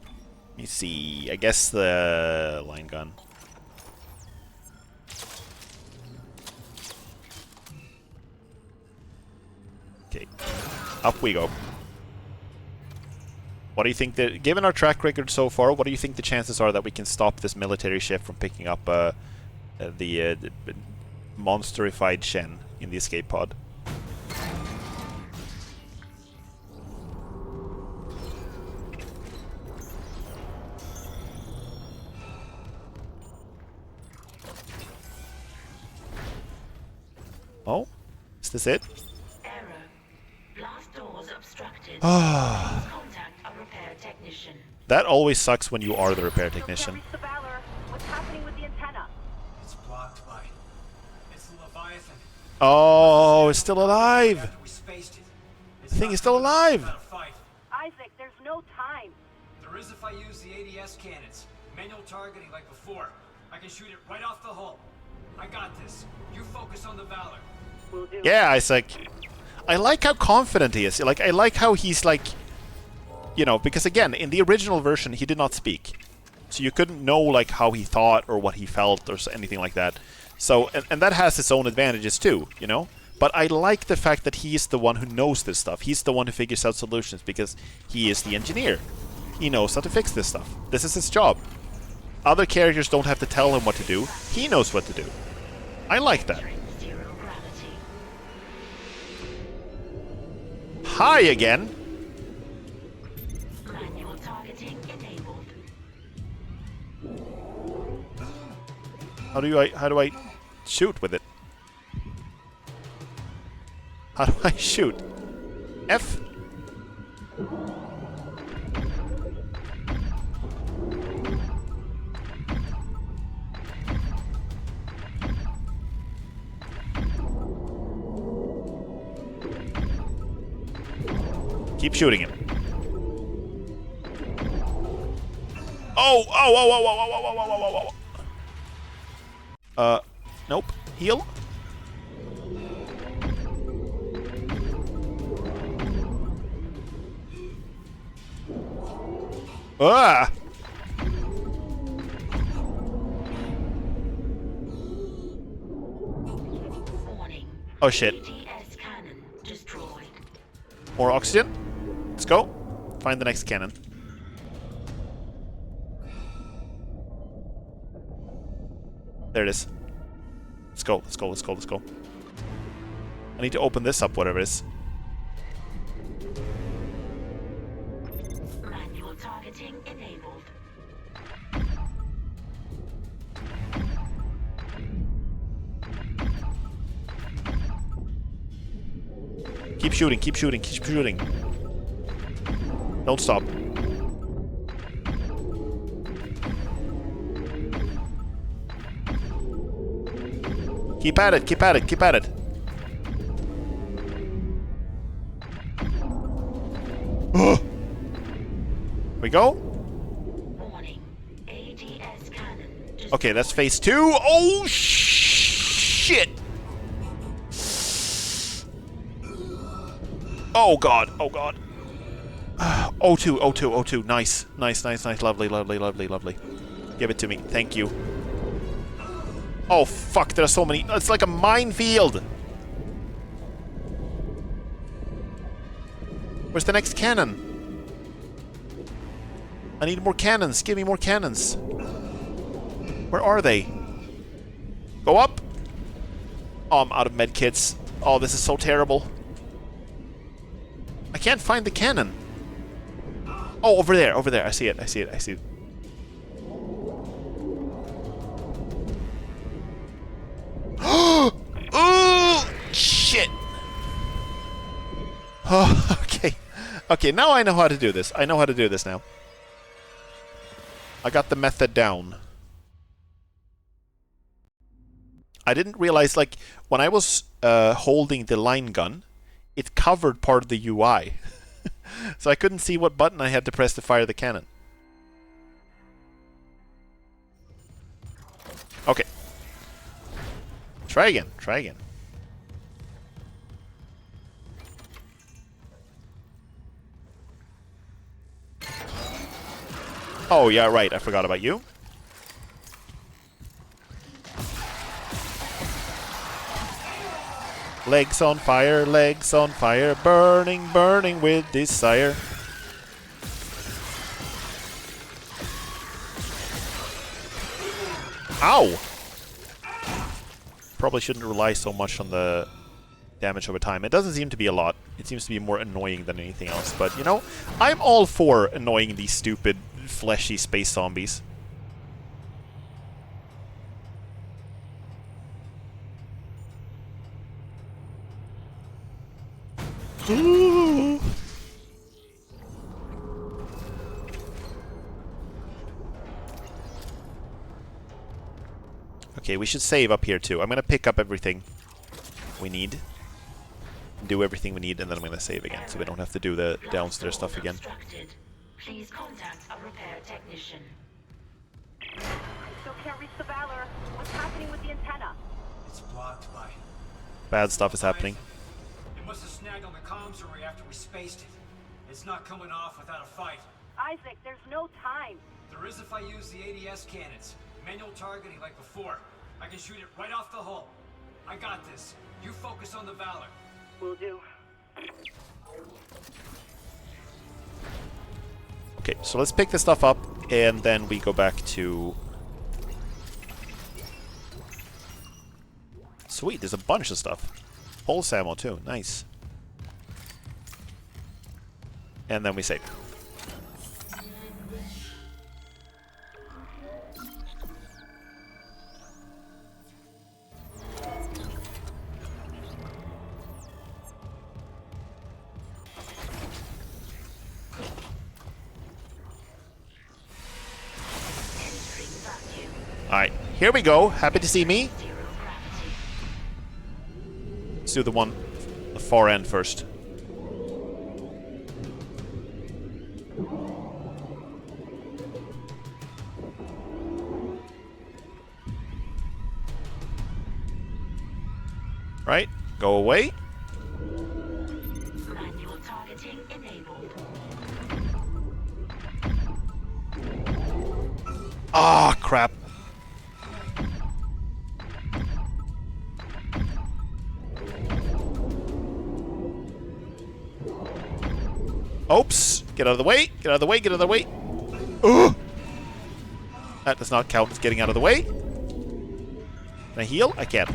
Let me see. I guess the line gun. Okay. Up we go. What do you think that, given our track record so far, what do you think the chances are that we can stop this military ship from picking up the monsterified Shen in the escape pod? Oh? Is this it? Error. Blast doors obstructed. Contact a repair technician. That always sucks when you are the repair technician. Reach the Valor. What's happening with the antenna? It's blocked by... It's the Leviathan. Oh, it's still alive! We spaced it. The thing is still alive! Isaac, there's no time. There is if I use the ADS cannons. Manual targeting like before. I can shoot it right off the hull. I got this. You focus on the Valor. Will do. Yeah, Isaac. I like how confident he is. Like, I like how he's like... You know, because again, in the original version, he did not speak. So you couldn't know, like, how he thought or what he felt or anything like that. So, and that has its own advantages too, you know? But I like the fact that he's the one who knows this stuff. He's the one who figures out solutions because he is the engineer. He knows how to fix this stuff. This is his job. Other characters don't have to tell him what to do. He knows what to do. I like that. Zero gravity. Hi again. How do I shoot with it? How do I shoot? F? Keep shooting him. Oh, oh, oh, oh, oh, oh, oh, oh, oh, oh, oh. Nope. Heal. Ah! Warning. Oh shit. ATS cannon destroyed. More oxygen. Let's go. Find the next cannon. There it is. Let's go, let's go, let's go, let's go. I need to open this up, whatever it is. Manual targeting enabled. Keep shooting, keep shooting, keep shooting. Don't stop. Keep at it, keep at it, keep at it. We go? Warning. ATS cannon destroyed. Okay, that's phase 2. Oh, shit! Oh, God. Oh, God. O2, O2, O2. Nice. Nice, nice, nice. Lovely, lovely, lovely, lovely. Give it to me. Thank you. Oh, fuck. There are so many. It's like a minefield. Where's the next cannon? I need more cannons. Give me more cannons. Where are they? Go up. Oh, I'm out of medkits. Oh, this is so terrible. I can't find the cannon. Oh, over there, over there. I see it, I see it, I see it. Oh, shit. Oh, okay. Okay, now I know how to do this. I know how to do this now. I got the method down. I didn't realize, like, when I was holding the line gun, it covered part of the UI. So I couldn't see what button I had to press to fire the cannon. Okay. Try again, try again. Oh, yeah, right, I forgot about you. Legs on fire, burning, burning with desire. Ow! Probably shouldn't rely so much on the damage over time. It doesn't seem to be a lot. It seems to be more annoying than anything else. But, you know, I'm all for annoying these stupid, fleshy space zombies. Ooh. Okay, we should save up here too. I'm gonna pick up everything we need, do everything we need, and then I'm gonna save again, so we don't have to do the downstairs stuff again. Please contact a repair technician. Still can't reach the Valor. What's happening with the antenna? It's blocked by... Bad stuff is happening. It must have snagged on the comms array after we spaced it. It's not coming off without a fight. Isaac, there's no time. There is if I use the ADS cannons. Manual targeting like before. I can shoot it right off the hull. I got this. You focus on the Valor. Will do. Okay, so let's pick this stuff up, and then we go back to... Sweet, there's a bunch of stuff. Pulse ammo too, nice. And then we save. Alright, here we go. Happy to see me. Zero gravity. Let's do the far end first. Right, go away. Manual targeting enabled. Ah, crap. Oops! Get out of the way! Get out of the way! Get out of the way! Ugh! That does not count as getting out of the way. Can I heal? I can.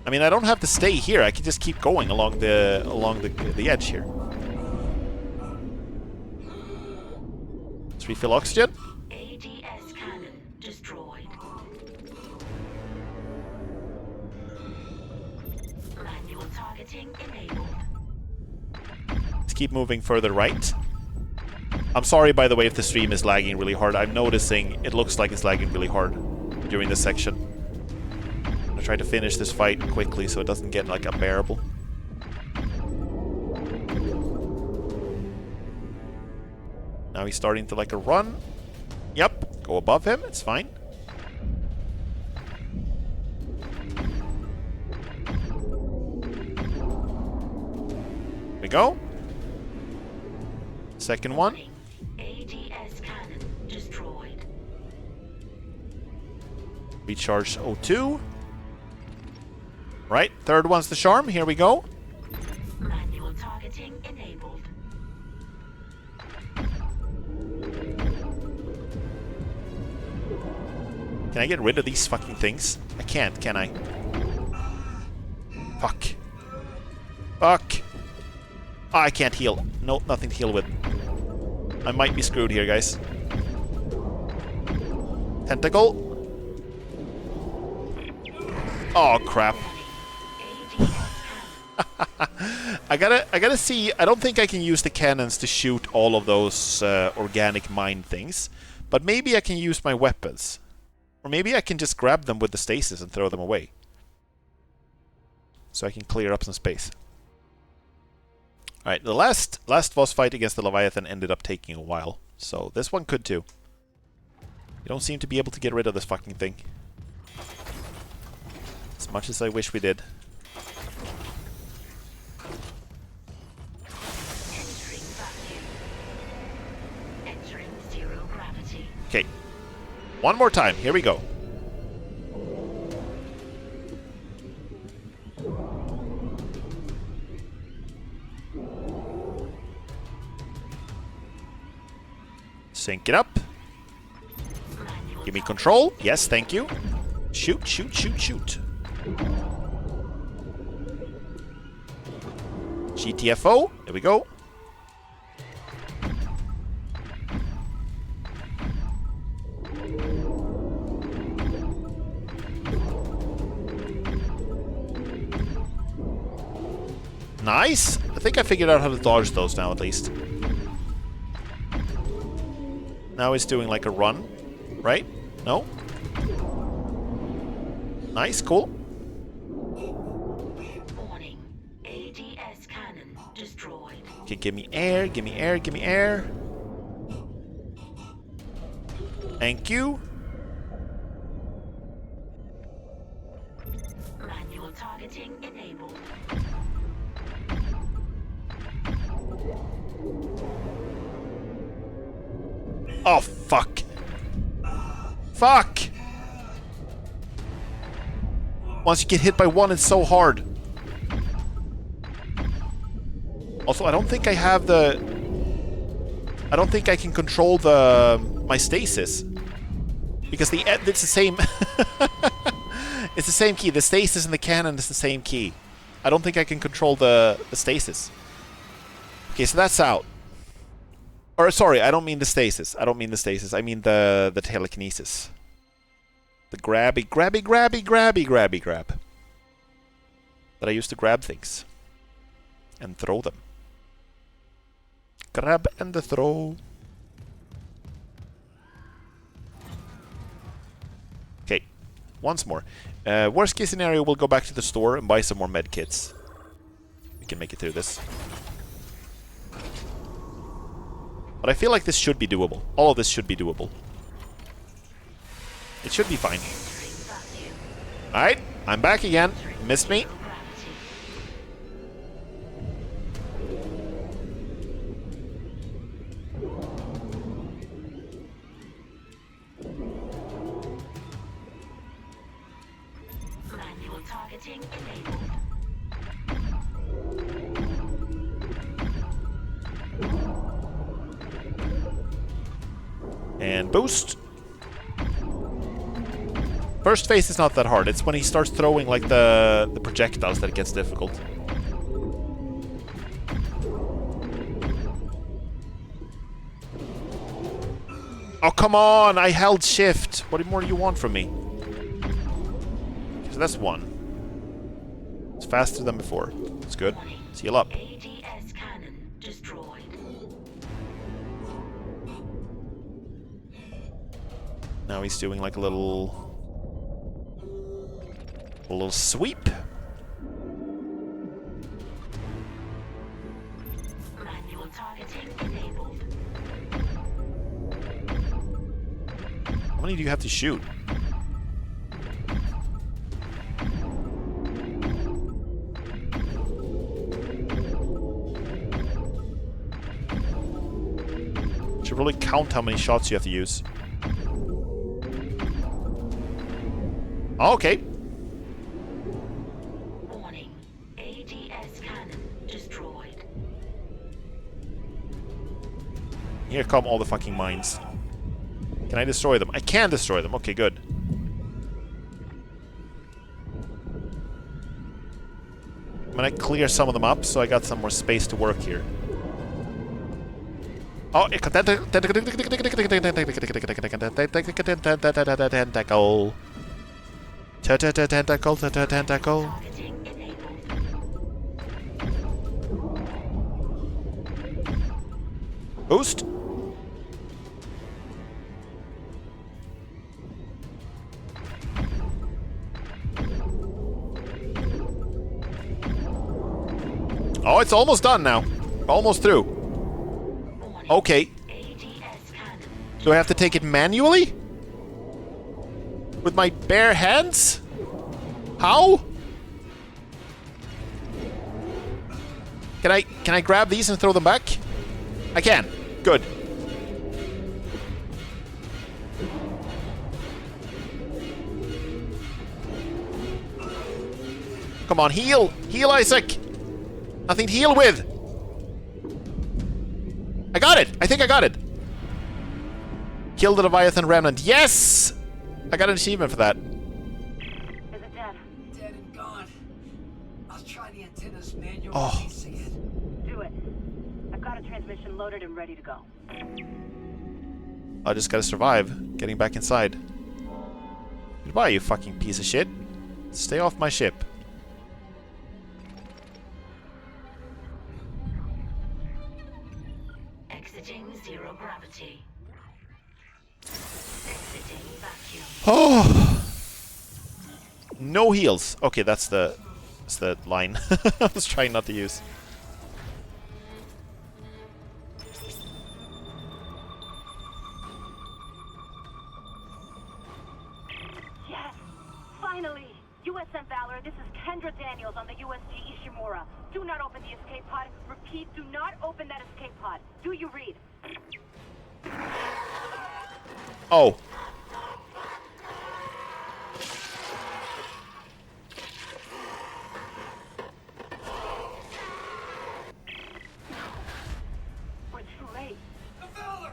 I mean, I don't have to stay here. I can just keep going along the edge here. Let's refill oxygen. ADS cannon destroyed. Manual targeting enabled. Let's keep moving further right. I'm sorry, by the way, if the stream is lagging really hard. I'm noticing it looks like it's lagging really hard during this section. I'm gonna try to finish this fight quickly so it doesn't get like unbearable. Now he's starting to like a run. Yep, go above him, it's fine. Here we go. Second one. ADS cannon destroyed. Recharge O2. Right, third one's the charm. Here we go. Manual targeting enabled. Can I get rid of these fucking things? I can't, can I? Fuck. Fuck. Oh, I can't heal. Nope, nothing to heal with. I might be screwed here, guys. Tentacle. Oh, crap. I gotta see. I don't think I can use the cannons to shoot all of those organic mine things. But maybe I can use my weapons. Or maybe I can just grab them with the stasis and throw them away. So I can clear up some space. Alright, the last boss fight against the Leviathan ended up taking a while. So this one could too. You don't seem to be able to get rid of this fucking thing. As much as I wish we did. Entering vacuum. Entering zero gravity. Okay. One more time. Here we go. Sync it up. Give me control. Yes, thank you. Shoot, shoot, shoot, shoot. GTFO. There we go. Nice. I think I figured out how to dodge those now, at least. Now he's doing like a run, right? No? Nice, cool. Warning. ADS cannon destroyed. Okay, give me air, give me air, give me air. Thank you. Manual targeting enabled. Oh, fuck. Fuck! Once you get hit by one, it's so hard. Also, I don't think I have the... I don't think I can control my stasis. Because it's the same... It's the same key. The stasis and the cannon is the same key. I don't think I can control the stasis. Okay, so that's out. Or, sorry, I don't mean the stasis. I don't mean the stasis. I mean the telekinesis. The grab. That I used to grab things. And throw them. Grab and throw. Okay, once more. Worst case scenario, we'll go back to the store and buy some more med kits. We can make it through this. But I feel like this should be doable. All of this should be doable. It should be fine. Alright, I'm back again. Missed me. Manual targeting enabled. And boost. First phase is not that hard. It's when he starts throwing like the projectiles that it gets difficult. Oh, come on! I held shift. What more do you want from me? So that's one. It's faster than before. It's good. Let's heal up. ADS cannon destroyed. Now he's doing like a little sweep. Manual targeting enabled. How many do you have to shoot? Should really count how many shots you have to use. Okay. Warning. ADS cannon destroyed. Here come all the fucking mines. Can I destroy them? I can destroy them. Okay, good. I'm gonna clear some of them up so I got some more space to work here. Oh, tentacle. Tentacle. Targeting enabled. Boost. Oh, it's almost done now. Almost through. Okay. ADS cannon. Do I have to take it manually? With my bare hands? How? Can I grab these and throw them back? I can. Good. Come on, heal! Heal, Isaac! Nothing to heal with! I got it! I think I got it! Kill the Leviathan Remnant. Yes! I got an achievement for that. Is it dead? Dead and gone. I'll try the antennas manual Oh. releasing it. Do it. I've got a transmission loaded and ready to go. I just gotta survive getting back inside. Goodbye, you fucking piece of shit. Stay off my ship. Exiting zero gravity. Exiting vacuum. Oh! No heals. Okay, that's the line I was trying not to use. Yes! Finally! USM Valor, this is Kendra Daniels on the USG Ishimura. Do not open the escape pod. Repeat, do not open that escape pod. Do you read? Oh. We're too late. The Valor!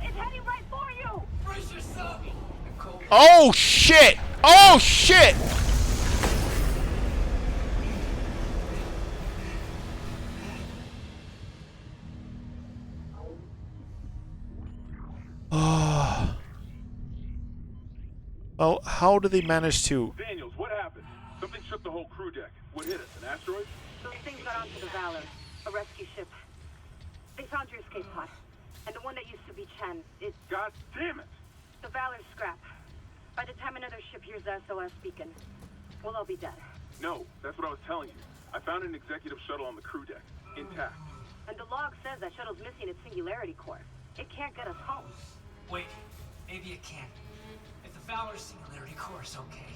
It's heading right for you! Brace yourself! Nicole. Oh shit! Oh shit! Oh. Well, how do they manage to... Daniels, what happened? Something shook the whole crew deck. What hit us? An asteroid? Those things got onto the Valor. A rescue ship. They found your escape pod. And the one that used to be Chen, it's God damn it! the Valor's scrap. By the time another ship hears the SOS beacon, we'll all be dead. No, that's what I was telling you. I found an executive shuttle on the crew deck, intact. And the log says that shuttle's missing its singularity core. It can't get us home. Wait, maybe it can. If the Valor singularity core is okay,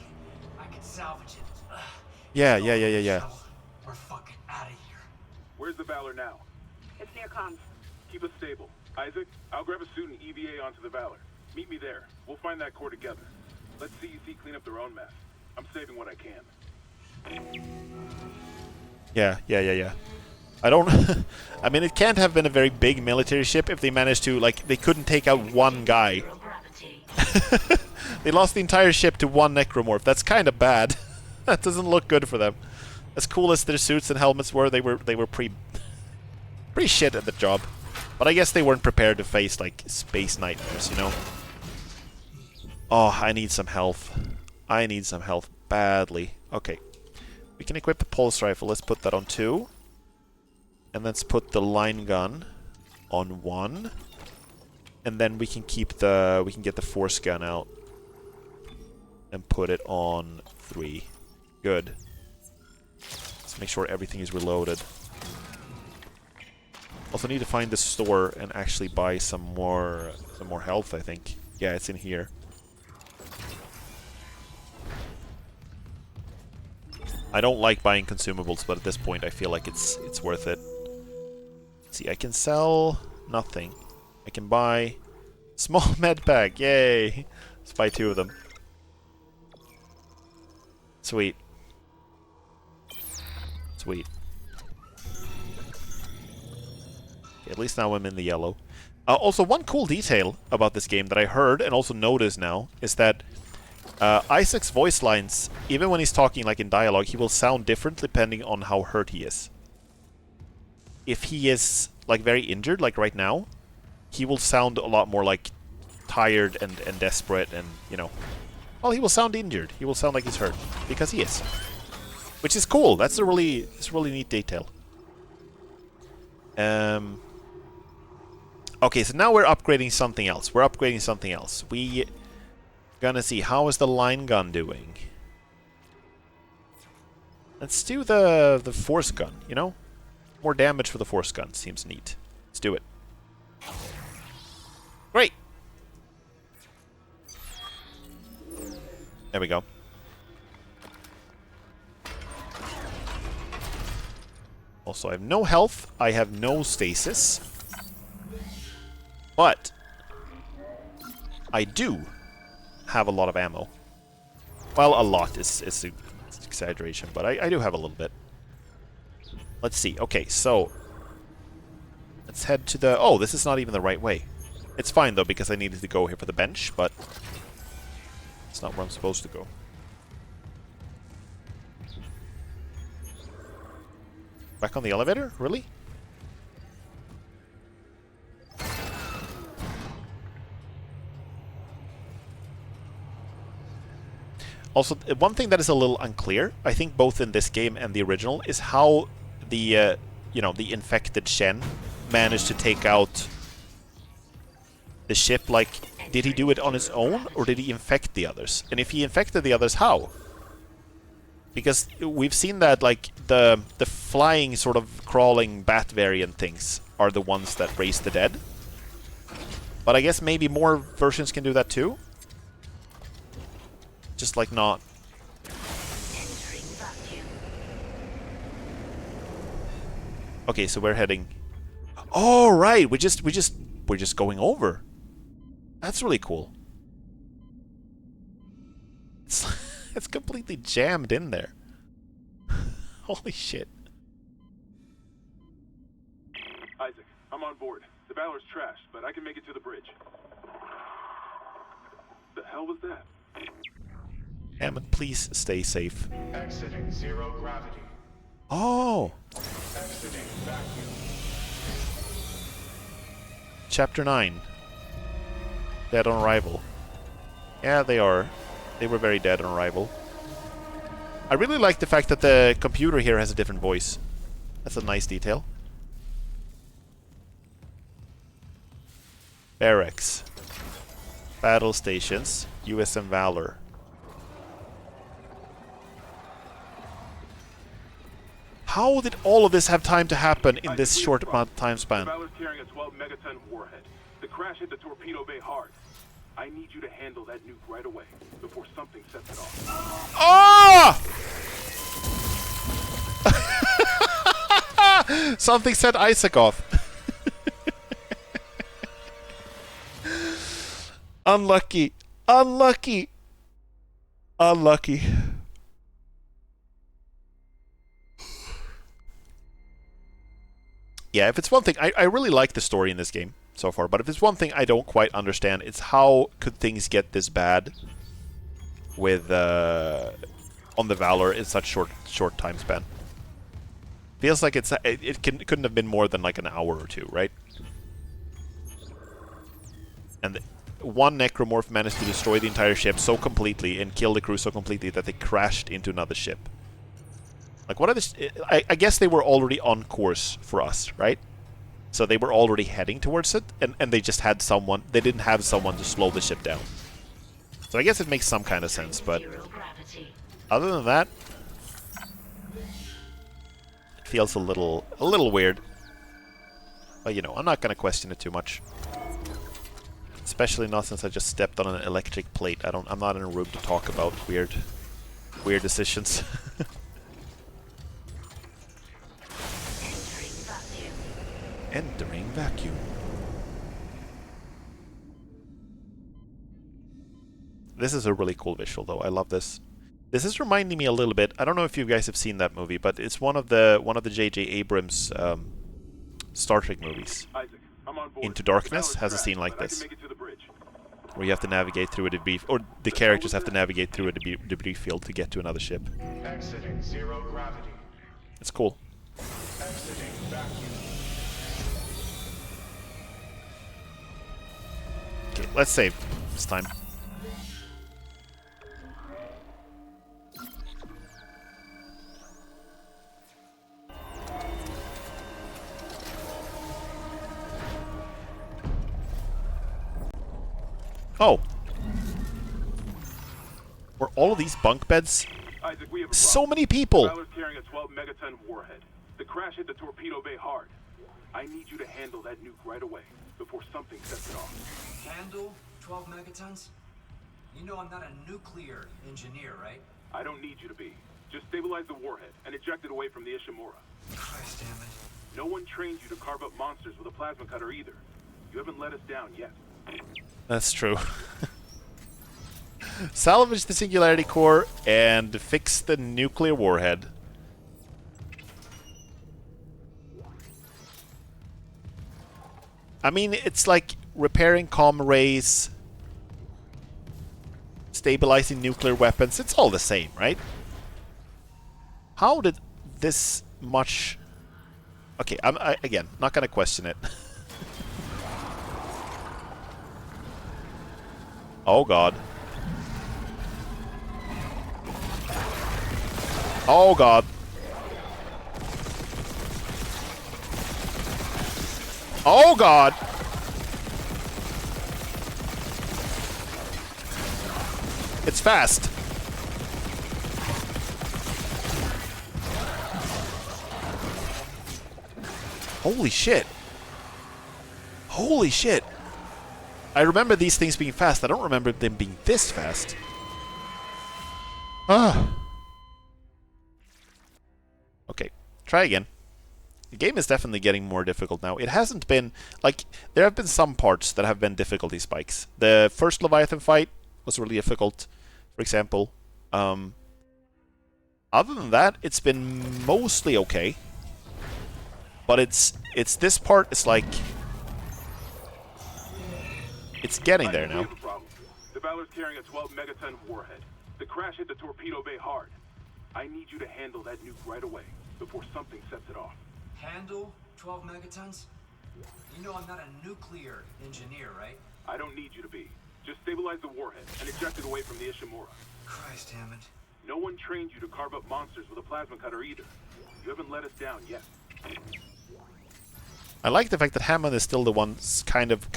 I can salvage it. Yeah. We're fucking out of here. Where's the Valor now? It's near comms. Keep us stable. Isaac, I'll grab a suit and EVA onto the Valor. Meet me there. We'll find that core together. Let CEC clean up their own mess. I'm saving what I can. Yeah. I don't... I mean, it can't have been a very big military ship if they managed to, like, they couldn't take out one guy. They lost the entire ship to one necromorph. That's kind of bad. That doesn't look good for them. As cool as their suits and helmets were, they were pretty shit at the job. But I guess they weren't prepared to face, like, space nightmares, you know? Oh, I need some health. I need some health badly. Okay. We can equip the pulse rifle. Let's put that on 2. And let's put the line gun on 1. And then we can keep the... we can get the force gun out. And put it on 3. Good. Let's make sure everything is reloaded. Also need to find the store and actually buy some more health, I think. Yeah, it's in here. I don't like buying consumables, but at this point I feel like it's worth it. Let's see, I can sell nothing. I can buy small med pack. Yay! Let's buy 2 of them. Sweet. Sweet. Okay, at least now I'm in the yellow. Also, one cool detail about this game that I heard and also notice now is that Isaac's voice lines, even when he's talking like in dialogue, he will sound different depending on how hurt he is. If he is like very injured, like right now, he will sound a lot more like tired and desperate and, you know, well, he will sound injured. He will sound like he's hurt because he is, which is cool. That's a really neat detail. Okay, so now we're upgrading something else. We gonna see how is the line gun doing. Let's do the force gun, you know? More damage for the force gun seems neat. Let's do it. Great. There we go. Also, I have no health. I have no stasis. But I do have a lot of ammo. Well, a lot is an exaggeration, but I do have a little bit. Let's see. Okay, so let's head to the... Oh, this is not even the right way. It's fine, though, because I needed to go here for the bench, but it's not where I'm supposed to go. Back on the elevator? Really? Also, one thing that is a little unclear, I think both in this game and the original, is how the, you know, the infected Shen managed to take out the ship. Like, did he do it on his own, or did he infect the others? And if he infected the others, how? Because we've seen that, like, the flying, sort of crawling bat variant things are the ones that raise the dead. But I guess maybe more versions can do that too? Just like not. Okay, so we're heading. Oh right, we're just going over. That's really cool. It's completely jammed in there. Holy shit. Isaac, I'm on board. The Valor's trashed, but I can make it to the bridge. The hell was that? Hammond, please stay safe. Exiting 0 gravity. Oh! Exiting vacuum. Chapter 9. Dead on arrival. Yeah, they are. They were very dead on arrival. I really like the fact that the computer here has a different voice. That's a nice detail. Barracks. Battle stations. USM Valor. How did all of this have time to happen in this short amount of time span? Valor's carrying a 12 megaton warhead. The crash hit the torpedo bay hard. I need you to handle that nuke right away before something sets it off. Ah! Something set Isaac off. Unlucky. Unlucky. Unlucky. Yeah, if it's one thing, I really like the story in this game so far, but if it's one thing I don't quite understand, it's how could things get this bad with on the Valor in such short time span. Feels like it couldn't have been more than like an hour or two, right? And one necromorph managed to destroy the entire ship so completely and kill the crew so completely that they crashed into another ship. Like, what are this? I guess they were already on course for us, right? So they were already heading towards it, and they just had someone. They didn't have someone to slow the ship down. So I guess it makes some kind of sense, but other than that, it feels a little weird. But you know, I'm not gonna question it too much. Especially not since I just stepped on an electric plate. I'm not in a room to talk about weird decisions. Entering vacuum. This is a really cool visual, though. I love this. This is reminding me a little bit. I don't know if you guys have seen that movie, but it's one of the J.J. Abrams Star Trek movies. Isaac, I'm on board. Into Darkness has a scene like this, where you have to navigate through a debris, or the characters have to navigate through a debris field to get to another ship. Exiting zero gravity. It's cool. Exiting vacuum. Okay, let's save this time. Oh. Were all of these bunk beds? Isaac, we have a So problem. many people! Valor's carrying a 12 megaton warhead. The crash hit the torpedo bay hard. I need you to handle that nuke right away before something sets it off. Handle 12 megatons? You know I'm not a nuclear engineer, right? I don't need you to be. Just stabilize the warhead and eject it away from the Ishimura. Christ damn it. No one trained you to carve up monsters with a plasma cutter either. You haven't let us down yet. That's true. Salvage the Singularity Core and fix the nuclear warhead. I mean, it's like repairing comm arrays, stabilizing nuclear weapons. It's all the same, right? How did this much... Okay, I'm again, not gonna question it. Oh god. Oh god. Oh god. It's fast. Holy shit. Holy shit. I remember these things being fast. I don't remember them being this fast. Ah. Okay, try again. The game is definitely getting more difficult now. It hasn't been... Like, there have been some parts that have been difficulty spikes. The first Leviathan fight was really difficult, for example. Other than that, it's been mostly okay. But it's this part is like... It's getting there now. The Valor's carrying a 12 megaton warhead. The crash hit the torpedo bay hard. I need you to handle that nuke right away before something sets it off. Handle 12 megatons? You know I'm not a nuclear engineer, right? I don't need you to be. Just stabilize the warhead and eject it away from the Ishimura. Christ damn it. No one trained you to carve up monsters with a plasma cutter either. You haven't let us down yet. I like the fact that Hammond is still the one kind of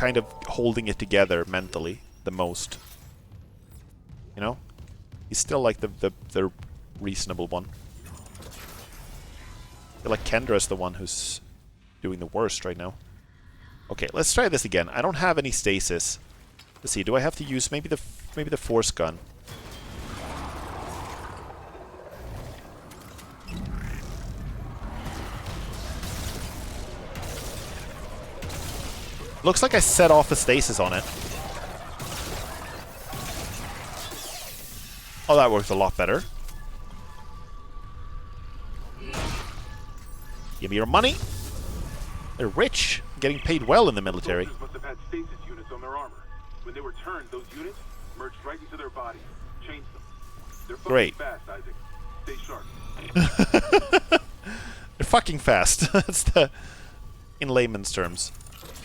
holding it together mentally the most. You know? He's still like the reasonable one. I feel like Kendra's the one who's doing the worst right now. Okay, let's try this again. I don't have any stasis. Let's see, do I have to use maybe the force gun? Looks like I set off the stasis on it. Oh, that worked a lot better. Give me your money. They're rich, getting paid well in the military. Soldiers must have had stasis units on their armor. When they were turned, those units merged right into their bodies, changed them. They're fucking Great. fast, Isaac. Stay sharp. They're fucking fast. That's the... in layman's terms.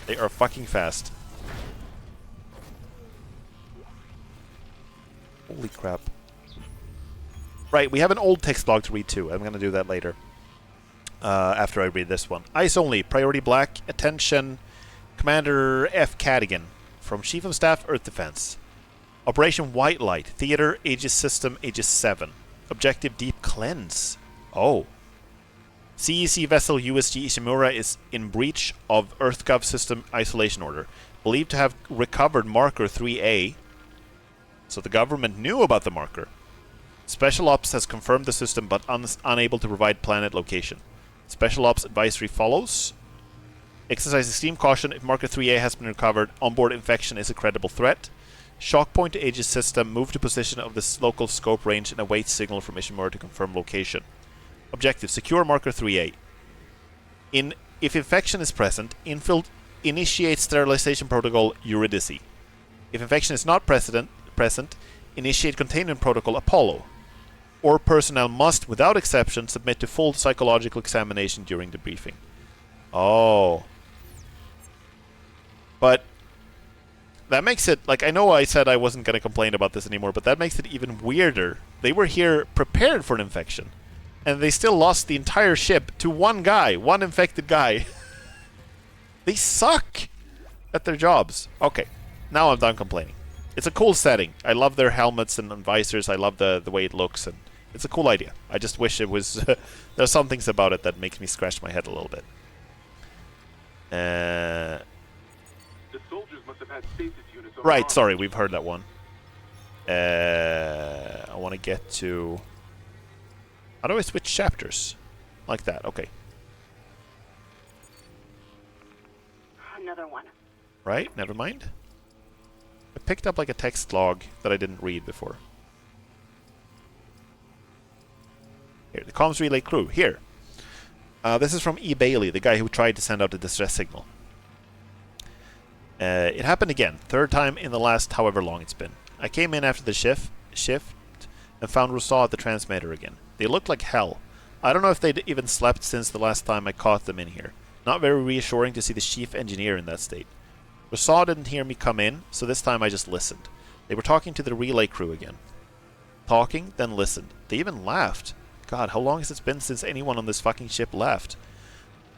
They are fucking fast. Holy crap. Right, we have an old text log to read too. I'm gonna do that later. After I read this one. Ice only. Priority black. Attention. Commander F. Cadigan. From Chief of Staff, Earth Defense. Operation White Light. Theater. Aegis System. Aegis 7. Objective Deep Cleanse. Oh. CEC vessel USG Ishimura is in breach of EarthGov system isolation order. Believed to have recovered marker 3A. So the government knew about the marker. Special Ops has confirmed the system but unable to provide planet location. Special Ops advisory follows. Exercise extreme caution if marker 3A has been recovered. Onboard infection is a credible threat. Shock point to Aegis system. Move to position of this local scope range and await signal from Ishimura to confirm location. Objective: secure marker 3A. If infection is present, initiate sterilization protocol Eurydice. If infection is not present, initiate containment protocol Apollo. Or personnel must, without exception, submit to full psychological examination during the briefing. Oh. But that makes it, like, I know I said I wasn't going to complain about this anymore, but that makes it even weirder. They were here prepared for an infection. And they still lost the entire ship to one guy, one infected guy. They suck at their jobs. Okay, now I'm done complaining. It's a cool setting. I love their helmets and visors. I love the way it looks, and it's a cool idea. I just wish it was... there's some things about it that makes me scratch my head a little bit. The soldiers must have had stasis units on Right, sorry, we've heard that one. I want to get to... How do I switch chapters? Like that, okay. Another one. Right, never mind. I picked up like a text log that I didn't read before. Here, the comms relay crew, here. This is from E. Bailey, the guy who tried to send out the distress signal. It happened again, third time in the last however long it's been. I came in after the shift and found Rousseau at the transmitter again. They looked like hell. I don't know if they'd even slept since the last time I caught them in here. Not very reassuring to see the chief engineer in that state. Rousseau didn't hear me come in, so this time I just listened. They were talking to the relay crew again. Talking, then listened. They even laughed. God, how long has it been since anyone on this fucking ship left?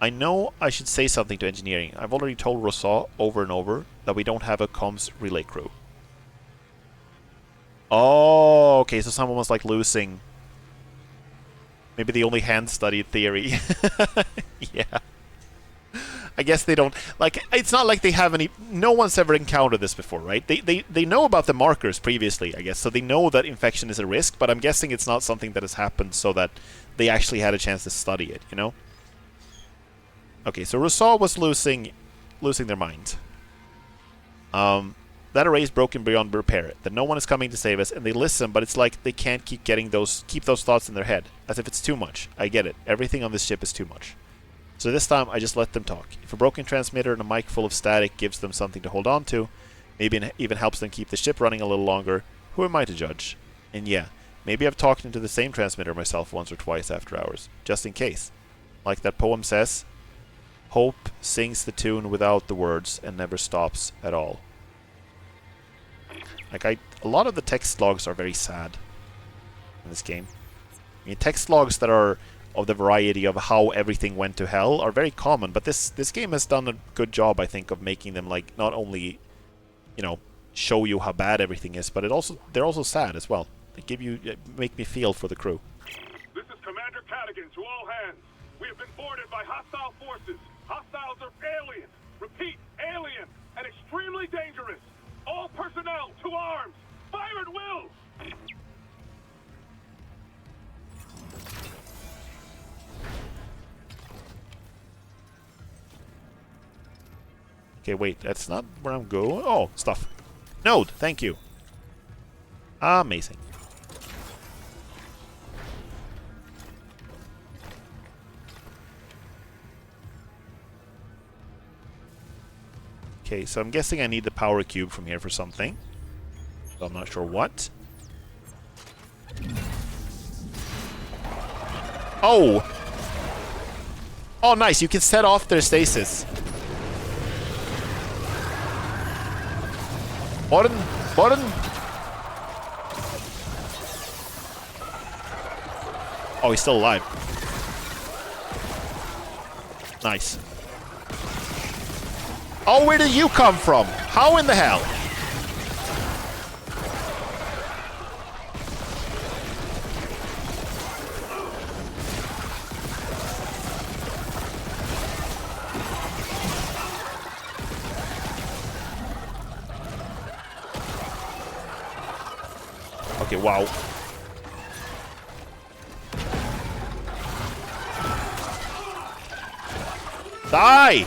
I know I should say something to engineering. I've already told Rousseau over and over that we don't have a comms relay crew. Oh, okay, so someone was like losing... Maybe the only hand-studied theory. Yeah. I guess they don't... Like, it's not like they have any... No one's ever encountered this before, right? They know about the markers previously, I guess, so they know that infection is a risk, but I'm guessing it's not something that has happened so that they actually had a chance to study it, you know? Okay, so Rousseau was losing their mind. That array is broken beyond repair. That no one is coming to save us, and they listen, but it's like they can't keep those thoughts in their head, as if it's too much. I get it. Everything on this ship is too much. So this time, I just let them talk. If a broken transmitter and a mic full of static gives them something to hold on to, maybe it even helps them keep the ship running a little longer, who am I to judge? And yeah, maybe I've talked into the same transmitter myself once or twice after hours, just in case. Like that poem says, hope sings the tune without the words and never stops at all. Like, a lot of the text logs are very sad in this game. I mean, text logs that are of the variety of how everything went to hell are very common, but this game has done a good job, I think, of making them like not only, you know, show you how bad everything is, but they're also sad as well. They make me feel for the crew. This is Commander Cadigan to all hands. We have been boarded by hostile forces. Hostiles are alien. Repeat, alien and extremely dangerous. All personnel to arms. Fire at will. Okay, wait, that's not where I'm going. Oh, stuff. Node, thank you. Amazing. Okay, so I'm guessing I need the power cube from here for something. So I'm not sure what. Oh! Oh, nice, you can set off their stasis. Button! Button! Oh, he's still alive. Nice. Oh, where did you come from? How in the hell? Okay, wow. Die!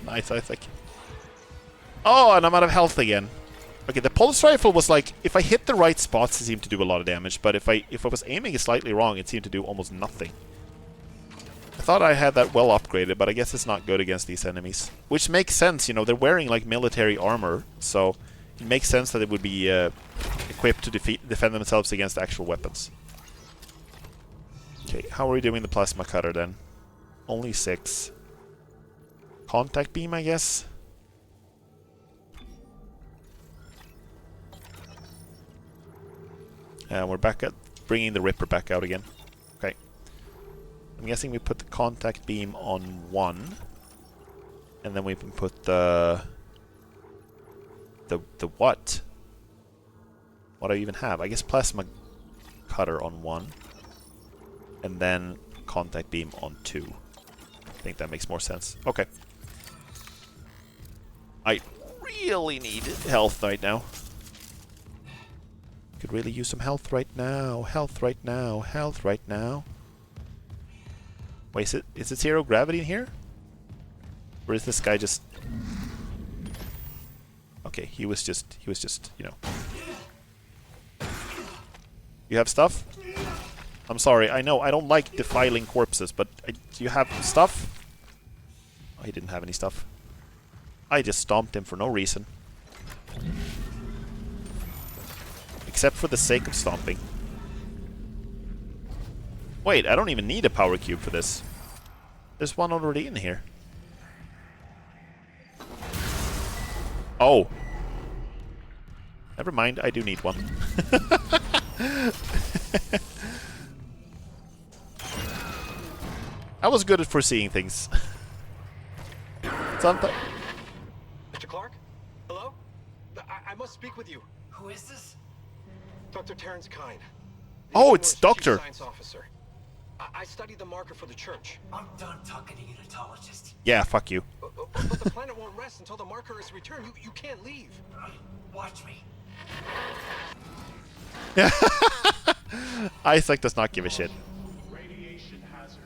Nice, I think. Oh, and I'm out of health again. Okay, the pulse rifle was like, if I hit the right spots, it seemed to do a lot of damage, but if I was aiming it slightly wrong, it seemed to do almost nothing. I thought I had that well upgraded, but I guess it's not good against these enemies. Which makes sense, you know, they're wearing like military armor, so it makes sense that it would be equipped to defend themselves against actual weapons. Okay, how are we doing the plasma cutter then? Only 6. Contact beam, I guess? And we're back at bringing the Ripper back out again. Okay. I'm guessing we put the contact beam on 1. And then we can put the what? What do I even have? I guess plasma cutter on 1. And then contact beam on 2. I think that makes more sense. Okay. I really need health right now. Could really use some health right now. Health right now. Health right now. Wait, is it 0 gravity in here? Or is this guy just... Okay, he was just, you know. You have stuff? I'm sorry, I know, I don't like defiling corpses, but do you have stuff? Oh, he didn't have any stuff. I just stomped him for no reason. Except for the sake of stomping. Wait, I don't even need a power cube for this. There's one already in here. Oh. Never mind, I do need one. I was good at foreseeing things. Mr. Clark? Hello? I must speak with you. Who is this? Dr. Terrence Kine. Oh, it's Doctor. Science officer. I studied the marker for the church. I'm done talking to unitologists. Yeah, fuck you. But the planet won't rest until the marker is returned. You can't leave. Watch me. Isaac does not give a shit. Radiation hazard.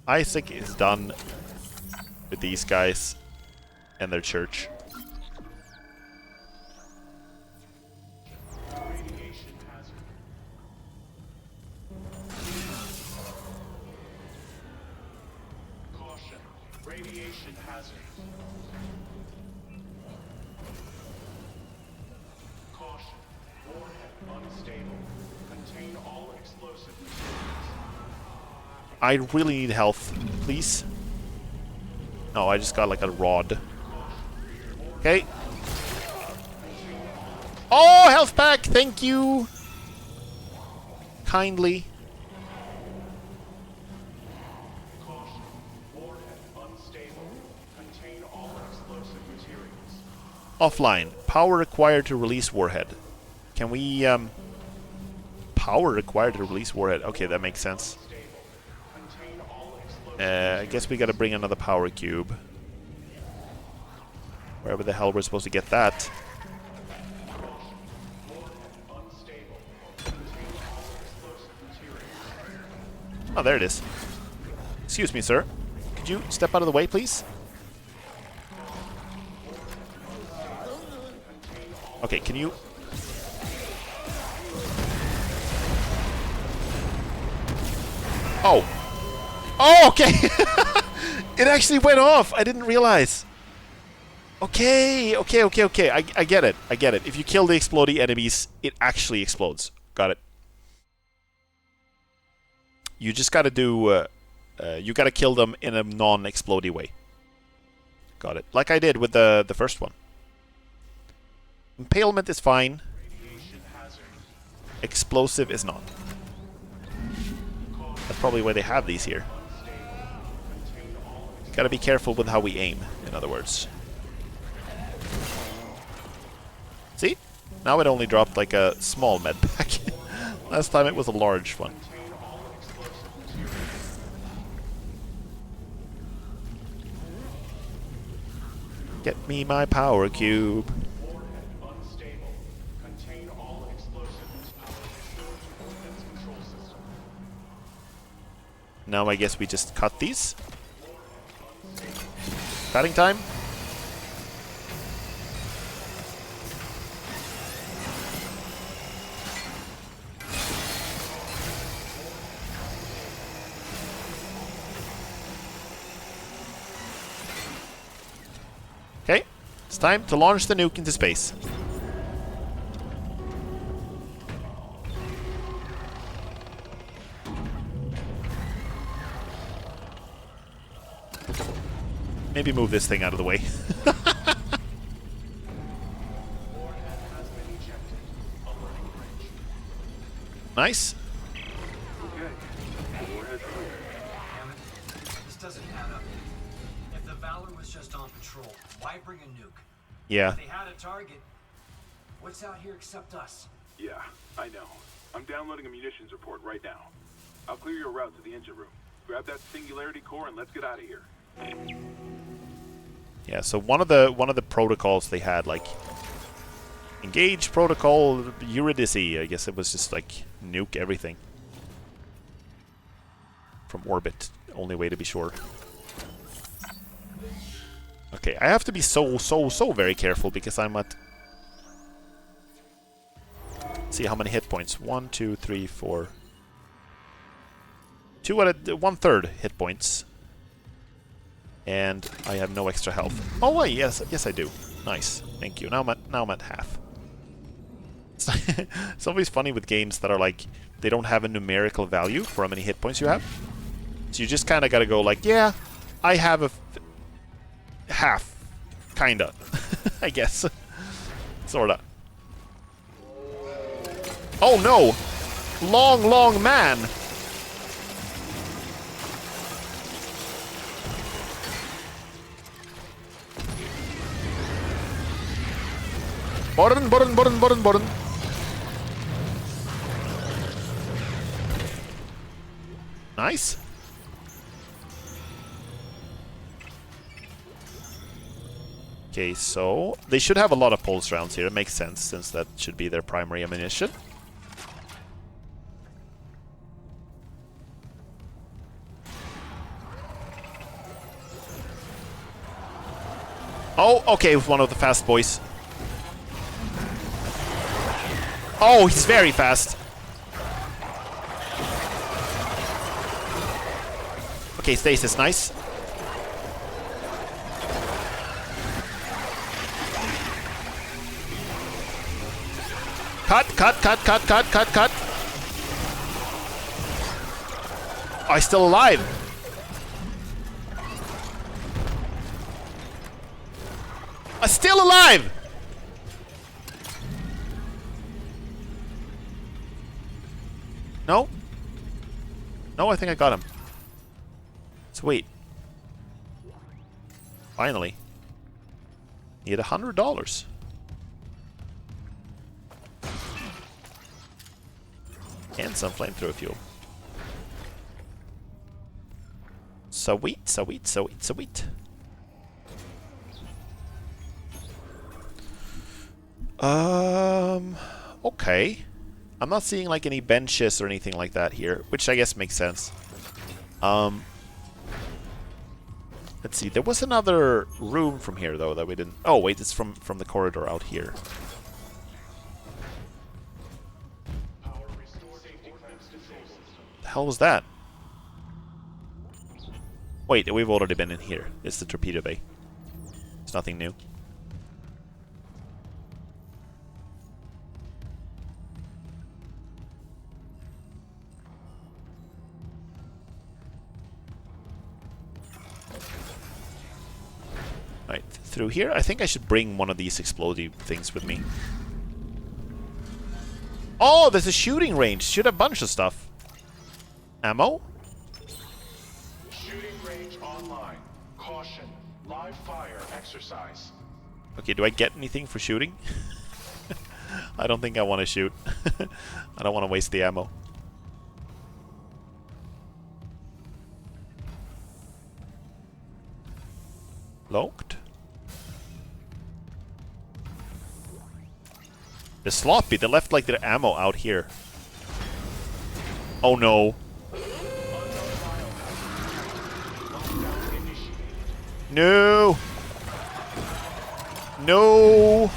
Isaac is done with these guys and their church. Radiation hazard. Caution. Radiation hazard. Caution. Warhead unstable. Contain all explosive materials. I really need health, please. No, I just got like a rod. Okay. Oh, health pack! Thank you! Kindly. Offline. Power required to release warhead. Can we, power required to release warhead. Okay, that makes sense. I guess we gotta bring another power cube. Wherever the hell we're supposed to get that. Oh, there it is. Excuse me, sir. Could you step out of the way, please? Okay, can you... Oh! Oh, okay! It actually went off! I didn't realize. Okay. I get it. If you kill the exploding enemies, it actually explodes. Got it. You just gotta do... you gotta kill them in a non-explodey way. Got it. Like I did with the first one. Impalement is fine. Explosive is not. That's probably why they have these here. Gotta be careful with how we aim, in other words. See? Now it only dropped like a small med pack. Last time it was a large one. Get me my power cube. Now I guess we just cut these. Cutting time. Okay, it's time to launch the nuke into space. Maybe move this thing out of the way. Nice. Okay. Damn it. This doesn't add up. If the Valor was just on patrol, why bring a nuke? Yeah. If they had a target, what's out here except us? Yeah, I know. I'm downloading a munitions report right now. I'll clear your route to the engine room. Grab that Singularity core and let's get out of here. Yeah, so one of the protocols they had, like engage protocol Eurydice, I guess it was just like nuke everything from orbit. Only way to be sure. Okay, I have to be so very careful because I'm at... Let's see how many hit points. 1, 2, 3, 4. 2 out of 1/3 hit points. And I have no extra health. Oh wait, yes I do. Nice, thank you. Now I'm at half. It's always funny with games that are like they don't have a numerical value for how many hit points you have. So you just kind of got to go like, yeah, I have a half, kinda, I guess, sorta. Oh no, long man. Borden. Nice. Okay, so they should have a lot of pulse rounds here. It makes sense since that should be their primary ammunition. Oh, okay, with one of the fast boys. Oh, he's very fast. Okay, stasis, nice. Cut. Oh, he's still alive. I'm still alive! No? No, I think I got him. Sweet. Finally. Need $100. And some flamethrower fuel. Sweet, sweet, sweet, sweet. Okay. I'm not seeing like any benches or anything like that here, which I guess makes sense. Let's see. There was another room from here though that we didn't. Oh wait, it's from the corridor out here. The hell was that? Wait, we've already been in here. It's the torpedo bay. It's nothing new. Right, through here. I think I should bring one of these exploding things with me. Oh, there's a shooting range. Shoot a bunch of stuff. Ammo? Shooting range online. Caution. Live fire exercise. Okay, do I get anything for shooting? I don't think I want to shoot. I don't want to waste the ammo. Locked. The sloppy, they left like their ammo out here. Oh no. No. No.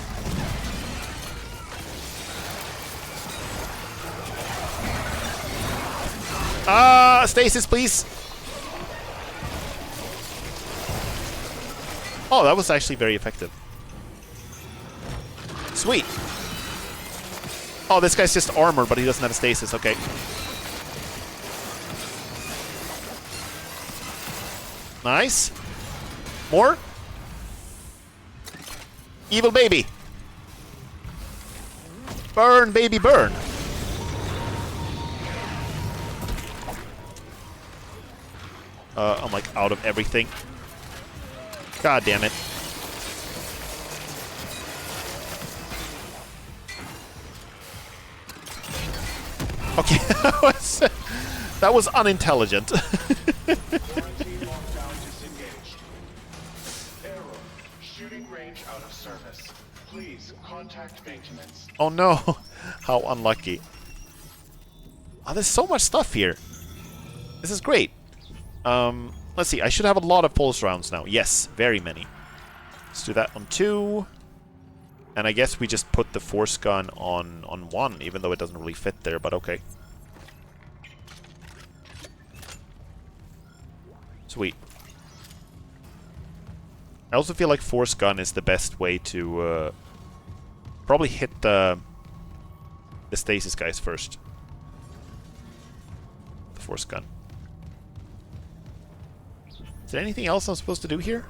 Stasis, please. Oh, that was actually very effective. Sweet. Oh, this guy's just armor, but he doesn't have a stasis. Okay. Nice. More. Evil baby. Burn, baby, burn. I'm like out of everything. God damn it. Okay, that was unintelligent. Shooting range out of service. Please contact maintenance. Oh no, how unlucky. Oh, there's so much stuff here. This is great. Let's see, I should have a lot of pulse rounds now. Yes, very many. Let's do that on 2. And I guess we just put the force gun on 1, even though it doesn't really fit there, but okay. Sweet. I also feel like force gun is the best way to probably hit the stasis guys first. The force gun. Is there anything else I'm supposed to do here?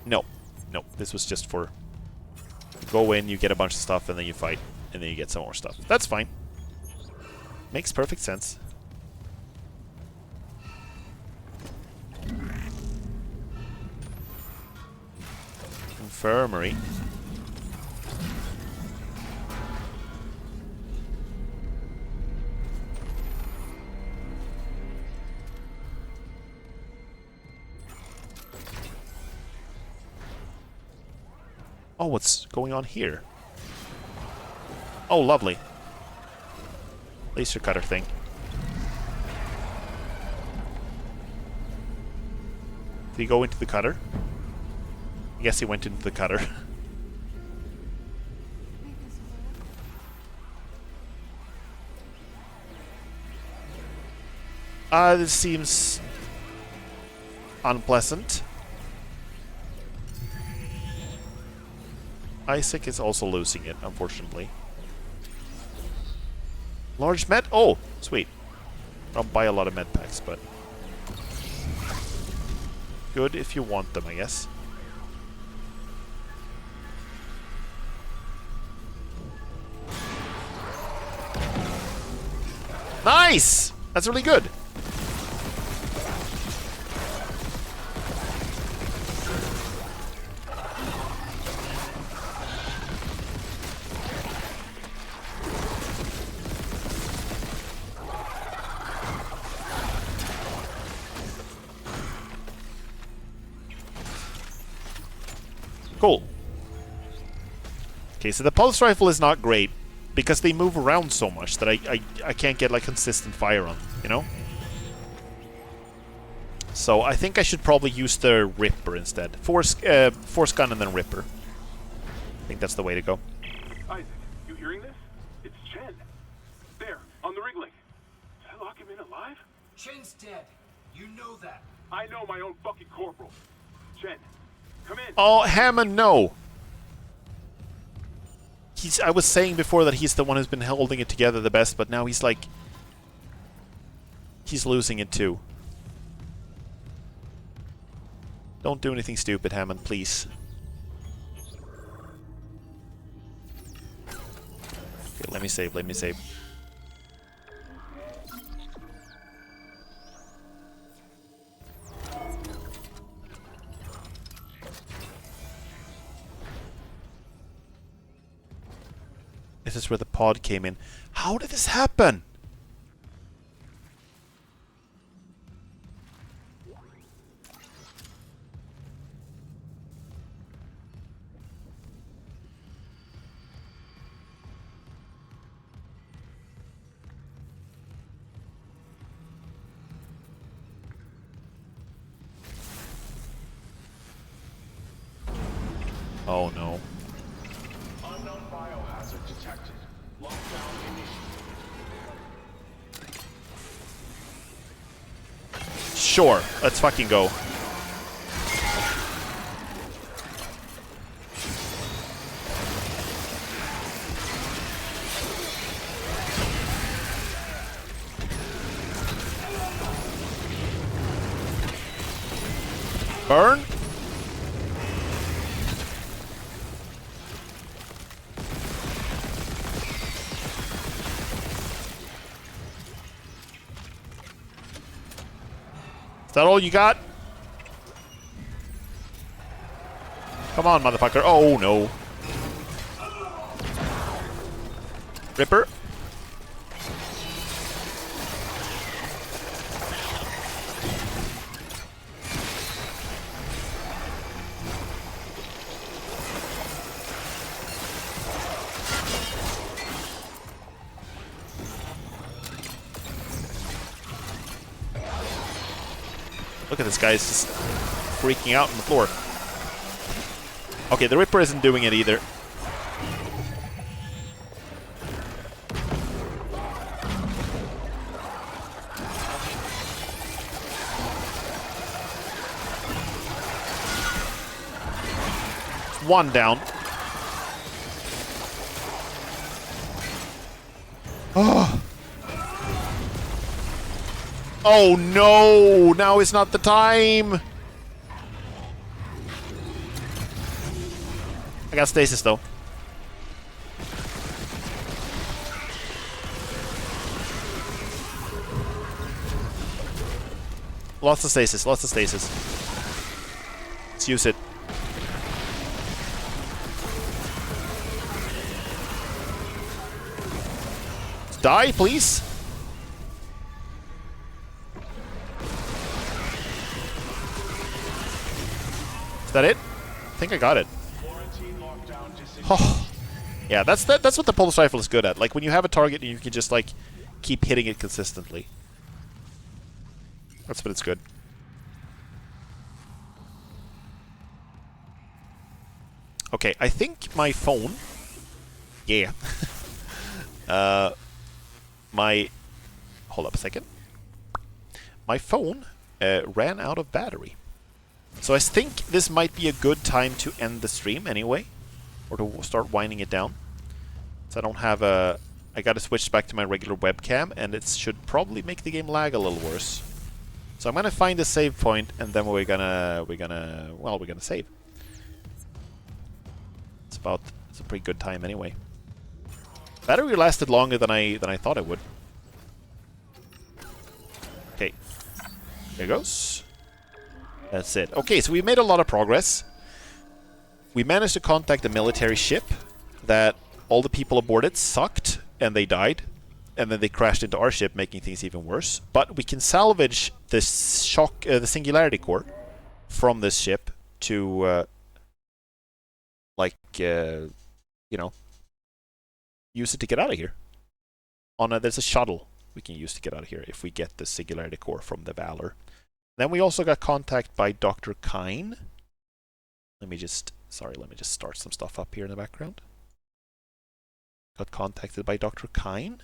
No. No, this was just for... Go in, you get a bunch of stuff, and then you fight, and then you get some more stuff. That's fine. Makes perfect sense. Infirmary. Oh, what's going on here? Oh, lovely. Laser cutter thing. Did he go into the cutter? I guess he went into the cutter. This seems unpleasant. Isaac is also losing it, unfortunately. Large med? Oh, sweet. I'll buy a lot of med packs, but... Good if you want them, I guess. Nice! That's really good. Cool. Okay, so the pulse rifle is not great because they move around so much that I can't get like consistent fire on them, you know? So I think I should probably use the Ripper instead. Force gun and then Ripper. I think that's the way to go. Isaac, you hearing this? It's Chen. There, on the Rigling. Did I lock him in alive? Chen's dead. You know that. I know my own fucking corporal. Chen, come in. Oh, Hammond, no! I was saying before that he's the one who's been holding it together the best, but now he's like... He's losing it too. Don't do anything stupid, Hammond, please. Okay, let me save, let me save. This is where the pod came in. How did this happen? Oh no. Unknown biohazard detected. Lockdown initiated. Sure, let's fucking go. Burn? Is that all you got? Come on, motherfucker. Oh, no. Ripper. Look at this guy, he's just freaking out on the floor. Okay, the Ripper isn't doing it either. One down. Oh. Oh no! Now is not the time! I got stasis though. Lots of stasis, lots of stasis. Let's use it. Die, please! Is that it? I think I got it. Oh. Yeah, that's what the pulse rifle is good at. Like when you have a target and you can just like keep hitting it consistently. That's what it's good. Okay, I think my phone. Yeah. Hold up a second. My phone ran out of battery. So I think this might be a good time to end the stream anyway. Or to start winding it down. So I don't have a... I gotta switch back to my regular webcam, and it should probably make the game lag a little worse. So I'm gonna find a save point, and then we're gonna save. It's a pretty good time anyway. Battery lasted longer than I thought it would. There goes. That's it. Okay, so we made a lot of progress. We managed to contact a military ship that all the people aboard it sucked and they died. And then they crashed into our ship, making things even worse. But we can salvage this the Singularity Core from this ship to, you know, use it to get out of here. There's a shuttle we can use to get out of here if we get the Singularity Core from the Valor. Then we also got contact by Dr. Kyne. Let me just start some stuff up here in the background. Got contacted by Dr. Kyne,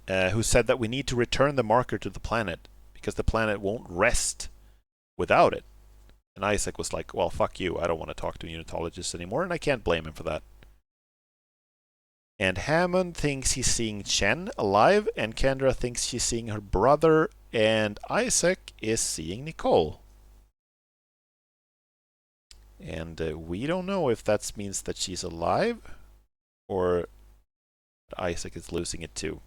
who said that we need to return the marker to the planet because the planet won't rest without it. And Isaac was like, well, fuck you. I don't want to talk to unitologists anymore, and I can't blame him for that. And Hammond thinks he's seeing Chen alive, and Kendra thinks she's seeing her brother, and Isaac is seeing Nicole. And we don't know if that means that she's alive, or Isaac is losing it too.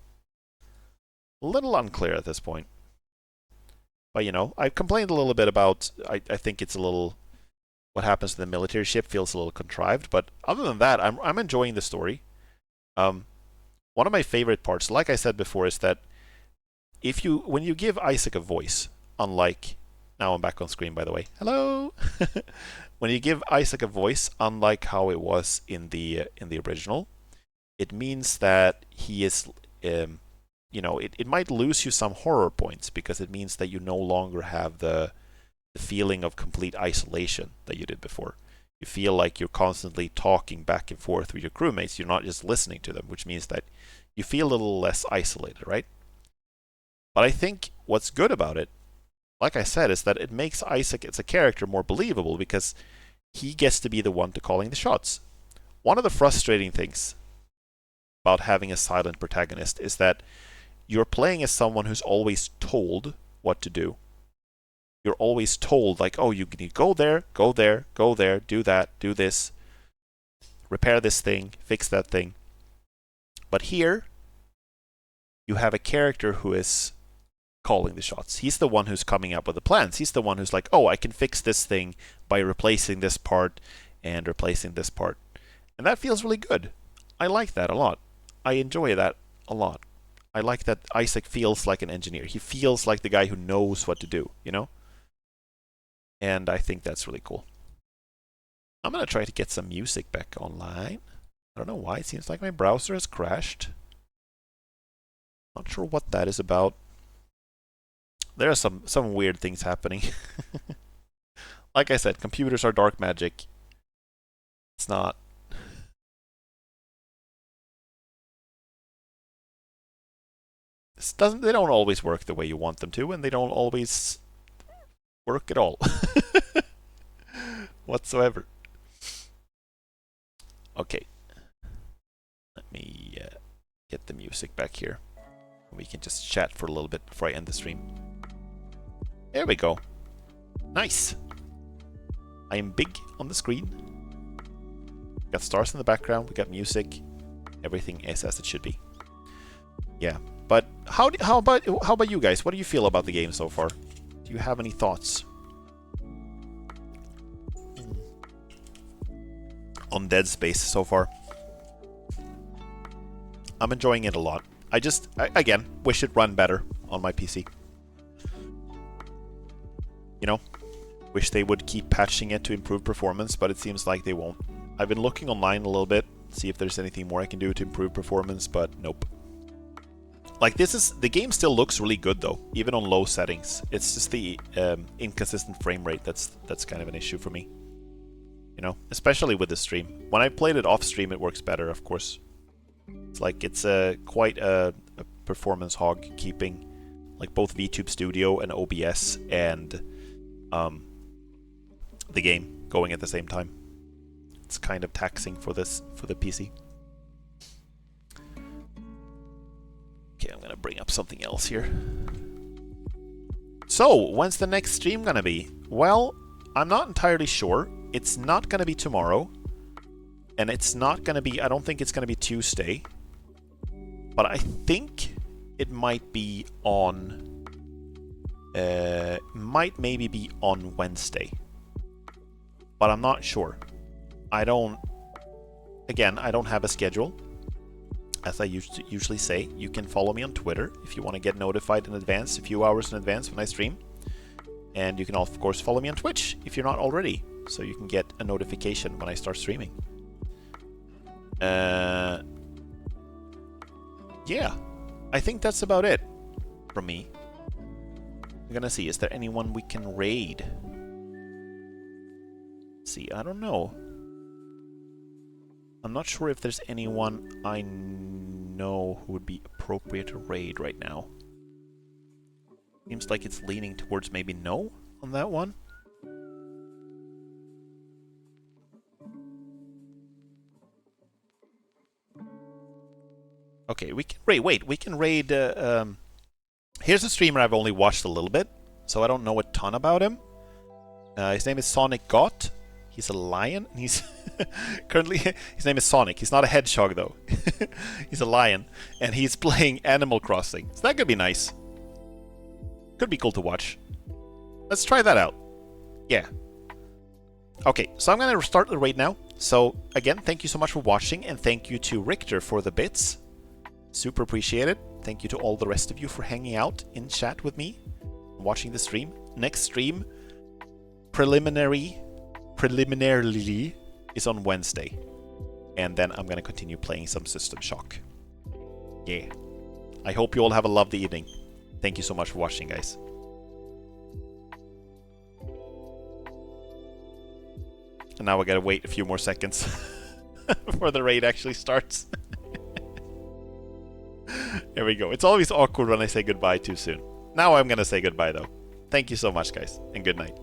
A little unclear at this point. But, you know, I've complained a little bit about, I think it's a little, what happens to the military ship feels a little contrived, but other than that, I'm enjoying the story. One of my favorite parts, like I said before, is that when you give Isaac a voice, unlike, now I'm back on screen by the way, hello! When you give Isaac a voice, unlike how it was in the original, it means that he is, you know, it might lose you some horror points because it means that you no longer have the feeling of complete isolation that you did before. You feel like you're constantly talking back and forth with your crewmates. You're not just listening to them, which means that you feel a little less isolated, right? But I think what's good about it, like I said, is that it makes Isaac as a character more believable because he gets to be the one to calling the shots. One of the frustrating things about having a silent protagonist is that you're playing as someone who's always told what to do. You're always told, like, oh, you need to go there, go there, go there, do that, do this, repair this thing, fix that thing. But here, you have a character who is calling the shots. He's the one who's coming up with the plans. He's the one who's like, oh, I can fix this thing by replacing this part and replacing this part. And that feels really good. I like that a lot. I enjoy that a lot. I like that Isaac feels like an engineer. He feels like the guy who knows what to do, you know? And I think that's really cool. I'm going to try to get some music back online. I don't know why. It seems like my browser has crashed. Not sure what that is about. There are some weird things happening. Like I said, computers are dark magic. It's not. They don't always work the way you want them to, and they don't always work at all. Whatsoever. Okay. Let me get the music back here. We can just chat for a little bit before I end the stream. There we go. Nice. I am big on the screen. We got stars in the background. We got music. Everything is as it should be. Yeah. But how about you guys? What do you feel about the game so far? Do you have any thoughts on Dead Space so far? I'm enjoying it a lot. I again wish it run better on my PC. You know, wish they would keep patching it to improve performance, but it seems like they won't. I've been looking online a little bit, see if there's anything more I can do to improve performance, but nope. Like, the game still looks really good though, even on low settings. It's just the inconsistent frame rate that's kind of an issue for me. You know, especially with the stream. When I played it off stream, it works better, of course. It's like it's quite a performance hog keeping like both VTube Studio and OBS and the game going at the same time. It's kind of taxing for the PC. Okay, I'm gonna bring up something else here. So, when's the next stream gonna be? Well, I'm not entirely sure. It's not gonna be tomorrow. And it's not gonna be, I don't think it's gonna be Tuesday. But I think it might be on Might maybe be on Wednesday. But I'm not sure. I don't have a schedule. As I usually say, you can follow me on Twitter if you want to get notified in advance, a few hours in advance when I stream. And you can, of course, follow me on Twitch if you're not already, so you can get a notification when I start streaming. Yeah, I think that's about it from me. I'm gonna see, is there anyone we can raid? Let's see, I don't know. I'm not sure if there's anyone I know who would be appropriate to raid right now. Seems like it's leaning towards maybe no on that one. Okay, we can raid. Wait, we can raid. Here's a streamer I've only watched a little bit, so I don't know a ton about him. His name is Sonic Got. He's a lion. And he's currently his name is Sonic. He's not a hedgehog though. He's a lion, and he's playing Animal Crossing. So that could be nice. Could be cool to watch. Let's try that out. Yeah. Okay, so I'm gonna start the raid now. So again, thank you so much for watching, and thank you to Richter for the bits. Super appreciate it. Thank you to all the rest of you for hanging out in chat with me, watching the stream. Next stream, preliminarily, is on Wednesday. And then I'm gonna continue playing some System Shock. Yeah. I hope you all have a lovely evening. Thank you so much for watching, guys. And now we gotta wait a few more seconds before the raid actually starts. There we go. It's always awkward when I say goodbye too soon. Now I'm gonna say goodbye though. Thank you so much, guys, and good night.